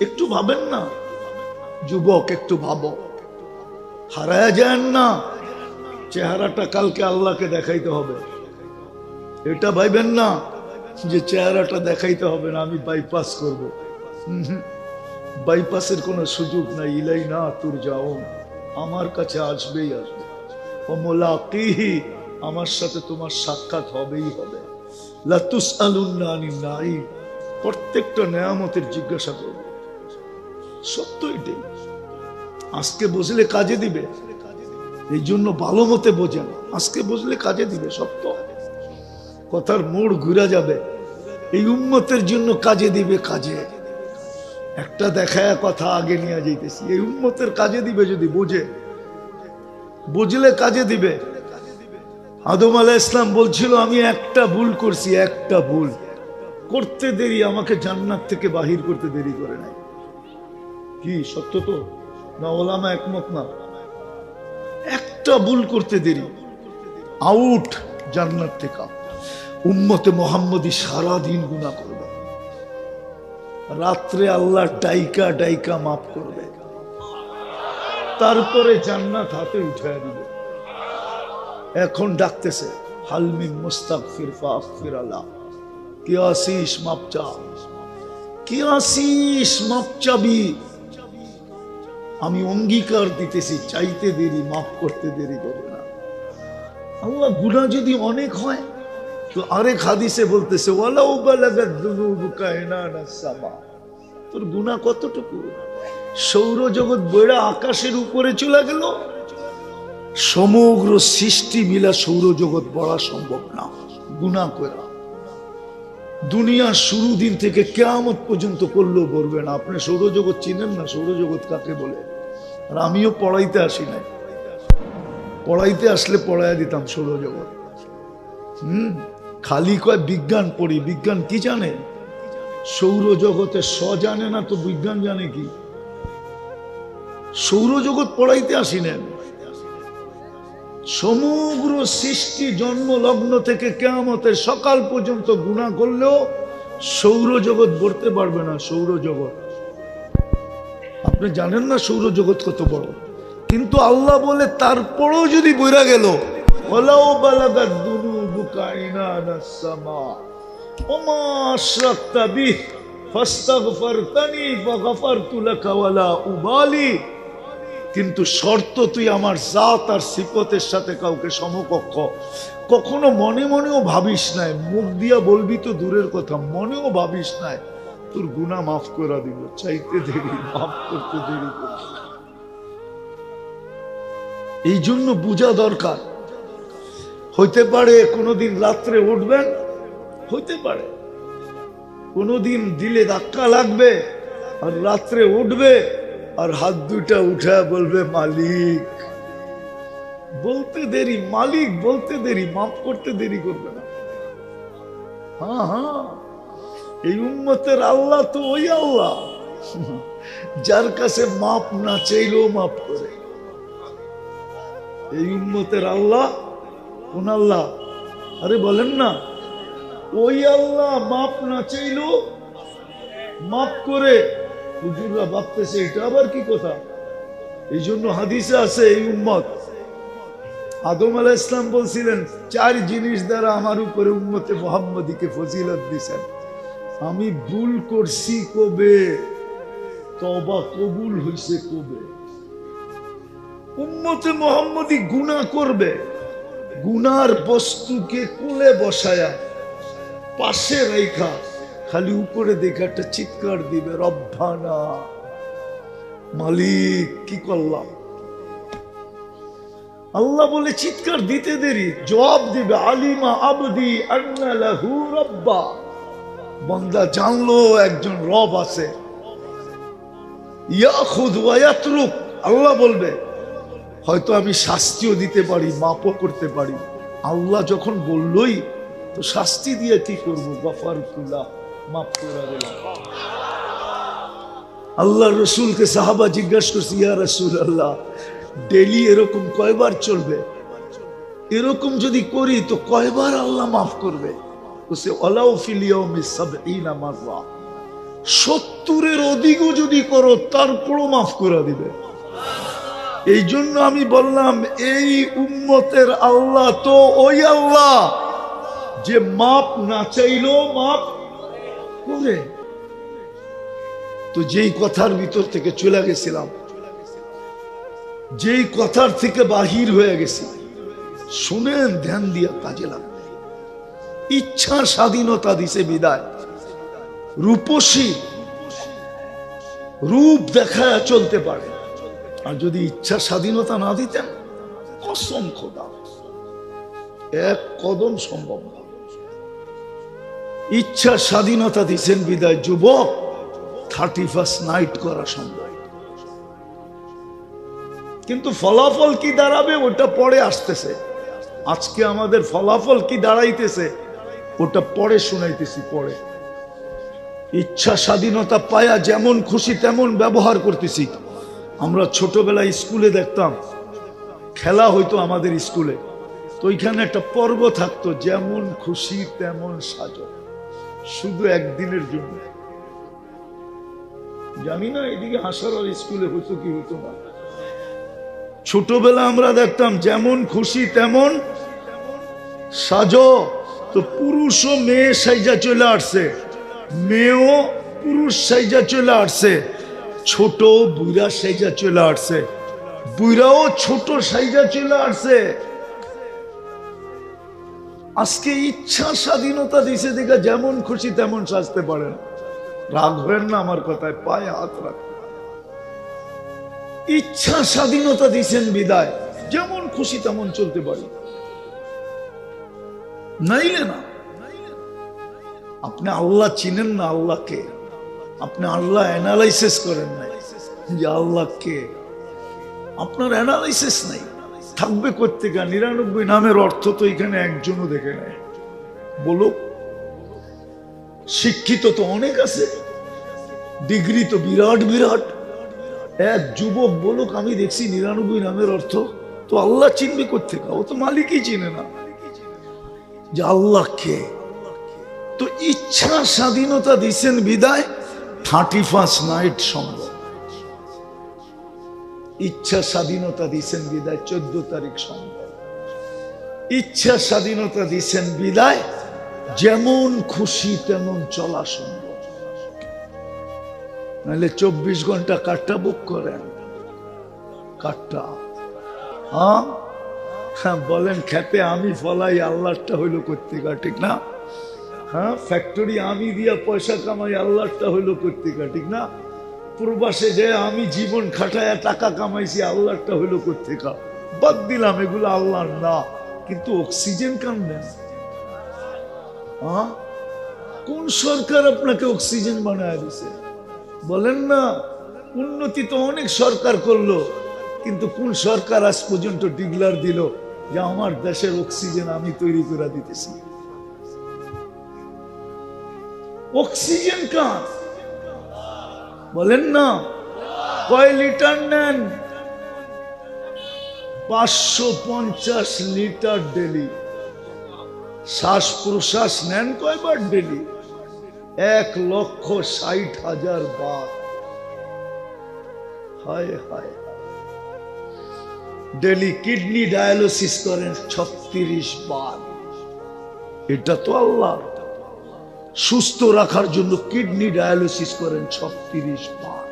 একটু ভাবেন না যুবক, একটু ভাবো, হারায় যান না। চেহারাটা কালকে আল্লাহকে দেখাইতে হবে, এটা ভাইবেন না যে চেহারাটা দেখাইতে হবে না, আমি বাইপাস করব। বাইপাসের কোনো সুযোগ নাই। ইলাই না তুর যাও, আমার কাছে আসবেই আসবে। ও মুলাকিহি, আমার সাথে তোমার সাক্ষাৎ হবেই হবে। লা তুসআলুন্না আনিন নাঈম, প্রত্যেকটা নেয়ামতের জিজ্ঞাসা করবে। সত্য এটাই। আজকে বুঝলে কাজে দিবে, এই জন্য ভালো মতে বোঝেন। আজকে বুঝলে কাজে দিবে, সত্য কথার মোড় ঘুরে যাবে। এই উম্মতের জন্য কাজে দিবে। কাজে একটা দেখায় কথা আগে নিয়ে যাইতেছি, এই উম্মতের কাজে দিবে যদি বোঝে, বুঝলে কাজে দিবে। আদম আলাইহিস সালাম বলছিল, আমি একটা ভুল করছি, একটা ভুল করতে দেরি আমাকে জান্নাত থেকে বাহির করতে দেরি করে নাই। কি সত্য তো না? ওলামা একমত না? একটা ভুল করতে দেরি, আউট জান্নাত থেকে। উম্মতে মুহাম্মদী সারাদিন গুনাহ করবে, রাত্রে আল্লাহ ডাইকা ডাইকা মাফ করবে, তারপরে জান্নাত হাতে উঠায় দিবে। এখন ডাকতেছে, হালমি মুস্তাগফির ফাগফির আল্লাহ, কি আসিস মাপ চা, কি আসিস মাপ চাবি। আমি অঙ্গীকার দিতেছি, চাইতে দেরি, মাফ করতে দেরি করবে না। আল্লাহ গুনাহ যদি অনেক হয় তো আরেক হাদিসে বলতেছে, ওয়ালাউ বালাগাত যুনুবুকা ইনানাস সামা, তোর গুনাহ কতটুকু? সৌরজগৎ বইরা আকাশের উপরে চলে গেল, সমগ্র সৃষ্টি মিলা সৌরজগৎ বড়া সম্ভব না গুনাহ করা। দুনিয়ার শুরু দিন থেকে কিয়ামত পর্যন্ত করলেও বলবে না। আপনি সৌরজগৎ চিনেন না? সৌরজগৎ কাকে বলে? আর আমিও পড়াইতে আসি নাই, পড়াইতে আসলে পড়াইয়া দিতাম সৌরজগৎ। খালি কয় বিজ্ঞান পড়ি, বিজ্ঞান কি জানে? সৌরজগতে স জানে না তো বিজ্ঞান জানে কি? সৌরজগৎ পড়াইতে আসি না। সমগ্র সৃষ্টি জন্ম লগ্ন থেকে কিয়ামতের সকাল পর্যন্ত গুনাহ করলেও সৌরজগৎ বলতে পারবে না। সৌরজগৎ আপনি জানেন না সৌরজগৎ কত বড়? কিন্তু আল্লাহ বলে তারপরেও যদি বইরা গেল, ওয়ালাউ বালাগাত যুনুবুকা ইনানাস সামা ওমা আশরাকতা বিহি ফাস্তাগফারতানি ফাগফারতু লাকা ওয়ালা উবালি, কিন্তু শর্ত তুই আমার জাত আর সিফতের সাথে কাউকে সমকক্ষ কখনো মনে মনেও ভাবিস নাই। মুখ দিয়া বলবি তো দূরের কথা, মনেও ভাবিস নাই, তোর গুনাহ মাফ করে দিব। চাইতে দেরি, মাফ করতে দেরি করবি। এই জন্য বুঝা দরকার। হইতে পারে কোনোদিন রাত্রে উঠবেন, হইতে পারে কোনোদিন দিলে ধাক্কা লাগবে আর রাত্রে উঠবে আর হাত দুইটা উঠা বলবে মালিক। বলতে দেরি, মালিক বলতে দেরি, মাফ করতে দেরি করবে না। হ্যাঁ হ্যাঁ, এই উম্মতের আল্লাহ তো ওই আল্লাহ যার কাছে মাপ না চাইলেও মাফ করে। এই উম্মতের আল্লাহ কোন আল্লাহ? আরে বলেন না, ওই আল্লাহ মাপ না চাইলেও মাফ করে। হুজুররা ভাবতেছে এটা আবার কি কথা? এই জন্য হাদিসে আছে, এই উম্মত আদম আলাইহিস সালাম বলছিলেন, 4 জিনিস দ্বারা আমার উপরে উম্মতে মুহাম্মদীকে ফজিলত দিয়েছেন। আমি ভুল করছি কবে, তওবা কবুল হইছে কবে। উম্মতে মুহাম্মদী গুনাহ করবে, গুনার বস্তুকে কোলে বসায়া পাশে রাইখা খালি উপরে দেখে একটা চিৎকার দিবে, রব্বানা, মালিক কি করলাম। আল্লাহ বলে চিৎকার দিতে দেরি, জবাব দিবে, আলিমা আবদি আন্না লাহু রাব্বা, বান্দা জানলো একজন রব আছে। ইয়াখুদ ওয়া ইয়াতরুক, আল্লাহ বলবে হয়তো আমি শাস্তিও দিতে পারি, মাফও করতে পারি। আল্লাহ যখন বললই তো শাস্তি দিয়ে কি করবো? গফারতুল্লাহ, মাফ করে দিলাম। আল্লাহ রসুলকে সাহাবা জিজ্ঞাসা করছে, ইয়া রাসূলুল্লাহ, ডেলি এরকম কয়বার চলবে? এরকম যদি করি তো কয়বার আল্লাহ মাফ করবে? বলছে ওয়ালাউ ফিল ইয়াউমি ৭০ মাররা, 70-এর অধিকও যদি করো তারপরও মাফ করে দিবে। এই জন্য আমি বললাম এই উম্মতের আল্লাহ তো ওই আল্লাহ যে মাপ না চাইলেও মাপ করে। তো যেই কথার ভিতর থেকে চলে গেছিলাম, যেই কথার থেকে বাহির হয়ে গেছি, শুনেন ধ্যান দিয়া কাজে লাগবে। ইচ্ছা স্বাধীনতা দিছে বিদায়। রূপসী রূপ দেখায় চলতে পারে, আর যদি ইচ্ছা স্বাধীনতা না দিতেন, কসম খোদা এক কদম সম্ভব না। ইচ্ছা স্বাধীনতা দিচ্ছেন বিদায় যুবক 31st নাইট করা সম্ভব, কিন্তু ফলাফল কি দাঁড়াবে ওটা পরে আসতেছে। আজকে আমাদের ফলাফল কি দাঁড়াইতেছে ওটা পরে শুনাইতেছি। পরে ইচ্ছা স্বাধীনতা পায়া যেমন খুশি তেমন ব্যবহার করতেছি। আমরা ছোটবেলায় স্কুলে দেখতাম খেলা হইতো আমাদের স্কুলে, তো ওইখানে একটা পর্ব থাকতো, যেমন খুশি তেমন সাজো, শুধু একদিনের জন্য। জানি না এদিকে হাসার স্কুলে হইতো কি হইতো না। ছোটবেলা আমরা দেখতাম যেমন খুশি তেমন সাজো। তো পুরুষও মেয়ে সাইজা চলে আসছে, মেয়েও পুরুষ সাইজা চলে আসছে, ছোট বুড়া সাইজা চলে আসছে, বুড়াও ছোট সাইজা চলে আসছে। আজকে ইচ্ছা স্বাধীনতা দিছে দেখে যেমন খুশি তেমন সাজতে পারেন। রাখবেন না আমার কথায়, পায়ে হাত রাখবেন। ইচ্ছা স্বাধীনতা দিছেন বিদায় যেমন খুশি তেমন চলতে পারি, নাইলে না। আপনি আল্লাহ চিনেন না, আল্লাহকে আপনি আল্লাহ অ্যানালাইসিস করেন নাই যে আল্লাহ কে, আপনার অ্যানালাইসিস নাই। থাকবে কোত্থেকে? 99 নামের অর্থ তো এখানে একজনও দেখে নেয়। বলুক, শিক্ষিত তো অনেক আছে, ডিগ্রি তো বিরাট বিরাট। এক যুবক বলুক আমি দেখছি 99 নামের অর্থ, তো আল্লাহ চিনবে কোত্থেকে? ও তো মালিকই চিনে না যে আল্লাহ কে। তো ইচ্ছা স্বাধীনতা দিচ্ছেন বিদায় 31st নাইট সম্ভব। ইচ্ছা স্বাধীনতা দিচ্ছেন বিদায় 14 তারিখ সম্ভব। ইচ্ছা স্বাধীনতা দিচ্ছেন বিদায় যেমন খুশি তেমন চলা সম্ভব। নাহলে 24 ঘন্টা কাটটা বুক করেন, কাটটা। হ্যাঁ বলেন, খেতে আমি ফলাই, আল্লাহটা হইলো কোত্থেকে? ঠিক না? হ্যাঁ, ফ্যাক্টরি আমি দিয়া পয়সা কামাই, আল্লাহটা হইলো কোত্থেকে? ঠিক না? প্রবাসে যে আমি জীবন খাটায় টাকা কামাইছি, আল্লাহটা হইলো কোত্থেকে? বাদ দিলাম, এগুলো আল্লাহর না। কিন্তু অক্সিজেন কান দেন? কোন সরকার আপনাকে অক্সিজেন বানায় দিছে? বলেন না। উন্নতি তো অনেক সরকার করলো, কিন্তু কোন সরকার আজ পর্যন্ত ডিক্লার দিল যে আমার দেশের অক্সিজেন আমি তৈরি করে দিতেছি? অক্সিজেন কার? বলেন না। কয় লিটার নেন? 550 লিটার ডেলি। শ্বাস প্রশ্বাস নেন কয়বার ডেলি? 1,60,000 বার। হায় হায়। ডেলি কিডনি ডায়ালিসিস করেন 36 বার। এটা তো আল্লাহ। সুস্থ রাখার জন্য কিডনি ডায়ালিসিস করেন 36 বার।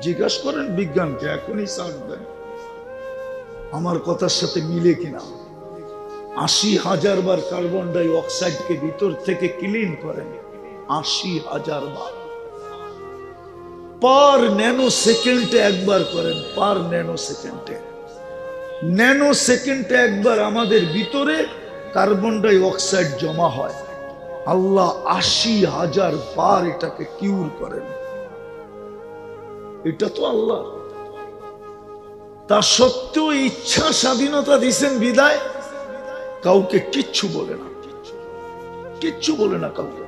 জিজ্ঞাসা করেন বিজ্ঞানকে, এখনই সার্চ দেন আমার কথার সাথে মিলে কিনা। 80,000 বার কার্বন ডাই অক্সাইডকে ভিতর থেকে ক্লিন করেন, 80,000 বার। পার ন্যানো সেকেন্ডে একবার করেন, পার ন্যানো সেকেন্ডে। ন্যানো সেকেন্ডে একবার আমাদের ভিতরে কার্বন ডাই অক্সাইড জমা হয়। আল্লাহ 80,000 বার এটাকে কিউর করেন। এটা তো আল্লাহ। তা সত্ত্বেও ইচ্ছা স্বাধীনতা দিছেন বিদায় কাউকে কিচ্ছু বলে না, কিচ্ছু বলে না কাউকে।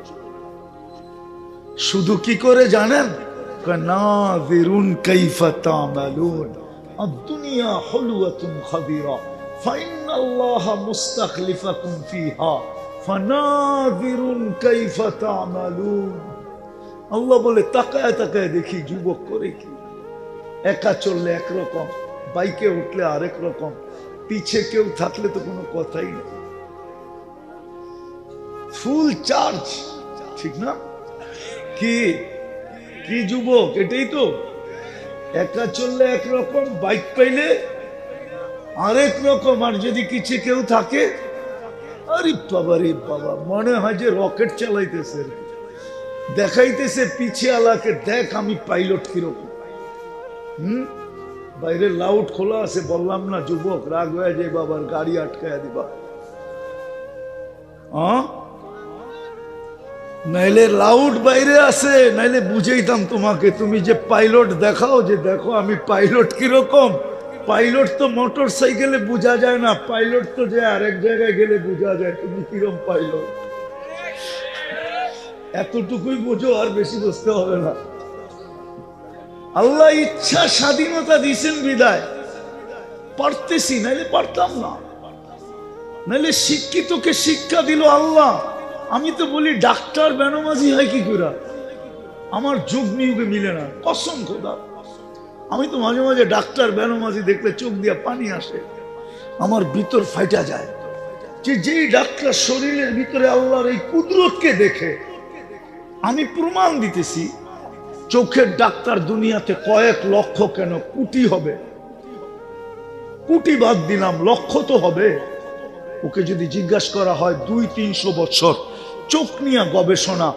শুধু কি করে জানেন? নাযিরুন কাইফা তা'মালুন, আদ-দুনিয়া হুলওয়াতুন খাদিরা, ফাইন্নাল্লাহা মুস্তাখলিফাকুম ফিহা, ফানাযিরুন কাইফা তা'মালুন। আল্লাহ বলে তাকায় তাকায় দেখি যুবক করে কি, একা চললে একরকম, বাইকে উঠলে আরেক রকম, পিছে কেউ থাকলে তো কোনো কথাই নেই, ফুল চার্জ, ঠিক না? কি কি যুবক, এটাই তো। একা চললে একরকম, বাইক পাইলে আরেক রকম, আর যদি কিছু কেউ থাকে, আরে বাবা রে বাবা, মনে হয় যে রকেট চালাইতেছে, দেখাইতেছে পিছে আলাকে, দেখ আমি পাইলট কিরকম। বাইরে লাউড খোলা আছে, বললাম না যুবক, রাগ হয়ে যায় বাবার, গাড়ি আটকায় দিবা। নাইলে লাউড বাইরে আছে, নাইলে বুঝাইতাম তোমাকে, তুমি যে পাইলট দেখাও, যে দেখো আমি পাইলট কিরকম। পাইলট তো মোটর সাইকেলে বোঝা যায় না, পাইলট তো যে আরেক জায়গায় গেলে বোঝা যায় তুমি কিরকম পাইলট। এতটুকুই বোঝো, আর বেশি বুঝতে হবে না। আল্লাহ ইচ্ছা স্বাধীনতা দিয়েছেন বিদায় পারতেছি, নাইলে পারতাম না। নাইলে শিক্ষিতকে শিক্ষা দিল আল্লাহ। আমি তো বলি ডাক্তার বেনমাজি হয় কি করে, আমার যুগ নিয়োগে মিলে না, কসম খোদা। আমি তো মাঝে মাঝে ডাক্তার বেনমাজি দেখলে চোখ দিয়ে পানি আসে, আমার ভিতর ফাইটা যায়, যে যেই ডাক্তার শরীরের ভিতরে আল্লাহর এই কুদরতকে দেখে। আমি প্রমাণ দিতেছি, চোখের ডাক্তার দুনিয়াতে কয়েক লক্ষ, কেন কোটি হবে, কোটি বাদ দিলাম, লক্ষ তো হবে। ওকে যদি জিজ্ঞাসা করা হয় 200-300 বছর চোখ নিয়ে গবেষণা,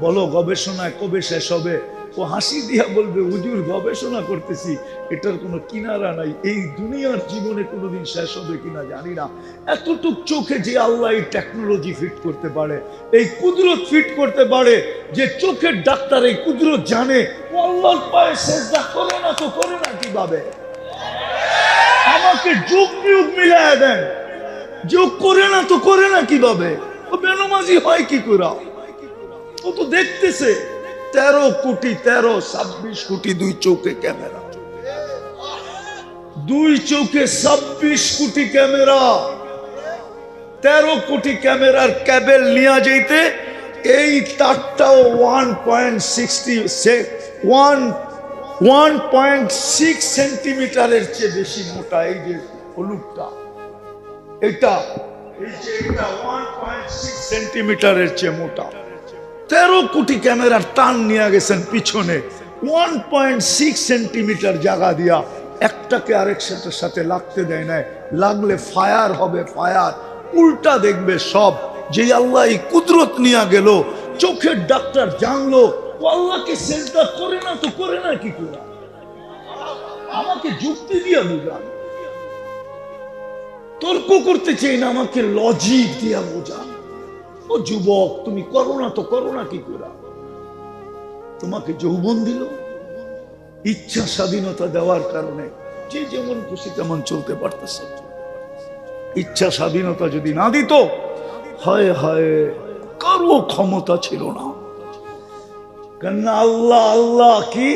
বলো গবেষণায় কবে শেষ হবে, ও হাসি দিয়া বলবে হুজুর গবেষণা করতেছি, এটার কোনো কিনারা নাই, এই দুনিয়ার জীবনে কোনোদিন শেষ হবে কিনা জানি না। এতটুক চোখে যে আল্লাহ এই টেকনোলজি ফিট করতে পারে, এই কুদরত ফিট করতে পারে, যে চোখের ডাক্তার এই কুদরত জানে, ও আল্লাহর পায়ে সেজদা করে না তো করে না কিভাবে? আমাকে যুগ যুগ মিলায় দেন, যোগ করে না তো করে না কিভাবে? ও বেনমাজি হয় কি করে? ও তো দেখতেছে 13 কোটি 26 কোটি, দুই চোখে ক্যামেরা, দুই চোখে 26 কোটি ক্যামেরা, 13 কোটি ক্যামেরার ক্যাবেল নিয়ে যেতে এই তারটাও 1.6 সেন্টিমিটারের চেয়ে বেশি মোটা। এই যে হলুদটা, এটা 1.6 সেন্টিমিটারের চেয়ে মোটা। 13 কোটি ক্যামেরার টান নিয়ে গেছেন পিছনে, 1.6 সেন্টিমিটার জায়গা দিয়া, একটাকে আরেকটার সাথে লাগতে দেয় না, লাগলে ফায়ার হবে, ফায়ার উল্টা দেখবে সব। যে আল্লাহ এই কুদরত নিয়ে গেল, চোখের ডাক্তার জানলো ও আল্লাহকে সেজদা করে না তো করে না কি করে? আমাকে যুক্তি দিয়া বুঝান, তর্ক করতে চাই না, আমাকে লজিক দিয়া বোঝান। ও যুবক, তুমি করো না তো করো না কি করে? তোমাকে যৌবন দিল ইচ্ছা স্বাধীনতা দেওয়ার কারণে, যে যেমন খুশি তেমন চলতে পারতেছে। ইচ্ছা স্বাধীনতা যদি না দিত, হায় হায়, কারো ক্ষমতা ছিল না। কেন আল্লাহ আল্লাহ কি,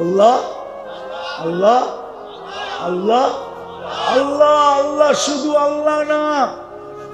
আল্লাহ আল্লাহ আল্লাহ আল্লাহ আল্লাহ, শুধু আল্লাহ না,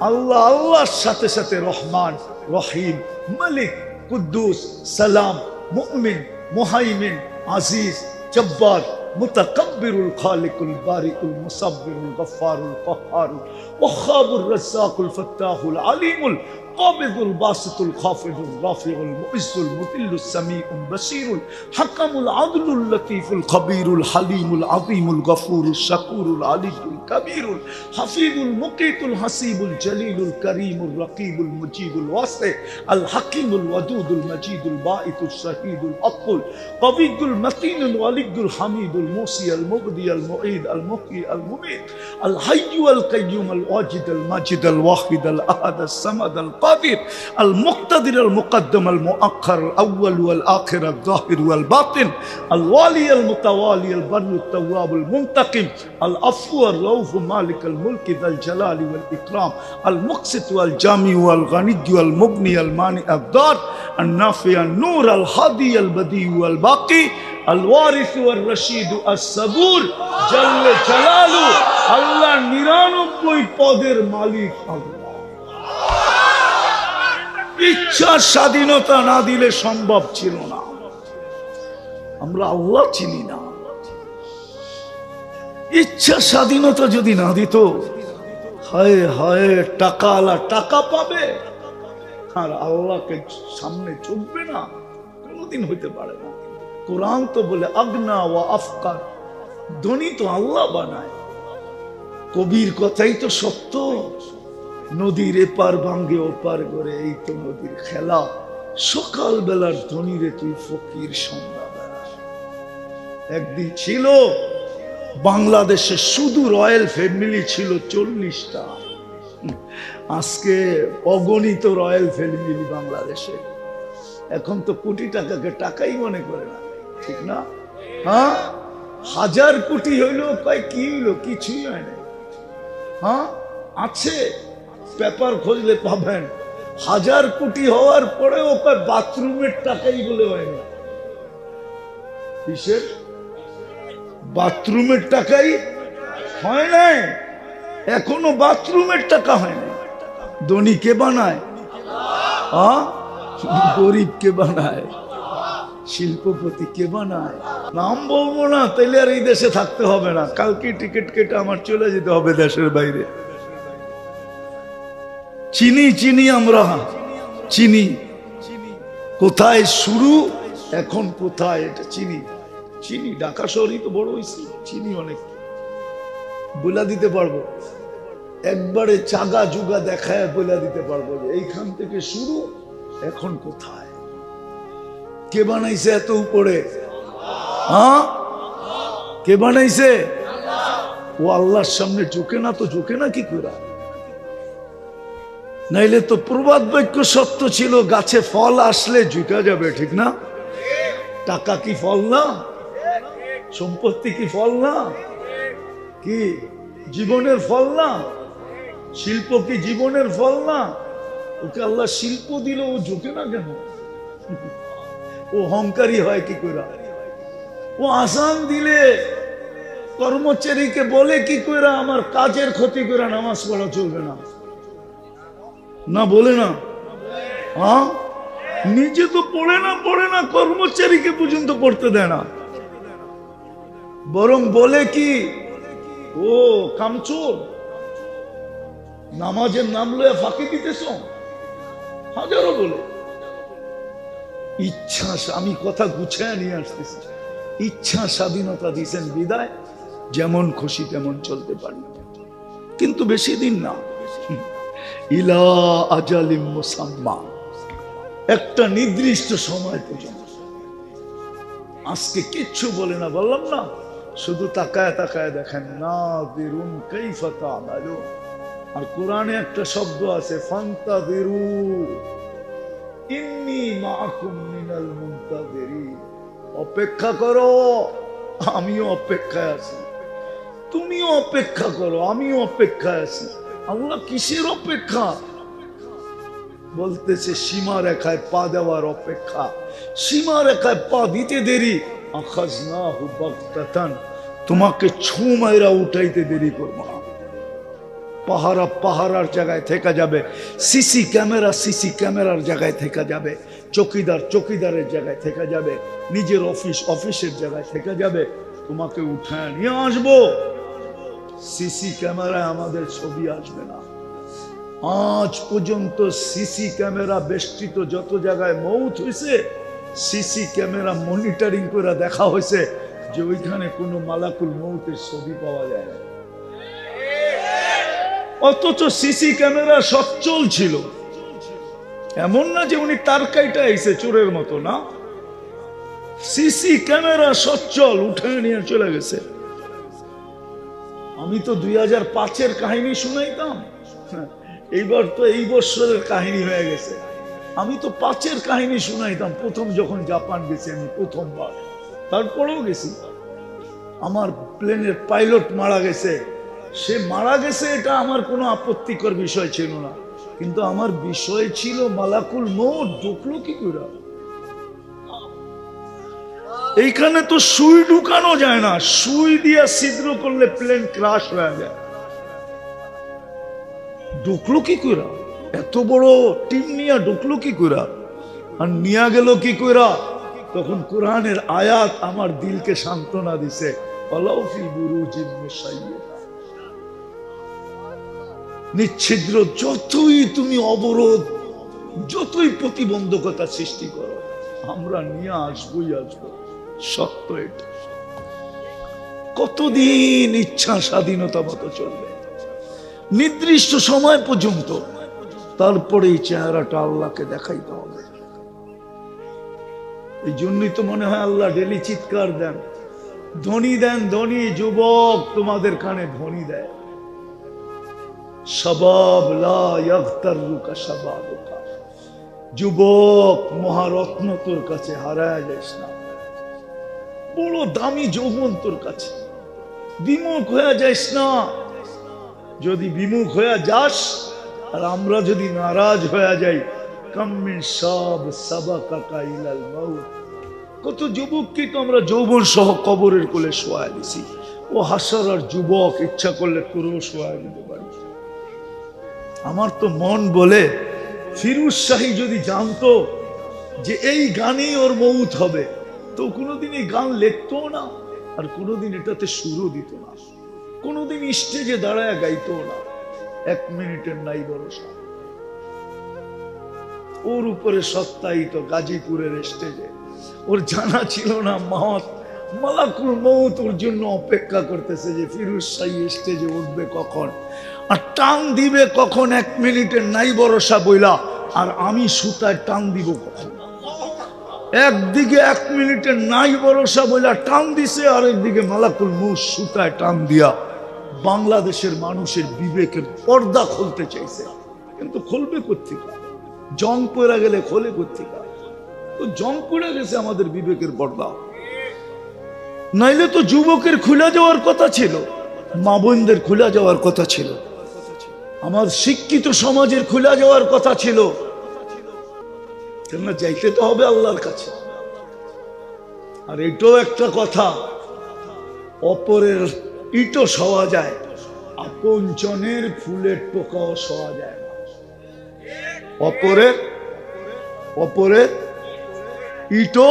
আল্লাহ আল্লাহর সাথে সাথে রহমান, রহিম, মালিক, কুদ্দুস, সালাম, মুমিন, মুহাইমিন, আজিজ, জব্বার, মুতাকাব্বিরুল খালিকুল বারিকুল মুসাব্বিরুল গফফারুল কহ্হারুল ওয়াহ্হাবুর রাজ্জাকুল ফাত্তাহুল আলিমুল কাবিদুল বাসিতুল খাফিদুল রাফিউল মুইজ্জুল মুতিল্লুস সামিউল বাসীরুল হাকামুল আদলুল লতীফুল খবীরুল হালিমুল আযীমুল গফুরুল শাকুরুল আলিয়ুল কবীরুল হাফিজুল মুকীতুল হাসিবুল জলিলুল করিমুল রকিবুল মুজিবুল ওয়াসি আল হাকিমুল ওয়াদুদুল মজিদুল বাঈতুল শাহীদুল আকুল কবিয়ুল মতিনুল ওয়ালিদুল হামিদুল মুসি আল মুগদি আল মুঈদ আল মুহয়ি আল মুমীত আল হাইয়্যু আল কাইয়্যুম আল ওয়াজিদ আল মাজিদ আল ওয়াহিদ আল আহাদ আল সামাদ আল القادر المقتدر المقدم المؤخر الأول والآخر الظاهر والباطن الوالي المتوالي البر التواب المنتقم العفو الرؤوف مالك الملك ذا الجلال والإكرام المقسط والجامع والغني والمغني المانع الضار النافع النور الهادي البديع والباقي الوارث والرشيد الصبور جل جلاله الله 99 পদের মালিক আল্লাহ। ইচ্ছার স্বাধীনতা না দিলে সম্ভব ছিল না। আমরা আল্লাহ চিনি না। ইচ্ছা স্বাধীনতা যদি না দিত, হায় হায়, টাকা আলা টাকা পাবে আর আল্লাহকে সামনে চুকবে না, কোনদিন হইতে পারে না। কোরআন তো বলে আগনা ওয়া আফকার, ধনী তো আল্লাহ বানায়। কবির কথাই তো সত্য, নদীর এপার ভাঙ্গে ওপার করে, এই তো নদীর খেলা। সকাল বেলার ধনীরে তুই ফকির সন্ধ্যাবেলা। একদিন ছিল বাংলাদেশে শুধু রয়্যাল ফ্যামিলি ছিল 40টা, আজকে অগণিত রয়্যাল ফ্যামিলি বাংলাদেশে। এখন তো কোটি টাকাকে টাকাই মনে করে না, ঠিক না? হ্যাঁ, 1000 কোটি হইলো কয় কি হইলো, কিছুই হয় না। হ্যাঁ আছে, পেপার খুঁজলে পাবেন 1000 কোটি হওয়ার পরেও কয় বাথরুমের টাকাই বলে হয় না। কিসের বাথরুমের টাকাই হয় নাই, এখনো বাথরুমের টাকা হয় না। ধনী কে বানায়? গরিব কে বানায়? শিল্পপতি কে বানায়? নাম বলবো না, তাইলে আর এই দেশে থাকতে হবে না। কালকে টিকিট কেটে আমার চলে যেতে হবে দেশের বাইরে। চিনি চিনি, আমরা চিনি কোথায় শুরু, এখন কোথায়, এটা চিনি। চিনি ঢাকা শহরই তো বড় হয়েছে, চিনি অনেক বলে দিতে পারবো, একবারে চাগা জুগা দেখায় বলে দিতে পারবো যে এইখান থেকে শুরু, এখন কোথায়। কে বানাইছে এত উপরে? হ্যাঁ, কে বানাইছে? ও আল্লাহর সামনে ঝুঁকে না, তো ঝুঁকে না কি করে? নাইলে তো প্রবাদ বাক্য সত্য ছিল, গাছে ফল আসলে ঝুঁকা যাবে, ঠিক না? টাকা কি ফল না? সম্পত্তি কি ফল না? কি জীবনের ফল না? শিল্প কি জীবনের ফল না? ওকে আল্লাহ শিল্প দিল, ও ঝুঁকে না কেন? ও অহংকারী হয় কি করে? ও আসান দিলে কর্মচারীকে বলে কি করে আমার কাজের ক্ষতি করে নামাজ পড়া চলবে না? না বলে না? হ্যাঁ, নিজে তো পড়ে না, কর্মচারীকে পর্যন্ত পড়তে দেয় না। বরং বলে কি, ও কামচোর, নামাজের নাম লয়ে ফাঁকি দিতেছ, হাজারো বলে। ইচ্ছা, আমি কথা গুছায় নিয়ে আসতেছি, ইচ্ছা স্বাধীনতা দিয়েছেন বিদায় যেমন খুশি তেমন চলতে পারি, কিন্তু বেশি দিন না। ইলা আজালিম মুসাম্মা, একটা নির্দিষ্ট সময় পর্যন্ত। আজকে কিচ্ছু বলে না, বললাম না, শুধু তাকায় তাকায় দেখেন না দিরুন কাইফা তা'মালুন। আর কোরআনে একটা শব্দ আছে, ফান্তাযিরু ইন্নী মাআকুম মিনাল মুনতাযিরিন, অপেক্ষা করো, আমিও অপেক্ষায় আছি। তুমিও অপেক্ষা করো, আমিও অপেক্ষায় আছি। আল্লাহ কিসের অপেক্ষা? বলতেছে সীমা রেখায় পা দেওয়ার অপেক্ষা। সীমা রেখায় পা দিতে দেরি, আখাযনাহু বাগতাতান, তোমাকে ছু মাইরা উঠাইতে দেরি করবো না। পাহারা পাহারার জায়গায় থেকে যাবে, সিসি ক্যামেরার জায়গায় থেকে যাবে, চৌকিদার চৌকিদারের জায়গায় থেকে যাবে, নিজের অফিসের জায়গায় থেকে যাবে, তোমাকে উঠায় নিয়ে আসবো। সিসি ক্যামেরায় আমাদের ছবি আসবে না। আজ পর্যন্ত সিসি ক্যামেরা বেষ্টিত যত জায়গায় মৌত হয়েছে, সিসি ক্যামেরা মনিটরিং করে দেখা হয়েছে যে ওইখানে কোনো মালাকুল মৌতের ছবি পাওয়া যায় না। অথচ সিসি ক্যামেরা সচ্ছল ছিল, এমন না যে উনি তার কাইটা আইছে চোরের মতো, না, সিসি ক্যামেরা সচ্ছল, উঠে নিয়ে চলে গেছে। আমি তো 2005-এর কাহিনী শুনাইতাম, এইবার তো এই বছরের কাহিনী হয়ে গেছে। আমি তো 5-এর কাহিনী শুনাইতাম প্রথম যখন জাপান গেছি, আমি প্রথমবার, তারপরেও গেছি। আমার প্লেনের পাইলট মারা গেছে, সে মারা গেছে, এটা আমার কোনো আপত্তিকর বিষয় ছিল না, কিন্তু আমার বিষয় ছিল মালাকুল মউত ঢুকলো কি করে। এইখানে তো সুই ঢুকানো যায় না, সুই দিয়া ছিদ্র করলে প্লেন ক্রাশ হয়ে যায়। ঢুকলো কি করে? এত বড় টিম নিয়ে ঢুকলো কি কইরা আর নিয়ে গেল কি কইরা? তখন কোরআনের আয়াত আমার দিলকে সান্ত্বনা দিছে, নিচ্ছিদ্র যতই তুমি অবরোধ, যতই প্রতিবন্ধকতা সৃষ্টি করো, আমরা নিয়ে আসবোই আসবো। সত্য এটা। কতদিন ইচ্ছা স্বাধীনতা মতো চলবে? নির্দিষ্ট সময় পর্যন্ত, তারপরে এই চেহারাটা আল্লাহকে দেখাইতে হবে। এই জন্যই তো মনে হয় আল্লাহ ডেলি চিৎকার দেন, ধ্বনি দেন, ধ্বনি। যুবক, তোমাদের কানে ধ্বনি দেয়, শাবাব লা ইয়াগতারুকা শাবাবুকা। যুবক, মহারত্ন তোর কাছে হারায় যাস না। বড় দামি যৌবন তোর কাছে, বিমুখ হয়ে যাস না। যদি বিমুখ হয়ে যাস আর আমরা যদি নারাজ হয়ে যাই, কাম্মিন সাব সাবাকাকা ইলাল মাউত। কত যুবককে তো আমরা যৌবন সহ কবরের কোলে শোয়ায় দিছি। ও হাসারার যুবক, ইচ্ছা করলে তোরও শোয়ায় দিতে পারি। আমার তো মন বলে, ফিরোজ শাহী যদি জানতো যে এই গানেই ওর মৌত হবে, তো কোনোদিন এই গান লিখতো না, আর কোনোদিন এটাতে সুরও দিত না, কোনোদিন স্টেজে দাঁড়ায় গাইতো না। 1 মিনিটের নাই ভরসা। ওর উপরে সত্তায়িত গাজীপুরের স্টেজে। ওর জানা ছিল না মালাকুল মউত ওর জন্য অপেক্ষা করতেছে যে ফিরোজ শাহী স্টেজে উঠবে কখন আর টান দিবে কখন। 1 মিনিটের নাই ভরসা বইলা, আর আমি সুতায় টান দিব কখন। একদিকে 1 মিনিটের নাই ভরসা বইলা টান দিছে, আর একদিকে মালাকুল মউত সুতায় টান দিয়া বাংলাদেশের মানুষের বিবেকের পর্দা খুলতে চাইছে। কিন্তু খুলবে কোত্থেকে? জং পড়ে গেলে খোলে কোত্থেকে? তো জং পড়ে গেছে আমাদের বিবেকের পর্দা। নাইলে তো যুবকের খুলে যাওয়ার কথা ছিল, মা বোনদের খুলে যাওয়ার কথা ছিল, আমার শিক্ষিত সমাজের খুলে যাওয়ার কথা ছিল। কেননা যাইতে তো হবে আল্লাহর কাছে। আর এটাও একটা কথা, অপরের ইটও সওয়া যায়, আপন জনের ফুলের টোকাও সওয়া যায় না। অপরের ইটও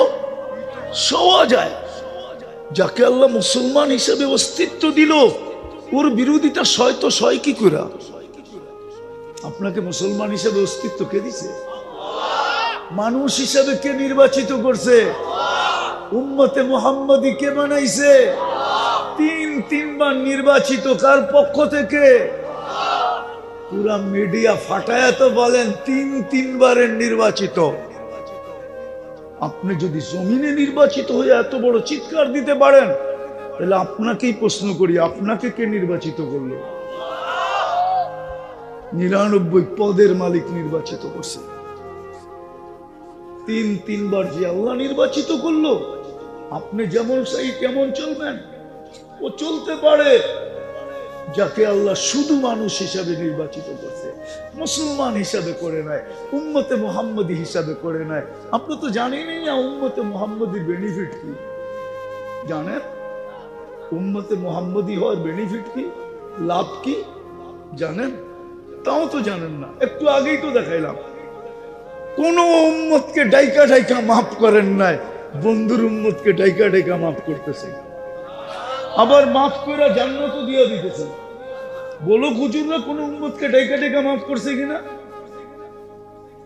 সওয়া যায়। যাকে আল্লাহ মুসলমান হিসেবে অস্তিত্ব দিল, ওর বিরোধিতা সয় কি করে? আপনাকে মুসলমান হিসেবে অস্তিত্ব কে দিছে? মানুষ হিসেবে কে নির্বাচিত করছে? উম্মতে মুহাম্মদী কে বানাইছে? 3 বার নির্বাচিত। কার পক্ষ থেকে? পুরা মিডিয়া ফাটায় তো বলেন 3 বারের নির্বাচিত। আপনি যদি জমিনে নির্বাচিত হয়ে এত বড় চিৎকার দিতে পারেন, তাহলে আপনাকেই প্রশ্ন করি, আপনাকে কে নির্বাচিত করলো? 99 পদের মালিক নির্বাচিত করছে। 3 বার যে আল্লাহ নির্বাচিত করলো, আপনি যেমন চাই কেমন চলবেন? ও চলতে পারে যাকে আল্লাহ শুধু মানুষ হিসাবে নির্বাচিত করছে, মুসলমান হিসাবে করে নাই, উম্মতে মুহাম্মদী হিসাবে করে নাই। আপনি তো জানেনই না উম্মতে মুহাম্মদীর বেনিফিট কি। জানেন উম্মতে মুহাম্মদী হওয়ার বেনিফিট কি, লাভ কি জানেন? তাও তো জানেন না। একটু আগেই তো দেখাইলাম, কোন উম্মতকে ডাইকা ডাইকা মাফ করেন নাই, বন্ধুর উম্মতকে ডাইকা ডাইকা মাফ করতেছে, আবার মাফ করে জান্নাত দিয়ে দিতেছে। বলো হুজুররা কোন উম্মতকে ডাইকা ডাইকা মাফ করছে কিনা?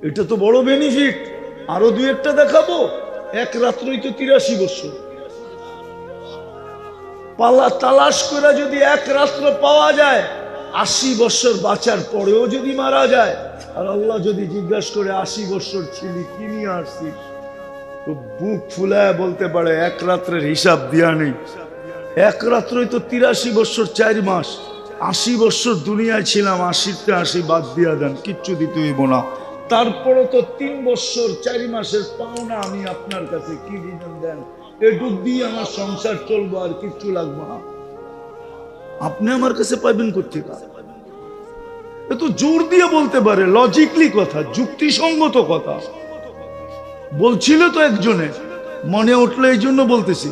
এটা তো বড় বেনিফিট। আরো 2-1টা দেখাবো। এক রাত্রই তো 83 বছর। পালা তালাশ করে যদি এক রাত্র পাওয়া যায়, 80 বছর বাঁচার পরেও যদি মারা যায়, আর আল্লাহ যদি জিজ্ঞাসা করে 80 বছর ছিলি কি নিয়ে আসছি, তো বুক ফুলায় বলতে পারে এক রাত্রের হিসাব দিয়া নেই। এক রাত্রই তো 83 বছর 4 মাস। 80 বছর দুনিয়ায় ছিলাম, 80তে 80 বাদ দিয়া দেন, কিচ্ছু দিতে হইব না। তারপরে তো 3 বছর 4 মাসের পাওনা আমি আপনার কাছে, কি দিবেন দেন, এটুক দিয়ে আমার সংসার চলবো, আর কিচ্ছু লাগবে না। আপনি আমার কাছে পাইবেন কোথেকে? এ তো জোর দিয়ে বলতে পারে, লজিকলি কথা, যুক্তিসঙ্গত কথা বলছিল তো একজনে, মনে উঠলো এই জন্য বলতেছি।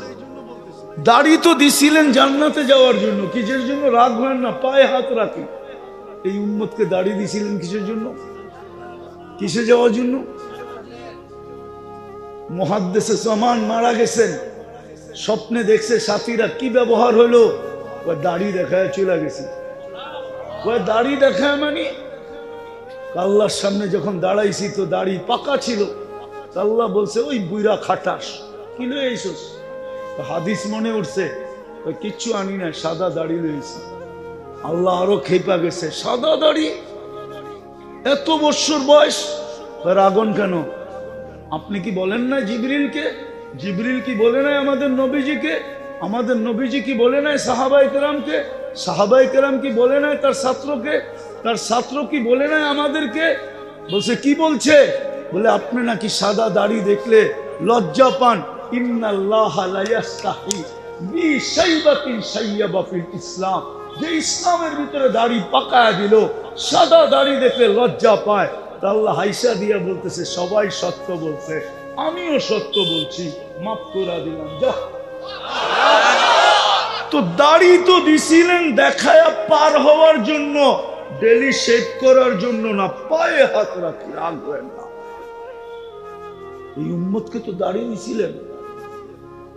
দাড়ি তো দিছিলেন জান্নাতে যাওয়ার জন্য, কিসের জন্য? রাগ হয় না, পায়ে হাত রাখি। এই উম্মতকে দাড়ি দিছিলেন কিসের জন্য? কিসে যাওয়ার জন্য? মুহাদ্দিসে জামান মারা গেছেন, স্বপ্নে দেখছে সাথীরা, কি ব্যবহার হলো? দাড়ি দেখায় চলে গেছে। দাড়ি দেখায় মানে আল্লাহর সামনে যখন দাঁড়াইছি তো দাড়ি পাকা ছিল। আল্লাহ বলছে, ওই বুইরা খাটাস, কি লয়ে আইছস? হাদিস মনে উঠছে, কিচ্ছু আনি না, সাদা দাড়ি লয়েছি। আল্লাহ আরো খেপা গেছে, সাদা দাড়ি, এত বছর বয়স, রাগন কেন? আপনি কি বলেন না জিবরিলকে? জিবরিল কি বলে নাই আমাদের নবীজিকে? আমাদের নবীজি কি বলে নাই সাহাবায়ে কেরামকে? সাহাবায়ে কেরাম কি বলে নাই তার ছাত্রকে? তার ছাত্র কি বলে নাই আমাদেরকে? বলছে, কি বলছে? বলে, আপনি নাকি সাদা দাড়ি দেখলে লজ্জা পান। ইন্নাল্লাহা লা ইয়াস্তাহি বি শাইবাতিন শাইয়াবা ফিল ইসলাম। যে ইসলামের ভিতরে দাড়ি পাকায়া দিল, সাদা দাড়ি দেখলে লজ্জা পায়। তা আল্লাহ হাইসা দিয়া বলতেছে, সবাই সত্য বলছে, আমিও সত্য বলছি, মাফ করে দিলাম, যা। তো দাড়ি তো দিছিলেন দেখায়া পার হওয়ার জন্য, ডেলি শেভ করার জন্য না। পায়ে হাত রাখি, রাখবেন না। এই উম্মতকে তো দাড়ি দিছিলেন,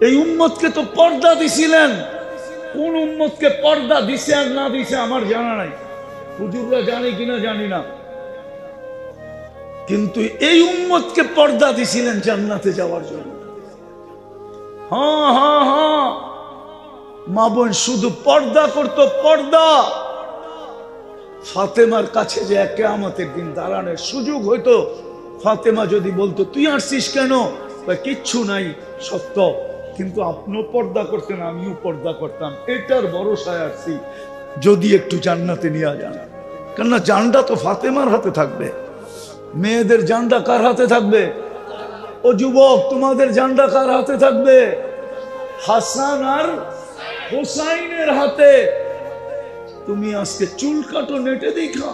এই উম্মতকে তো পর্দা দিছিলেন। কোন উম্মতকে পর্দা দিছে আর না দিছে আমার জানা নাই, হুজুররা জানে কিনা জানি না, কিন্তু এই উম্মতকে পর্দা দিছিলেন জান্নাতে যাওয়ার জন্য। হ্যাঁ হ্যাঁ হ্যাঁ, মা বোন শুধু পর্দা করতো, পর্দা। ফাতেমার কাছে যে কিয়ামতের দিন দাঁড়ানোর সুযোগ হইতো, ফাতেমা যদি বলতো, তুই আসছিস কেন? কিচ্ছু নাই, সত্য, কিন্তু আপনিও পর্দা করতেন, আমিও পর্দা করতাম, এটার ভরসায় আসছি, যদি একটু জান্নাতে নিয়ে যান। কেননা জানটা তো ফাতেমার হাতে থাকবে। মেয়েদের জানটা কার হাতে থাকবে? ও যুবক, তোমাদের জানটা কার হাতে থাকবে? হাসান আর হোসাইনের হাতে। তুমি আজকে চুল কাটো নেটে দেখা,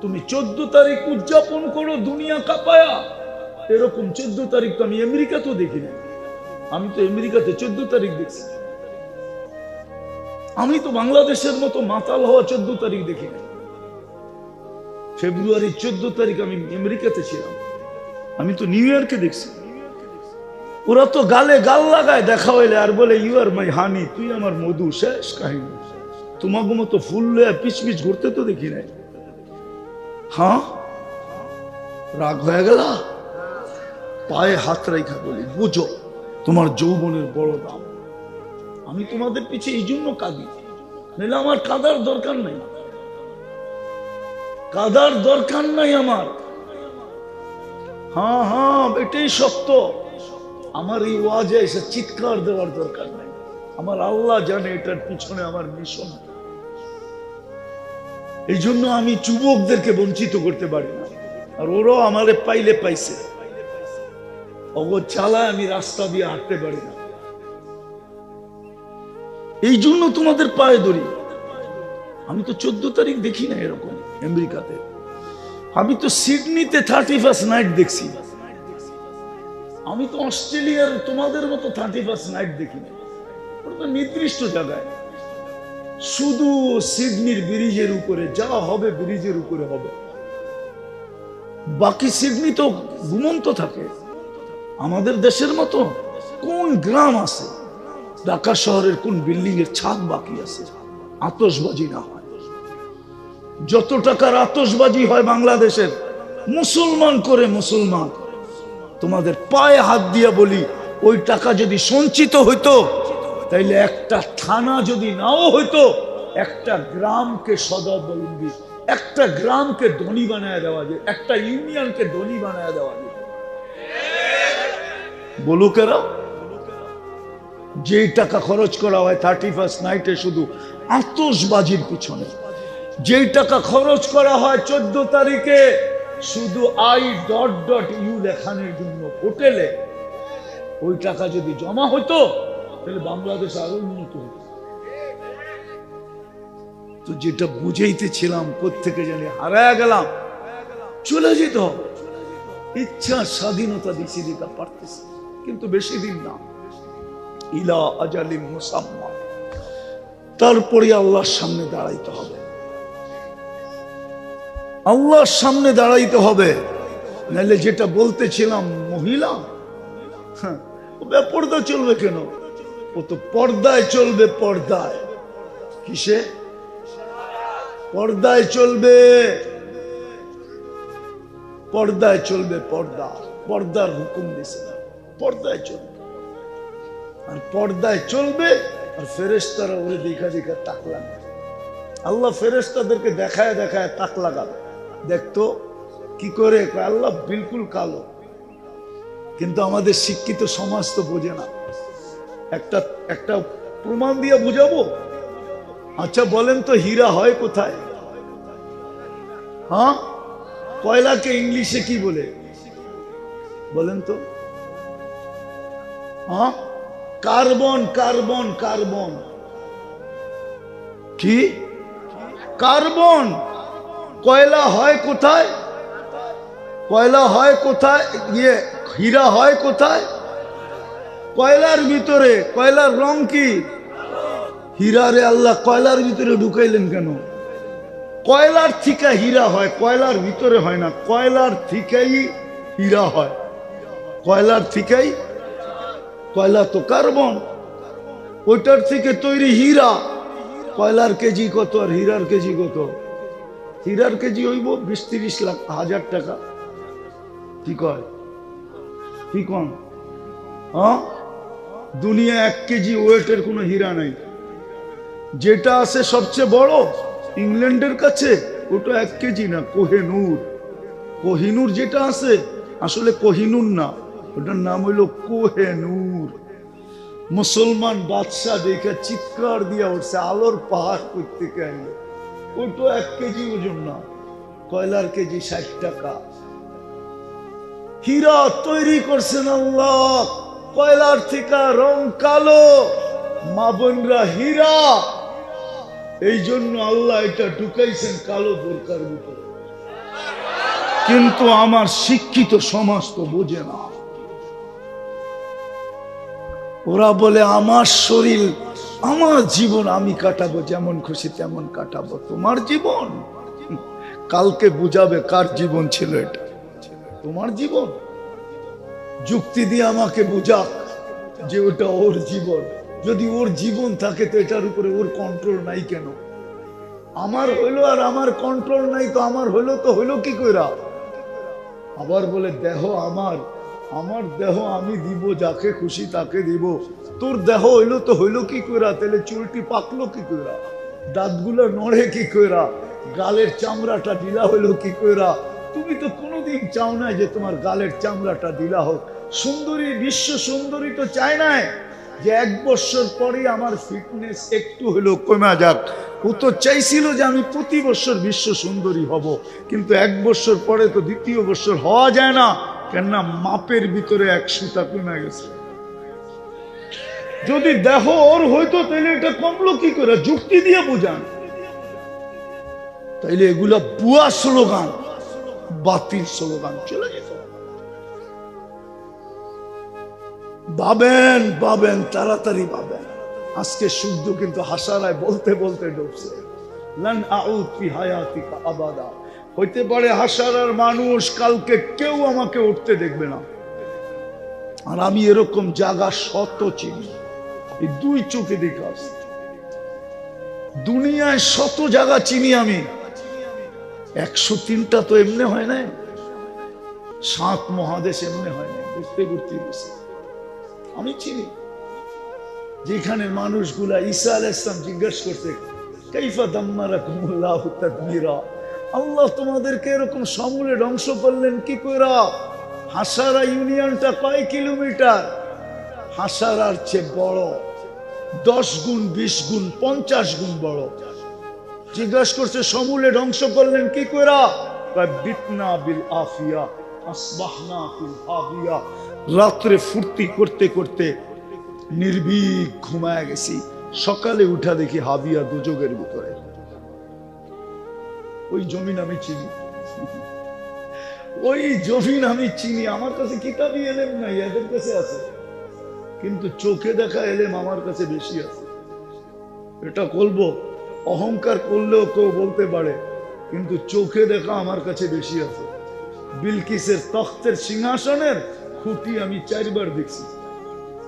তুমি 14 তারিখ উদযাপন করো দুনিয়া কাঁপায়া। এরকম 14 তারিখ তো আমি আমেরিকাতেও দেখি না। আমি তো আমেরিকাতে 14 তারিখ দেখছি। আমি তো বাংলাদেশের মতো মাতাল হওয়া 14 তারিখ দেখি না। ফেব্রুয়ারি 14 তারিখ আমি আমেরিকাতে ছিলাম, আমি তো নিউ ইয়র্কে দেখছি। ওরা তো গালে গাল লাগায় দেখা হইলে আর বলে, ইউ আর মাই হানি, তুই আমার মধু, শেষ কাহিনী। তোমাকে মতো ফুল লয়ে পিছ পিছ ঘুরতে তো দেখি নাই। হ্যাঁ, রাগ হয়ে গেল? পায়ে হাত রেখা বলি, বুঝো তোমার যৌবনের বড় দাম। আমি তোমাদের পিছে এই জন্য কাঁদি, নাহলে আমার কাঁদার দরকার নাই, কাঁদার দরকার নাই আমার। হ্যাঁ হ্যাঁ, এটাই সত্য। আমার এই ওয়াজে এসে চিৎকার দেওয়ার দরকার নাই। আমার আল্লাহ জানে এটার পিছনে আমার মিশন। এই জন্য আমি যুবকদেরকে বঞ্চিত করতে পারি না। আর ওরাও আমারে পাইলে পাইছে, অগো চালায় আমি রাস্তা দিয়ে হাঁটতে পারি না। এই জন্য তোমাদের পায়ে ধরি। আমি তো 14 তারিখ দেখি না এরকম আমেরিকাতে। আমি তো সিডনিতে 31st নাইট দেখছি। আমি তো অস্ট্রেলিয়ার তোমাদের মতো 31st নাইট দেখি না। ওটা নির্দিষ্ট জায়গায়, শুধু সিডনির ব্রিজের উপরে যা হবে, ব্রিজের উপরে হবে। বাকি সিডনি তো ঘুমন্ত থাকে। আমাদের দেশের মতো কোন গ্রাম আছে, ঢাকা শহরের কোন বিল্ডিং এর ছাদ বাকি আছে আতশবাজি না হয়? যত টাকার আতশবাজি হয় বাংলাদেশের, মুসলমান করে মুসলমান। তোমাদের পায়ে হাত দিয়ে বলি, ওই টাকা যদি সঞ্চিত হইতো, তাইলে একটা থানা যদি নাও হইতো, একটা গ্রামকে স্বাবলম্বী, একটা গ্রামকে ধনী বানায় দেওয়া যায়, একটা ইউনিয়নকে ধনী বানায় দেওয়া যায়। বলুকেরা, যে টাকা খরচ করা হয় 31st নাইটে শুধু আতশবাজির পিছনে, যে টাকা খরচ করা হয় 14 তারিখে শুধু I.U লেখানোর জন্য হোটেলে, ওই টাকা যদি জমা হতো তাহলে বাংলাদেশ আরো উন্নত হতো। তো যেটা বুঝাইতেছিলাম, কোত্থেকে জানি হারায় গেলাম, চলে যেত। ইচ্ছা স্বাধীনতা দিছি, দিতে পারতেছি, কিন্তু বেশি দিন না। ইলা আজালিম মুসাম্মা, তারপরে আল্লাহর সামনে দাঁড়াইতে হবে। আল্লাহর সামনে দাঁড়াইতে হবে, নাহলে যেটা বলতেছিলাম মহিলা, হ্যাঁ, ও বেপর্দা চলবে কেন? ও তো পর্দায় চলবে, পর্দায়। কিসে? পর্দায় চলবে, পর্দায় চলবে, পর্দা, পর্দার হুকুম দিছে, পর্দায় চলবে। আর পর্দায় চলবে, আর ফেরেশতারা ওরে দেখা দেখা তাক লাগাবে। আল্লাহ ফেরেশতাদেরকে দেখায় দেখায় তাক লাগাবে, দেখতো কি করে। আল্লাহ বিলকুল কালো, কিন্তু আমাদের শিক্ষিত সমাজ তো বোঝে না। একটা একটা প্রমাণ দিয়ে বুঝাবো। আচ্ছা বলেন তো, হীরা হয় কোথায়? হ্যাঁ, কয়লাকে ইংলিশে কি বলে বলেন তো? হ্যাঁ, কার্বন, কার্বন, কার্বন। কি কার্বন? কয়লা হয় কোথায়? কয়লা হয় কোথায়? হীরা হয় কোথায়? কয়লার ভিতরে। কয়লার রং কি? হীরা। রে আল্লাহ, কয়লার ভিতরে ঢুকাইলেন কেন? কয়লার থেকে হীরা হয়, কয়লার ভিতরে হয় না। কয়লার থেকেই হীরা হয়, কয়লার থেকেই। কয়লা তো কার্বন, ওইটার থেকে তৈরি হীরা। কয়লার কেজি কত আর হীরার কেজি কত? হীরার কেজি হইব 20-30 লাখ, 1000 টাকা। কি কয়? কি কম? হ্যাঁ, দুনিয়া 1 কেজি ওয়েটের কোনো হীরা নাই। যেটা আছে সবচেয়ে বড় ইংল্যান্ডের কাছে, ওটা 1 কেজি না, কোহিনূর। কোহিনূর যেটা আছে, আসলে কোহিনূর না, ওটার নাম হইল কোহিনূর। মুসলমান বাদশাহ দেখে চিৎকার দিয়া উঠছে, আলোর পাহাড় করতে গেল। ওটা 1 কেজি ওজন না, কয়লার কেজি 60 টাকা। হীরা তৈরি করছেন আল্লাহ, কয়লার থেকে রং কালো। মা বোনরা, হীরা। এই জন্য আল্লাহ এটা ঢুকাইছেন কালো বোরকার ভিতরে। কিন্তু আমার শিক্ষিত সমাজ তো বোঝে না। ওরা বলে আমার শরীর, আমার জীবন আমি কাটাবো, যেমন খুশি তেমন কাটাবো। তোমার জীবন কালকে বুঝাবে কার জীবন ছিল এটা। তোমার জীবন যুক্তি দিয়ে আমাকে বুঝাক যে ওটা ওর জীবন। যদি ওর জীবন থাকে তো এটার উপরে ওর কন্ট্রোল নাই কেন? আমার হইলো আর আমার কন্ট্রোল নাই, তো আমার হইলো তো হইলো কি কইরা? আবার বলে দেহ আমার, আমার দেহ আমি দিব, যাকে খুশি তাকে দিব। তোর দেহ হইলো তো হইলো কি কইরা? তাহলে চুলটি পাকলো কি কইরা? দাঁতগুলো নড়ে কি কইরা? গালের চামড়াটা ঢিলা হইলো কি কইরা? তুমি তো কোনোদিন চাও না যে তোমার গালের চামড়াটা ঢিলা হোক। সুন্দরী, বিশ্ব সুন্দরী তো চায় না যে 1 বছর পরে আমার ফিটনেস একটু হলেও কমে যাক। ও তো চাইছিল যে আমি প্রতি বছর বিশ্ব সুন্দরী হব, কিন্তু 1 বছর পরে তো 2য় বছর হওয়া যায় না, কেননা মাপের ভিতরে 1 সুতা কমে গেছে। যদি দেহ ওর হইতো তাহলে এটা কমলো কি করে? যুক্তি দিয়ে বুঝান। তাইলে এগুলা বুয়া স্লোগান, বাতিল স্লোগান চলে যেত। ভাবেন ভাবেন, তাড়াতাড়ি ভাবেন। আজকে শুদ্ধ কিন্তু হাসারায় বলতে বলতে ডুবছে। লান আউদ ফি হায়াতিকা আবাদা। হইতে পারে হাসারার মানুষ কালকে কেউ আমাকে উঠতে দেখবে না, আর আমি এরকম জায়গা শত চিনি। এই 2 চোখে দেখে আসছি, দুনিয়ায় শত জায়গা চিনি আমি। 103টা তো এমনি হয় না, 7 মহাদেশ এমনি হয় না, ঘুরতে ঘুরতে গেছে। আমি চিনি যেখানে মানুষগুলা ঈসা আলাইহিস সালাম জিজ্ঞেস করতে, কাইফা দাম্মারাকুমুল্লাহু তাদবীরা, আল্লাহ তোমাদেরকে এরকম সমূলে ধ্বংস করলেন কি কইরা? হাসারা ইউনিয়নটা কয় কিলোমিটার? হাসারার চেয়ে বড় 10 গুণ, 20 গুণ, 50 গুণ বড়। জিজ্ঞাসা করছে সমূলে ধ্বংস করলেন কি কইরা? বিতনা বিল আফিয়া আসবাহনা ফিল হাবিয়া। রাত্রে ফুর্তি করতে করতে নির্ভীক ঘুমায় গেছি, সকালে উঠা দেখি হাবিয়া দুযোগের ভিতরে। ওই জমিন আমি চিনি, ওই জমিন আমি চিনি। আমার কাছে কিতাবি এলেম নাই, এদের কাছে আছে, কিন্তু চোখে দেখা এলেম আমার কাছে বেশি আছে। এটা বলবো, অহংকার করলেও কেউ বলতে পারে কিন্তু চোখে দেখা আমার কাছে বেশি আছে। বিলকিসের তখ্তের সিংহাসনের খুঁটি আমি 4 বার দেখছি,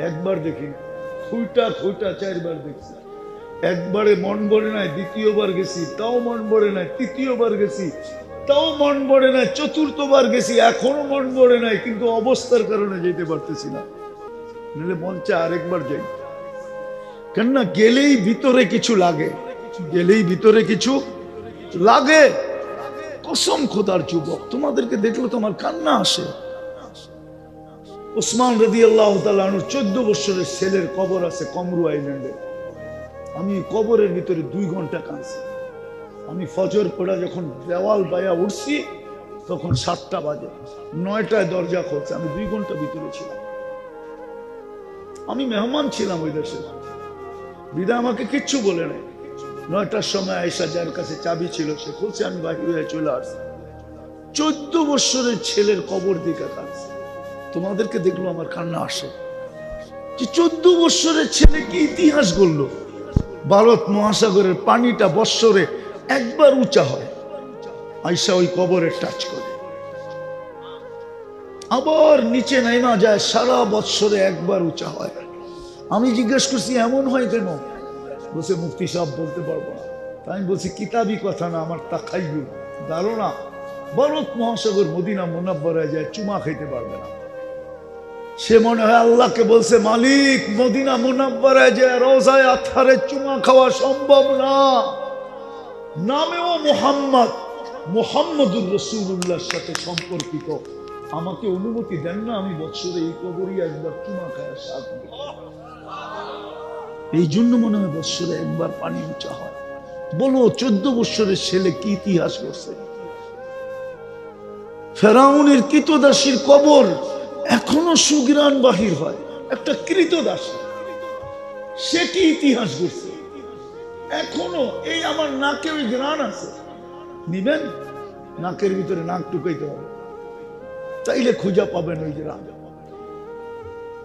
একবার দেখি খুঁটা 4 বার দেখছি। একবারে মন ভরে নাই, দ্বিতীয়বার গেছি তাও মন ভরে নাই, তৃতীয়বার গেছি তাও মন ভরে নাই, চতুর্থবার গেছি এখনো মন ভরে নাই, কিন্তু অবস্থার কারণে যেতে পারতেছি না। নাহলে মন চায় আরেকবার যাই, কেননা গেলেই ভিতরে কিছু লাগে, গেলেই ভিতরে কিছু লাগে। কসম খোদার যুবক, তোমাদেরকে দেখলে তোমার কান্না আসে। ওসমান রাদিয়াল্লাহু তাআলা আনহু 14 বছরের ছেলের কবর আছে কমরু আইল্যান্ডে। আমি কবরের ভিতরে 2 ঘন্টা কাঁদছি। আমি ফজর পড়া যখন দেওয়াল বাইয়া উঠছি তখন 7টা বাজে, 9টায় দরজা খুলছে, আমি 2 ঘন্টা ভিতরে ছিলাম। আমি মেহমান ছিলাম ওই দেশে, বিদা আমাকে কিচ্ছু বলে নাই। 9টার সময় আয়েশা যার কাছে চাবি ছিল সে খুলছে, আমি বাহির হয়ে চলে আসছি। 14 বছরের ছেলের কবর দিকে কাঁদছে। তোমাদেরকে দেখলো আমার কান্না আসে যে 14 বছরের ছেলে কি ইতিহাস গড়লো। ভারত মহাসাগরের পানিটা বৎসরে একবার উঁচা হয়, আয়েশা ওই কবরে টাচ করে, আবার নিচে নাইমা যায়, সারা বৎসরে একবার উঁচা হয়। আমি জিজ্ঞেস করছি এমন হয় কেন? বলছে মুফতি সাহেব বলতে পারবো না। তাই আমি বলছি কিতাবি কথা না, আমার তাকাইয়ু ধারণা, ভারত মহাসাগর মদিনা মুনাব্বরায় যায় চুমা খাইতে পারবে না। সে মনে হয় আল্লাহকে বলছে মালিক মদিনা মুনাব্বরায় যায় রওজায়ে আতহারে চুমা খাওয়া সম্ভব না, নামেও মুহাম্মদ, মুহাম্মদুর রাসূলুল্লাহর সাথে সম্পর্কিত, আমাকে অনুমতি দেন না আমি বছরে এই কবরই একবার চুমা খায় সাথ। এই জন্য মনে হয় বছরে একবার পানি উঁচা হয়। বলো 14 বছরের ছেলে কি ইতিহাস করছে। ফেরাউনের কৃতদাসীর কবর এখনো সুগ্রাণ বাহির হয়, একটা কৃতদাসী, সে কি ইতিহাস করছে এখনো। এই আমার নাকে ওই গ্রাণ আছে, নিবেন নাকের ভিতরে নাক টুকাইতে হবে, তাইলে খুঁজা পাবেন ওই গ্রাণ।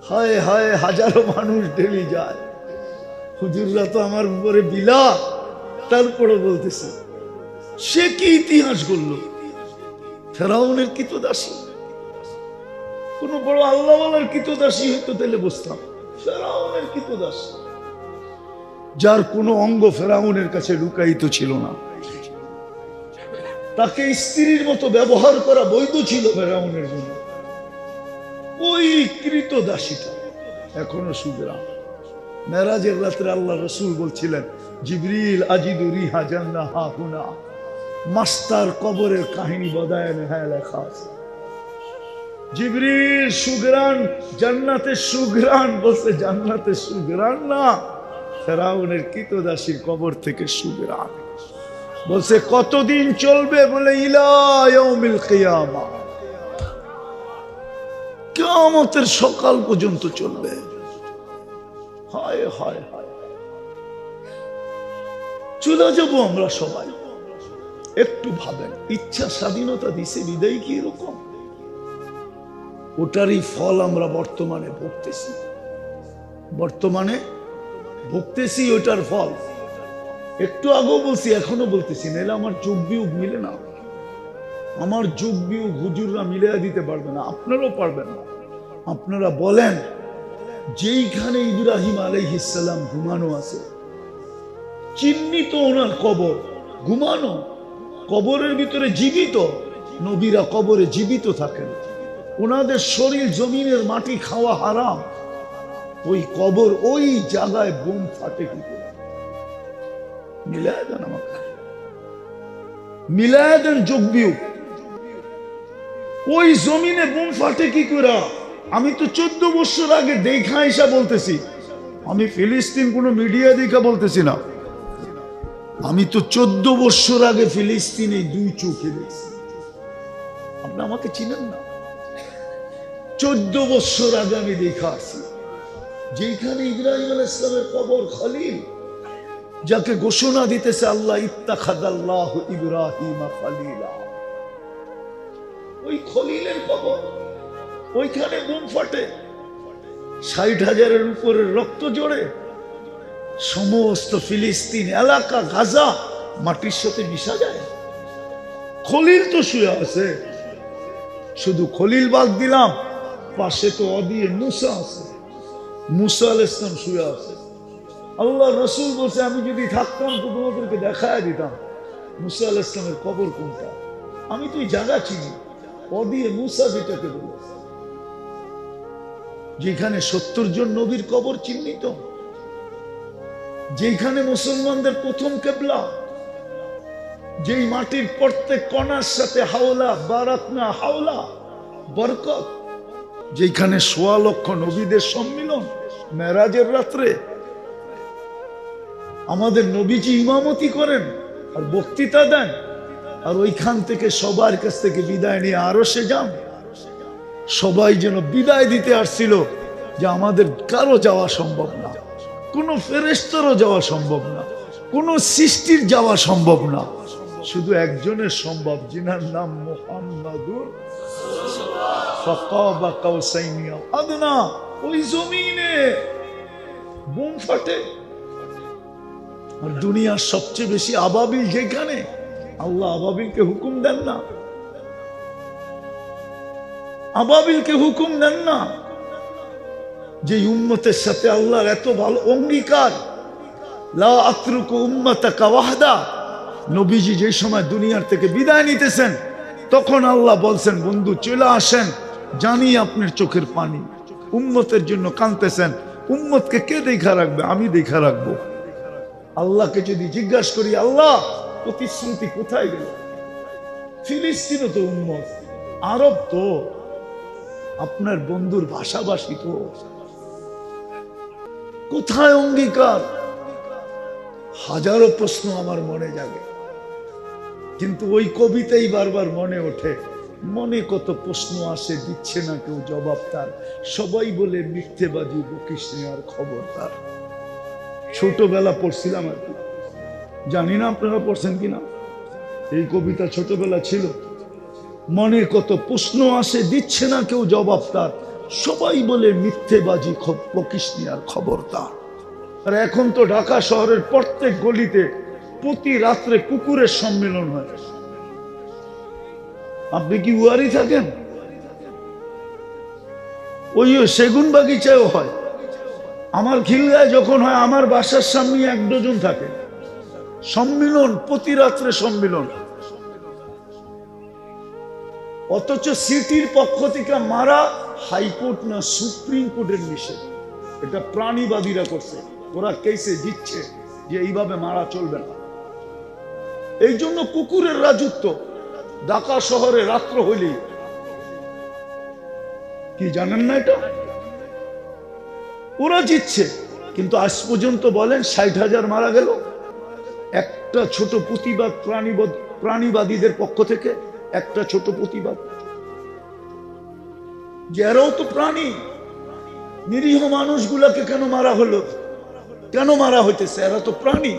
হায় হায়, হাজারো মানুষ ডেলি যায়, হুজুররা তো আমার উপরে বিলা, তারপরে বলতেছে সে কি ইতিহাস করলো। ফেরাউনের কৃতদাসী, কোন বড় আল্লাহওয়ালার কৃতদাসী হইতো তাহলে বুঝতাম। ফেরাউনের কৃতদাসী, যার কোনো অঙ্গ ফেরাউনের কাছে লুকায়িত ছিল না, তাকে স্ত্রীর মতো ব্যবহার করা বৈধ ছিল ফেরাউনের জন্য। ওই কৃতদাসীটা এখনো সুগ্রাম। মেরাজের রাত্রে আল্লাহ রসুল বলছিলেন জিবরিল আজিদু রিহা জান্নাহ হাহুনা, মাস্টার কবরের কাহিনী বদায় নেহায় লেখা আছে। জিবরিল সুগ্রাণ, জান্নাতের সুগ্রাণ, বলছে জান্নাতের সুগ্রাণ না, ফেরাউনের কৃতদাসীর কবর থেকে সুগ্রাণ। বলছে কতদিন চলবে? বলে ইলা ইয়াউমিল কিয়ামা, কিয়ামতের সকাল পর্যন্ত চলবে। হায় হায় হায়, চলে যাব আমরা সবাই। একটু ভাবেন, ইচ্ছা স্বাধীনতা দিছে বিদায় কি এরকম? ওটারই ফল আমরা বর্তমানে ভুগতেছি, বর্তমানে ভুগতেছি ওটার ফল। একটু আগেও বলছি, এখনো বলতেছি, নাহলে আমার যুগ বিয়োগ মিলে না। আমার যুগ বিয়োগ হুজুররা মিলিয়ে দিতে পারবে না, আপনারাও পারবেন না। আপনারা বলেন যেইখানে ইব্রাহিম আলাইহিস সালাম ঘুমানো আছে, চিহ্নিত ওনার কবর, ঘুমানো, কবরের ভিতরে জীবিত, নবীরা কবরে জীবিত থাকেন, ওনাদের শরীর জমিনের মাটি খাওয়া হারাম, ওই কবর ওই জায়গায় বোম ফাটে কি করে? মিলায় দেন আমাকে, মিলায় দেন যোগ বিয়োগ। ওই জমিনে বোম ফাটে কি করে? আমি তো 14 বছর আগে দেখা এসা বলতেছি, আমি ফিলিস্তিন কোনো মিডিয়া দেখা বলতেছি না, আমি তো 14 বছর আগে ফিলিস্তিনে 2 চোখে দেখছি। আপনি আমাকে চিনেন না? 14 বছর আগে আমি দেখা আসছি, যেখানে ইব্রাহিম আলাইহিস সালামের কবর, খলিল, যাকে ঘোষণা দিতেছে আল্লাহ ইত্তাখাযাল্লাহু ইব্রাহিম খলিলা, ওই খলিলের কবর, ওইখানে বোম ফাটে, 60,000-এর উপরের রক্ত জড়ে, সমস্ত ফিলিস্তিন এলাকা গাজা মাটির সাথে মিশা যায়। খলিল তো শুয়ে আছে, শুধু খলিল বাদ দিলাম, পাশে তো অদিয়ে মুসা আছে, মুসা আলাইহিস সালাম শুয়ে আছে। আল্লাহ রসুল বলছে আমি যদি থাকতাম তো তোমাদেরকে দেখায় দিতাম মুসা আলাইহিস সালামের কবর কোনটা। আমি তো এই জায়গা চিনি, অদিয়ে মুসা যেটাকে বলে, যেখানে 70 জন নবীর কবর চিহ্নিত, যেখানে মুসলমানদের প্রথম কেবলা, যেই মাটির প্রত্যেক কণার সাথে হাওলা বারাকনা হাওলা বরকত, যেখানে 1.25 লক্ষ নবীদের সম্মিলন মেরাজের রাত্রে। আমাদের নবীজি ইমামতি করেন আর বক্তৃতা দেন, আর ওইখান থেকে সবার কাছ থেকে বিদায় নিয়ে আরশে যান। সবাই যেন বিদায় দিতে আসছিল যে আমাদের কারো যাওয়া সম্ভব না, কোনো ফেরেশতারও যাওয়া সম্ভব না, কোনো সৃষ্টির যাওয়া সম্ভব না, শুধু একজনের সম্ভব, যিনার নাম মুহাম্মাদুর ফাকাবা কাউসাইনি আও আদনা। ওই জমিনে বুম ফাটে, আর দুনিয়ার সবচেয়ে বেশি আবাবিল যেখানে, আল্লাহ আবাবিলকে হুকুম দেন না, আবাবিলকে হুকুম দেন না। যে উম্মতের সাথে আল্লাহর এত ভালো অঙ্গীকার, লা আতরুকু উম্মাতাকা ওয়াহদা। নবীজি যে সময় দুনিয়ার থেকে বিদায় নিতেছেন, তখন আল্লাহ বলছেন বন্ধু চলে আসেন, জানি আপনার চোখের পানি, উম্মতের জন্য কাঁদতেছেন, উম্মতকে কে দেখা রাখবে? আমি দেখা রাখবো। আল্লাহকে যদি জিজ্ঞাসা করি আল্লাহ প্রতিশ্রুতি কোথায় গেল? ফিলিস্তিনও তো উম্মত, আরব তো, আপনার বন্ধুর ভাষাভাষী তো, কোথায় অঙ্গীকার? হাজারো প্রশ্ন আমার মনে জাগে, কিন্তু ওই কবিতাই বারবার মনে ওঠে। মনে কত প্রশ্ন আসে, দিচ্ছে না কেউ জবাব তার, সবাই বলে মিথ্যেবাজি বকিস নেওয়ার খবর তার। ছোটবেলা পড়ছিলাম আর কি, জানি না আপনারা পড়ছেন কিনা, এই কবিতা ছোটবেলা ছিল। মনে কত প্রশ্ন আসে, দিচ্ছে না কেউ জবাব তার, সবাই বলে মিথ্যেবাজি বকিস নেওয়ার খবর তার। আর এখন তো ঢাকা শহরের প্রত্যেক গলিতে প্রতি রাত্রে কুকুরের সম্মেলন হয়। আপনি কি উয়ারি থাকেন? ওই সেগুন বাগিচায়ও হয়। আমার খিলগায় যখন হয়, আমার বাসার সামনে 1 ডজন থাকে সম্মিলন, প্রতি রাত্রে সম্মিলন। অথচ সিটির পক্ষ থেকে মারা হাইকোর্ট না সুপ্রিম কোর্টের নিষেধ। এটা প্রাণীবাদীরা করছে, ওরা কেসে দিচ্ছে যে এইভাবে মারা চলবে না। এই জন্য কুকুরের রাজত্ব ঢাকা শহরে রাত্র হইলেই। কি জানেন না এটা? ওরা জিতছে, কিন্তু আজ পর্যন্ত বলেন 60,000 মারা গেল। একটা ছোট প্রতিবাদ প্রাণীবাদীদের পক্ষ থেকে, একটা ছোট প্রতিবাদ, যে এরাও তো প্রাণী। নিরীহ মানুষগুলাকে কেন মারা হলো? কেন মারা হইতেছে? এরা তো প্রাণী।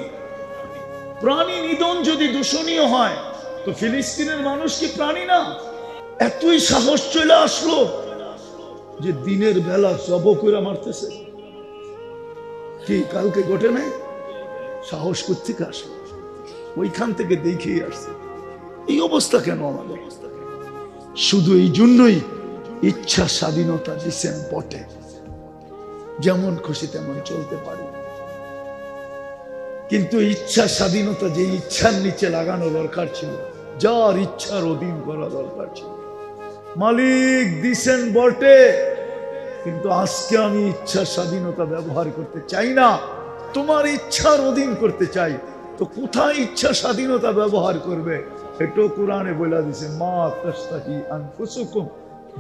প্রাণী নিধন যদি দূষণীয় হয়, তো ফিলিস্তিনের মানুষ কি প্রাণী না? এতই সাহস চলে আসলো যে দিনের বেলা জব করে মারতেছে। কি কালকে ঘটে নাই? সাহস কোত্থেকে আসলো? ওইখান থেকে দেখেই আসছে। এই অবস্থা কেন আমাদের? শুধু এই জন্যই ইচ্ছা স্বাধীনতা দিচ্ছেন বটে, যেমন খুশি তেমন চলতে পারি, কিন্তু ইচ্ছা স্বাধীনতা যে ইচ্ছার নিচে লাগানো দরকার ছিল, যার ইচ্ছার অধীন করা দরকার ছিল। মালিক দিছেন বটে, কিন্তু আজকে আমি ইচ্ছা স্বাধীনতা ব্যবহার করতে চাই না, তোমার ইচ্ছার অধীন করতে চাই। তো কোথায় ইচ্ছা স্বাধীনতা ব্যবহার করবে? এটাও কোরআনে বলে দিছে, মা তাস্তাহি আনফুসুকুম,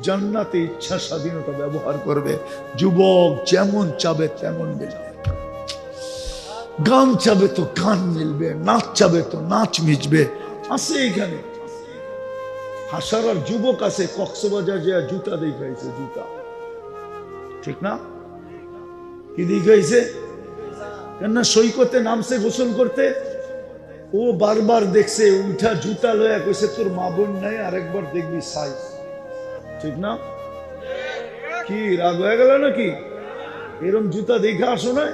জান্নাতে ইচ্ছা স্বাধীনতা ব্যবহার করবে। যুবক যেমন চাবে তেমন মিলবে, গান চাবে তো গান মিলবে, নাচ চাবে তো নাচ মিলবে। আছে এখানে হাসারার যুবক আছে, কক্সবাজার যে জুতা দেখাইছে, জুতা, ঠিক না? কি দেখাইছে? কেননা সৈকতে নামছে গোসল করতে, ও বারবার দেখছে, উঠা জুতা লয়া কইছে তোর মা বোন নাই, আরেকবার দেখবি সাইজ, ঠিক না? কি রাগ হয়ে গেল নাকি? এরকম জুতা দেখে আসো না?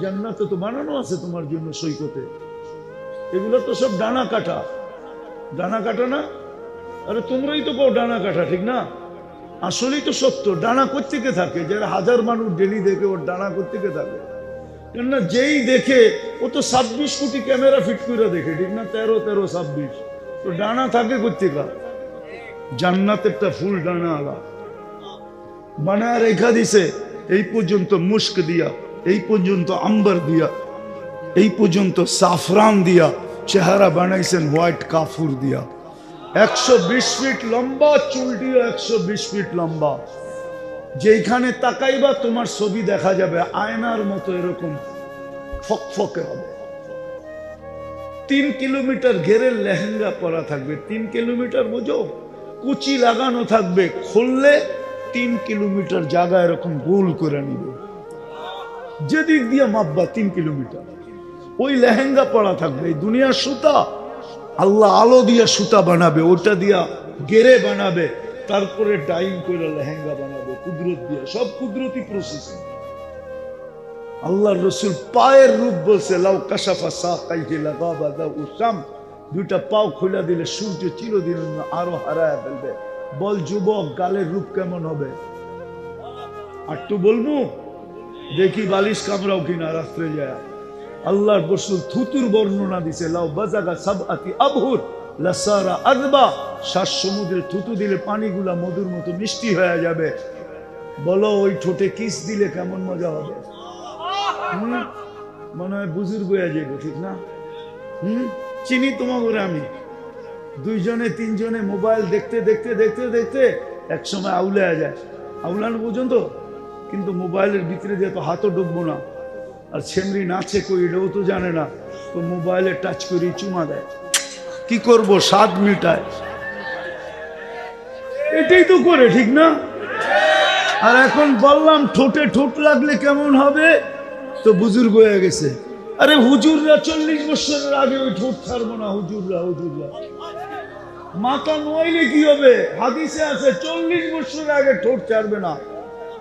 জান্নাতে তো বানানো আছে তোমার জন্য সৈকতে, এগুলো তো সব ডানা কাটা। ডানা কাটা না? আরে তোমরাই তো কও ডানা কাটা, ঠিক না? আসলেই তো সত্য। ডানা কোত্থেকে থাকে? যারা হাজার মানুষ ডেলি দেখে ওর ডানা কোত্থেকে থাকে? কেননা যেই দেখে ও তো 26 কোটি ক্যামেরা ফিট করে দেখে, ঠিক না? 13, 26। তো ডানা থাকে কোত্থেকে? জান্নাতেরটা ফুল ডানা আলা বানায় রেখা দিছে। এই পর্যন্ত মুস্ক দিয়া, এই পর্যন্ত আম্বার দিয়া, এই পর্যন্ত সাফরান দিয়া চেহারা বানাইছেন হোয়াইট কাফুর দিয়া। 120 ফিট লম্বা, চুলটিও 120 ফিট লম্বা। যেখানে তাকাইবা তোমার ছবি দেখা যাবে আয়নার মতো, এরকম ফকফকে হবে। 3 কিলোমিটার ঘেরের লেহেঙ্গা পরা থাকবে। 3 কিলোমিটার বুঝো, কুচি লাগানো থাকবে, খুললে 3 কিলোমিটার জায়গা এরকম গোল করে নিবে। যেদিক দিয়ে মাপবা 3 কিলোমিটার, ওই লেহেঙ্গা পরা থাকবে। এই দুনিয়ার সুতা আল্লাহ আলো দিয়া সুতা বানাবে, ওটা দিয়া গেরে বানাবে, তারপরে ডাইং করে লেহেঙ্গা বানাবে কুদরত দিয়া। সব কুদরতি প্রসেসিং। আল্লাহর রাসূল পায়ের রূপ বলছে, লাউ কাশাফা সাকাইহি লাগাবা দাউ শাম, দুইটা পাও খুলে দিলে সূর্য চিরদিন আরো হারায় ফেলবে। বল যুবক, গালের রূপ কেমন হবে? একটু বলবো, দেখি বালিশ কামড়াও কিনা রাত্রে যায়। আল্লাহর রাসূল থুতুর বর্ণনা দিছে, লাউ বাজাগা সাবআতি আবহুর লাসারা আযবা, 7 সমুদ্রে থুতু দিলে পানিগুলা মধুর মতো মিষ্টি হয়ে যাবে। বলো ওই ঠোঁটে কিস দিলে কেমন মজা হবে? মনে হয় বুজুর্গ হয়ে যাবো, ঠিক না? চিনি তোমাকে আমি। 2 জনে 3 জনে মোবাইল দেখতে দেখতে দেখতে দেখতে একসময় আউলায় যায়। আউলানো পর্যন্ত কিন্তু মোবাইলের ভিতরে দিয়ে তো হাতও ডুববো না। আর ছেমরি নাচে কই এটাও তো জানে না, তো মোবাইলে টাচ করি চুমা দেয়। কি করব? স্বাদ মিটায়। এটাই তো করে, ঠিক না? আর এখন বললাম ঠোঁটে ঠোঁট লাগলে কেমন হবে, তো বুজুর্গ হয়ে গেছে। আরে হুজুররা 40 বছরের আগে ওই ঠোঁট ছাড়বো না। হুজুররা মাথা নোয়াইলে কি হবে? হাদিসে আছে 40 বছরের আগে ঠোঁট ছাড়বে না।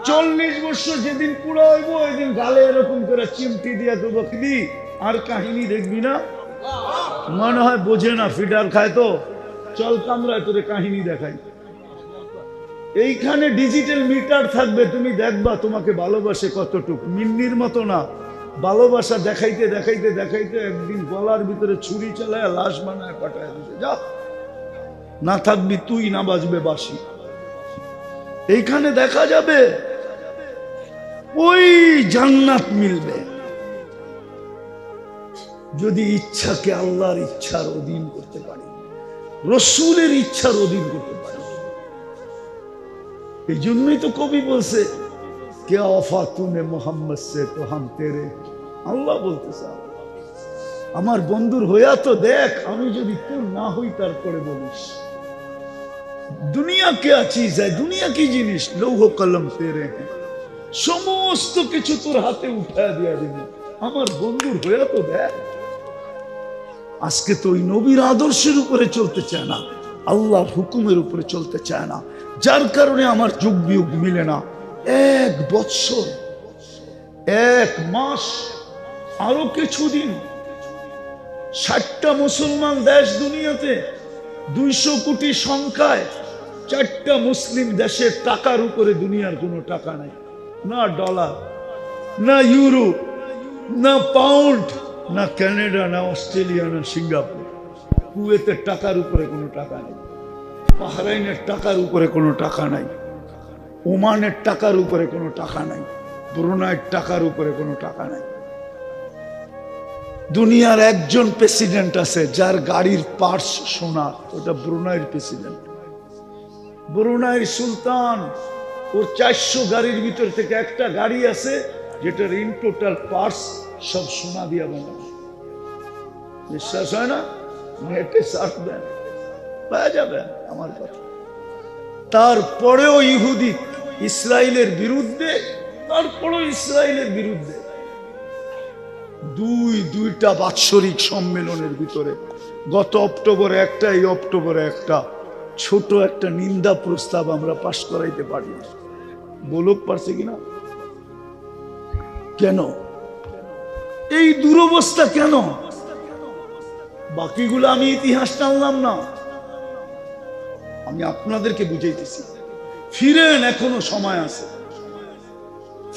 40 বছর যেদিন পুরো হইব ওই দিন গালে এরকম করে চিমটি দিয়া দেবো। কি আর কাহিনী দেখবি না? মনে হয় বোঝে না, ফিডার খায় তো। চল কামরায় তোরে কাহিনী দেখাই। এইখানে ডিজিটাল মিটার থাকবে, তুমি দেখবা তোমাকে ভালোবাসে কতটুক। মিন্নির মতো না, ভালোবাসা দেখাইতে দেখাইতে দেখাইতে একদিন গলার ভিতরে ছুরি চালায় লাশ বানায় পাঠায় দিতে। যা না থাকবি তুই, না বাজবে বাঁশি। এইখানে দেখা যাবে ওই জান্নাত মিলবে যদি ইচ্ছাকে আল্লাহর ইচ্ছার অধীন করতে পারি, রসুলের ইচ্ছার অধীন করতে পারি। এই জন্যই তো কবি বলছে, কে ওফা তুনে মোহাম্মদ সে তো হাম তেরে। আল্লাহ বলতেছে, আমার বন্ধুর হইয়া তো দেখ, আমি যদি তোর না হই তারপরে বলিস। দুনিয়া কে চিজ है, দুনিয়া কি জিনিস? লৌহ কলম তেরে হ্যাঁ, সমস্ত কিছু তোর হাতে উঠায় দিয়া দিবি, আমার বন্ধুর হইয়া তো দেখ। আজকে তো ওই নবীর আদর্শের উপরে চলতে চায় না, আল্লাহর হুকুমের উপরে চলতে চায় না, যার কারণে আমার যুগ বিয়োগ মিলে না। 1 বছর 1 মাস আরো কিছুদিন 60টা মুসলমান দেশ দুনিয়াতে, 200 কোটি সংখ্যায় 4টা মুসলিম দেশের টাকার উপরে দুনিয়ার কোনো টাকা নাই। না ডলার, না ইউরো, না পাউন্ড, না কানাডা, না অস্ট্রেলিয়া, না সিঙ্গাপুর। কুয়েতের টাকার উপরে কোনো টাকা নেই, বাহরাইনের টাকার উপরে কোনো টাকা নাই, ওমানের টাকার উপরে কোনো টাকা নাই, ব্রুনাইয়ের টাকার উপরে কোনো টাকা নাই। দুনিয়ার একজন প্রেসিডেন্ট আছে যার গাড়ির পার্টস সোনার, ওটা ব্রুনাইয়ের প্রেসিডেন্ট। ব্রুনাইয়ের সুলতান, ওর 400 গাড়ির ভিতর থেকে একটা গাড়ি আছে যেটার ইন টোটাল পার্টস সব সোনা দিয়া বানানো। বিশ্বাস হয় না? নেটে সার্চ দেন, পাওয়া যাবে আমার কথা। তারপরেও ইহুদি ইসরায়েলের বিরুদ্ধে, তারপরেও ইসরায়েলের বিরুদ্ধে দুইটা বাৎসরিক সম্মেলনের ভিতরে গত অক্টোবরে একটা, এই অক্টোবরে একটা ছোট একটা নিন্দা প্রস্তাব আমরা পাশ করাইতে পারি। বলুক পারছে কিনা? কেন এই দুরবস্থা? কেন? বাকিগুলো আমি ইতিহাস টানলাম না। আমি আপনাদেরকে বুঝাইতেছি, ফিরেন, এখনো সময় আছে,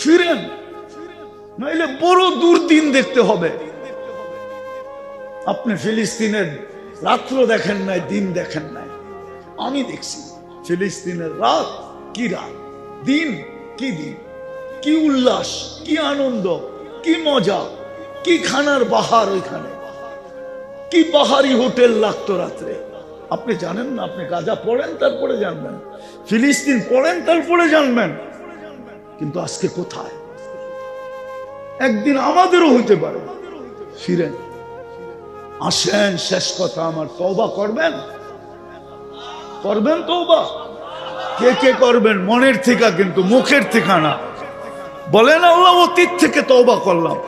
ফিরেন, নাইলে বড় দুর্দিন দেখতে হবে। আপনি ফিলিস্তিনের রাত্র দেখেন নাই, দিন দেখেন নাই, আমি দেখছি ফিলিস্তিনের রাত কি রাত, দিন কি দিন, কি উল্লাস, কি আনন্দ, কি মজা, কি খানার বাহার, ওইখানে কি বাহারি হোটেল লাগতো রাত্রে। আপনি জানেন না? আপনি গাজা পড়েন তারপরে জানবেন, ফিলিস্তিন পড়েন তারপরে জানবেন। কিন্তু আজকে কোথায়? একদিন আমাদেরও হইতে পারে। ফিরেন, আসেন। শেষ কথা আমার, তওবা করবেন? করবেন তওবা? কে কে করবেন? মনের থেকে, কিন্তু মুখের থেকে না। বলেন আল্লাহ অতীত থেকে তওবা করলাম,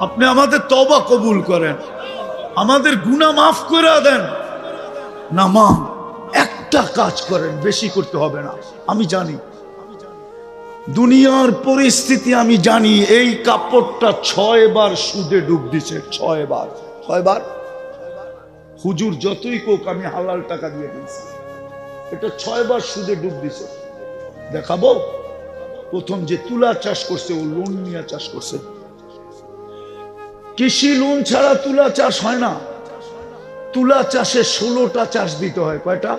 আপনি আমাদের তওবা কবুল করেন, আমাদের গুনাহ মাফ করে দেন। নামা একটা কাজ করেন, বেশি করতে হবে না। আমি জানি দুনিয়ার পরিস্থিতি, আমি জানি এই কাপড়টা 6 বার সুদে ডুব দিছে। 6 বার। কয়বার? হুজুর যতই কোক আমি হালাল টাকা দিয়ে দিয়েছি, এটা 6 বার সুদে ডুব দিছে। দেখাবো? প্রথম যে তুলা চাষ করছে, ও লোন নিয়ে চাষ করছে। কৃষি লোন ছাড়া তুলা চাষ হয় না। তুলা চাষে 16টা চাষ দিতে হয়। কয়টা?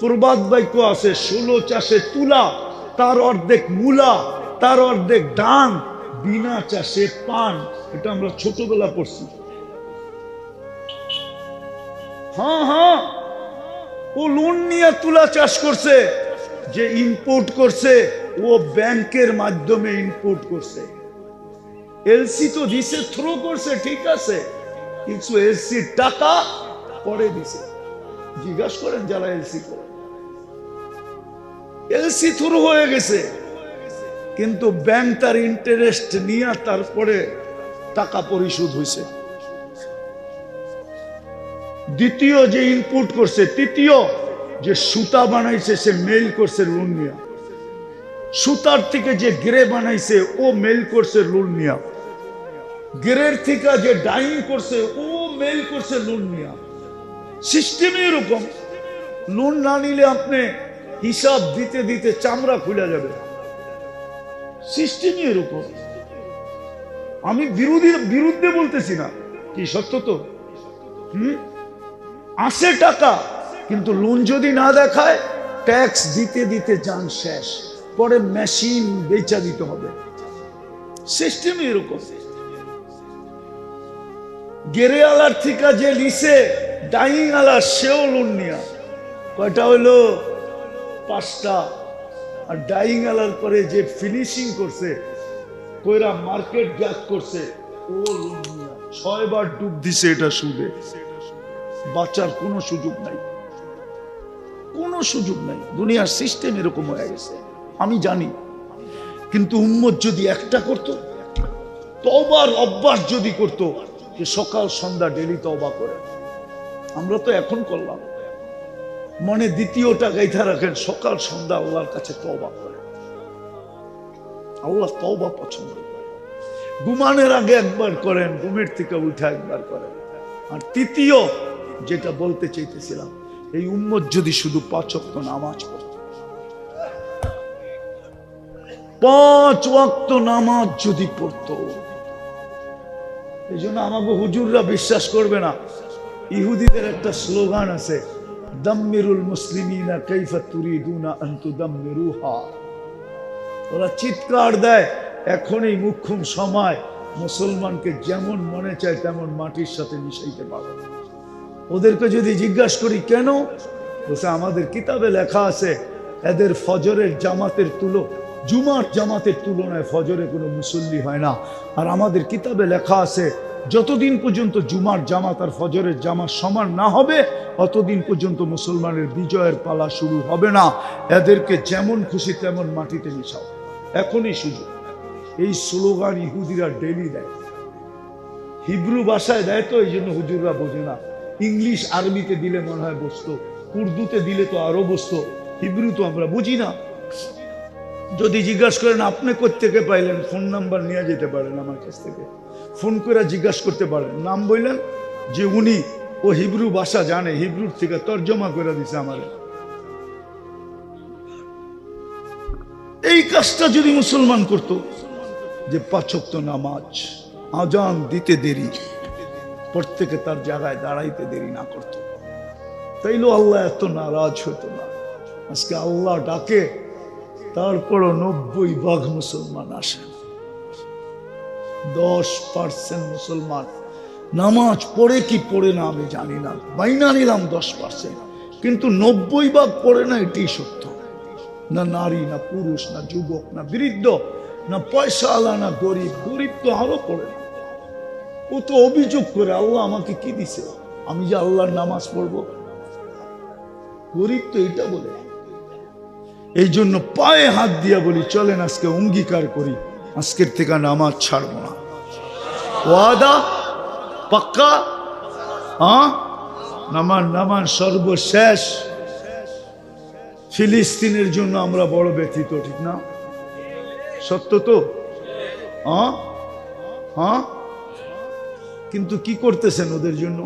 প্রবাদ বাক্য আছে, 16 চাষে তুলা, তার অর্ধেক মূলা, তার অর্ধেক ধান, বিনা চাষে পান। এটা আমরা ছোটবেলা পড়ছি। হ্যাঁ হ্যাঁ, ও লোন নিয়ে তুলা চাষ করছে। যে ইম্পোর্ট করছে, ও ব্যাংকের মাধ্যমে ইম্পোর্ট করছে। এলসি তো দিছে, থ্রো করছে, ঠিক আছে, কিন্তু এলসির টাকা পরে দিছে। জিজ্ঞাসা করেন যারা এলসি করে, এলসি থ্রু হয়ে গেছে, কিন্তু ব্যাংক তার ইন্টারেস্ট নিয়ে তারপরে টাকা পরিশোধ হয়েছে। দ্বিতীয় যে ইনপুট করছে, তৃতীয় যে সুতা বানাইছে, সে মেল করছে লোন নিয়া। সুতার থেকে যে গেরে বানাইছে, ও মেল করছে লোন নিয়া। গেরের থেকে যে ডাইং করছে, ও মেল করছে লোন নিয়া। সিস্টেম এরকম। লোন না নিলে আপনি হিসাব দিতে দিতে চামড়া খুলে যাবে। সিস্টেম এরকম। আমি বিরুদ্ধে বলতেছি না, কি সত্য তো? আসে টাকা, কিন্তু লোন যদি না দেখায়, ট্যাক্স দিতে দিতে যান শেষ, পরে মেশিন বেচা দিতে হবে। সিস্টেম এরকম। গেরে আলার থেকে যে লিসে ডাইং আলা, সেও লোন নিয়া। কয়টা হইলো? 5টা। আর ডাইং আলার পরে যে ফিনিশিং করছে, কইরা মার্কেট গ্যাপ করছে, ও লোন নিয়া 6 বার ডুব দিছে এটা সুদে। বাঁচার কোনো সুযোগ নাই, কোনো সুযোগ নাই। দুনিয়ার সিস্টেম এরকম হয়ে গেছে, আমি জানি। কিন্তু উম্মত যদি একটা করতো, তওবার অভ্যাস যদি করতো, যে সকাল সন্ধ্যা ডেলি তওবা করে। আমরা তো এখন করলাম। মনে দ্বিতীয়টা গাইথা রাখেন, সকাল সন্ধ্যা আল্লাহর কাছে তওবা করে। আল্লাহ তওবা পছন্দ করে। ঘুমানোর আগে একবার করেন, ঘুমের থেকে উঠে একবার করেন। আর তৃতীয় যেটা বলতে চাইতেছিলাম, এই উম্মত যদি শুধু 5 ওয়াক্ত নামাজ পড়ত, 5 ওয়াক্ত নামাজ যদি পড়তো। এই জন্য আমাকে হুজুররা বিশ্বাস করবে না, ইহুদিদের একটা স্লোগান আছে, দাম্মিরুল মুসলিমিনা কাইফা তুরিদুনা আন তুদাম্মিরুহা। ওরা চিৎকার দেয়, এখন এই মুখ্যম সময় মুসলমানকে যেমন মনে চায় তেমন মাটির সাথে মিশাইতে পারে। ওদেরকে যদি জিজ্ঞাসা করি কেন, বলছে আমাদের কিতাবে লেখা আছে, এদের ফজরের জামাতের জুমার জামাতের তুলনায় ফজরে কোনো মুসল্লি হয় না। আর আমাদের কিতাবে লেখা আছে, যতদিন পর্যন্ত জুমার জামাত আর ফজরের জামাত সমান না হবে, অতদিন পর্যন্ত মুসলমানের বিজয়ের পালা শুরু হবে না। এদেরকে যেমন খুশি তেমন মাটিতে মিশাও, এখনই সুযোগ। এই স্লোগান ইহুদিরা ডেলি দেয়। হিব্রু ভাষায় দেয় তো, এই জন্য হুজুররা বোঝে না। ইংলিশ আরবিতে দিলে মনে হয় বসতো, উর্দুতে দিলে তো আরো বসতো, হিব্রু তো আমরা বুঝি না। যদি জিজ্ঞাসা করেন আপনি কোত্থেকে পাইলেন, ফোন নাম্বার নিয়ে যেতে পারেন আমার কাছ থেকে, ফোন করে জিজ্ঞাসা করতে পারেন। নাম বললেন যে উনি ও হিব্রু ভাষা জানে, হিব্রুর থেকে তর্জমা করে দিছে আমারে। এই কাজটা যদি মুসলমান করত, যে 5 ওয়াক্ত নামাজ আজান দিতে দেরি, প্রত্যেকে তার জায়গায় দাঁড়াইতে দেরি না করত, তাইলে আল্লাহ এত নারাজ হতো না। আজকে আল্লাহ ডাকে, তারপরও 90% মুসলমান আসে। 10% মুসলমান নামাজ পড়ে কি পড়ে না আমি জানি না, বাইনা নিলাম 10%, কিন্তু 90% পড়ে না, এটাই সত্য। না নারী, না পুরুষ, না যুবক, না বৃদ্ধ, না পয়সা আলা, না গরিব। গরিব তো আরো পড়ে না, ও তো অভিযোগ করে আল্লাহ আমাকে কি দিছে, আমি যে আল্লাহর নামাজ পড়বো। গরিব তো এটা বলে। এই জন্য পায়ে হাত দিয়া বলি, চলেন আজকে অঙ্গীকার করি, আজকের থেকে নামাজ ছাড়বো না। ওয়াদা পাক্কা? হ্যাঁ, নামান সর্বশেষ। ফিলিস্তিনের জন্য আমরা বড় ব্যথিত, ঠিক না? সত্য তো? হ্যাঁ হ্যাঁ, কিন্তু কি করতেছেন ওদের জন্য?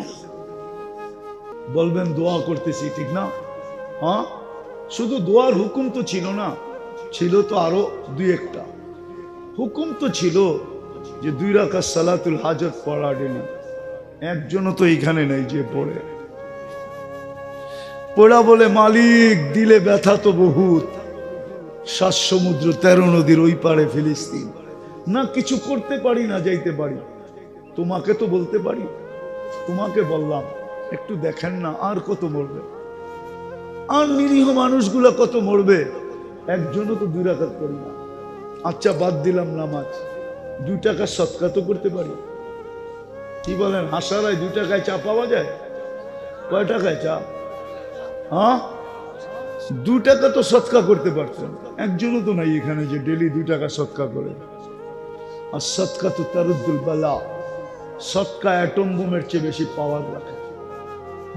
বলবেন দোয়া করতেছি, ঠিক না? হ্যাঁ, শুধু দোয়ার হুকুম তো ছিল না, ছিল তো আরো 2-1টা হুকুম তো ছিল, যে 2 রাকাত সালাতুল হাজত পড়া ডেলি। একজনও তো এখানে নেই যে পড়ে। পড়া বলে মালিক দিলে ব্যথা তো বহুত, 7 সমুদ্র 13 নদীর ওই পারে ফিলিস্তিন, না কিছু করতে পারি না যাইতে পারি। তোমাকে তো বলতে পারি, তোমাকে বললাম একটু দেখেন না আর কত মরবে, আর নিরীহ মানুষগুলা কত মরবে। একজনও তো 2 রাকাত করি না। আচ্ছা বাদ দিলাম নামাজ, 2 টাকা সৎকা তো করতে পারি। কি বলেন, হাসারায় 2 টাকায় চা পাওয়া যায়? কয় টাকায় চা? হ্যাঁ, 2 টাকা তো সৎকা করতে পারতেন। একজনও তো নাই এখানে যে ডেলি 2 টাকা সৎকা করে। আর সৎকা তো তারুদ্দুল বালা, সৎকা অ্যাটম বোমের চেয়ে বেশি পাওয়ার রাখে,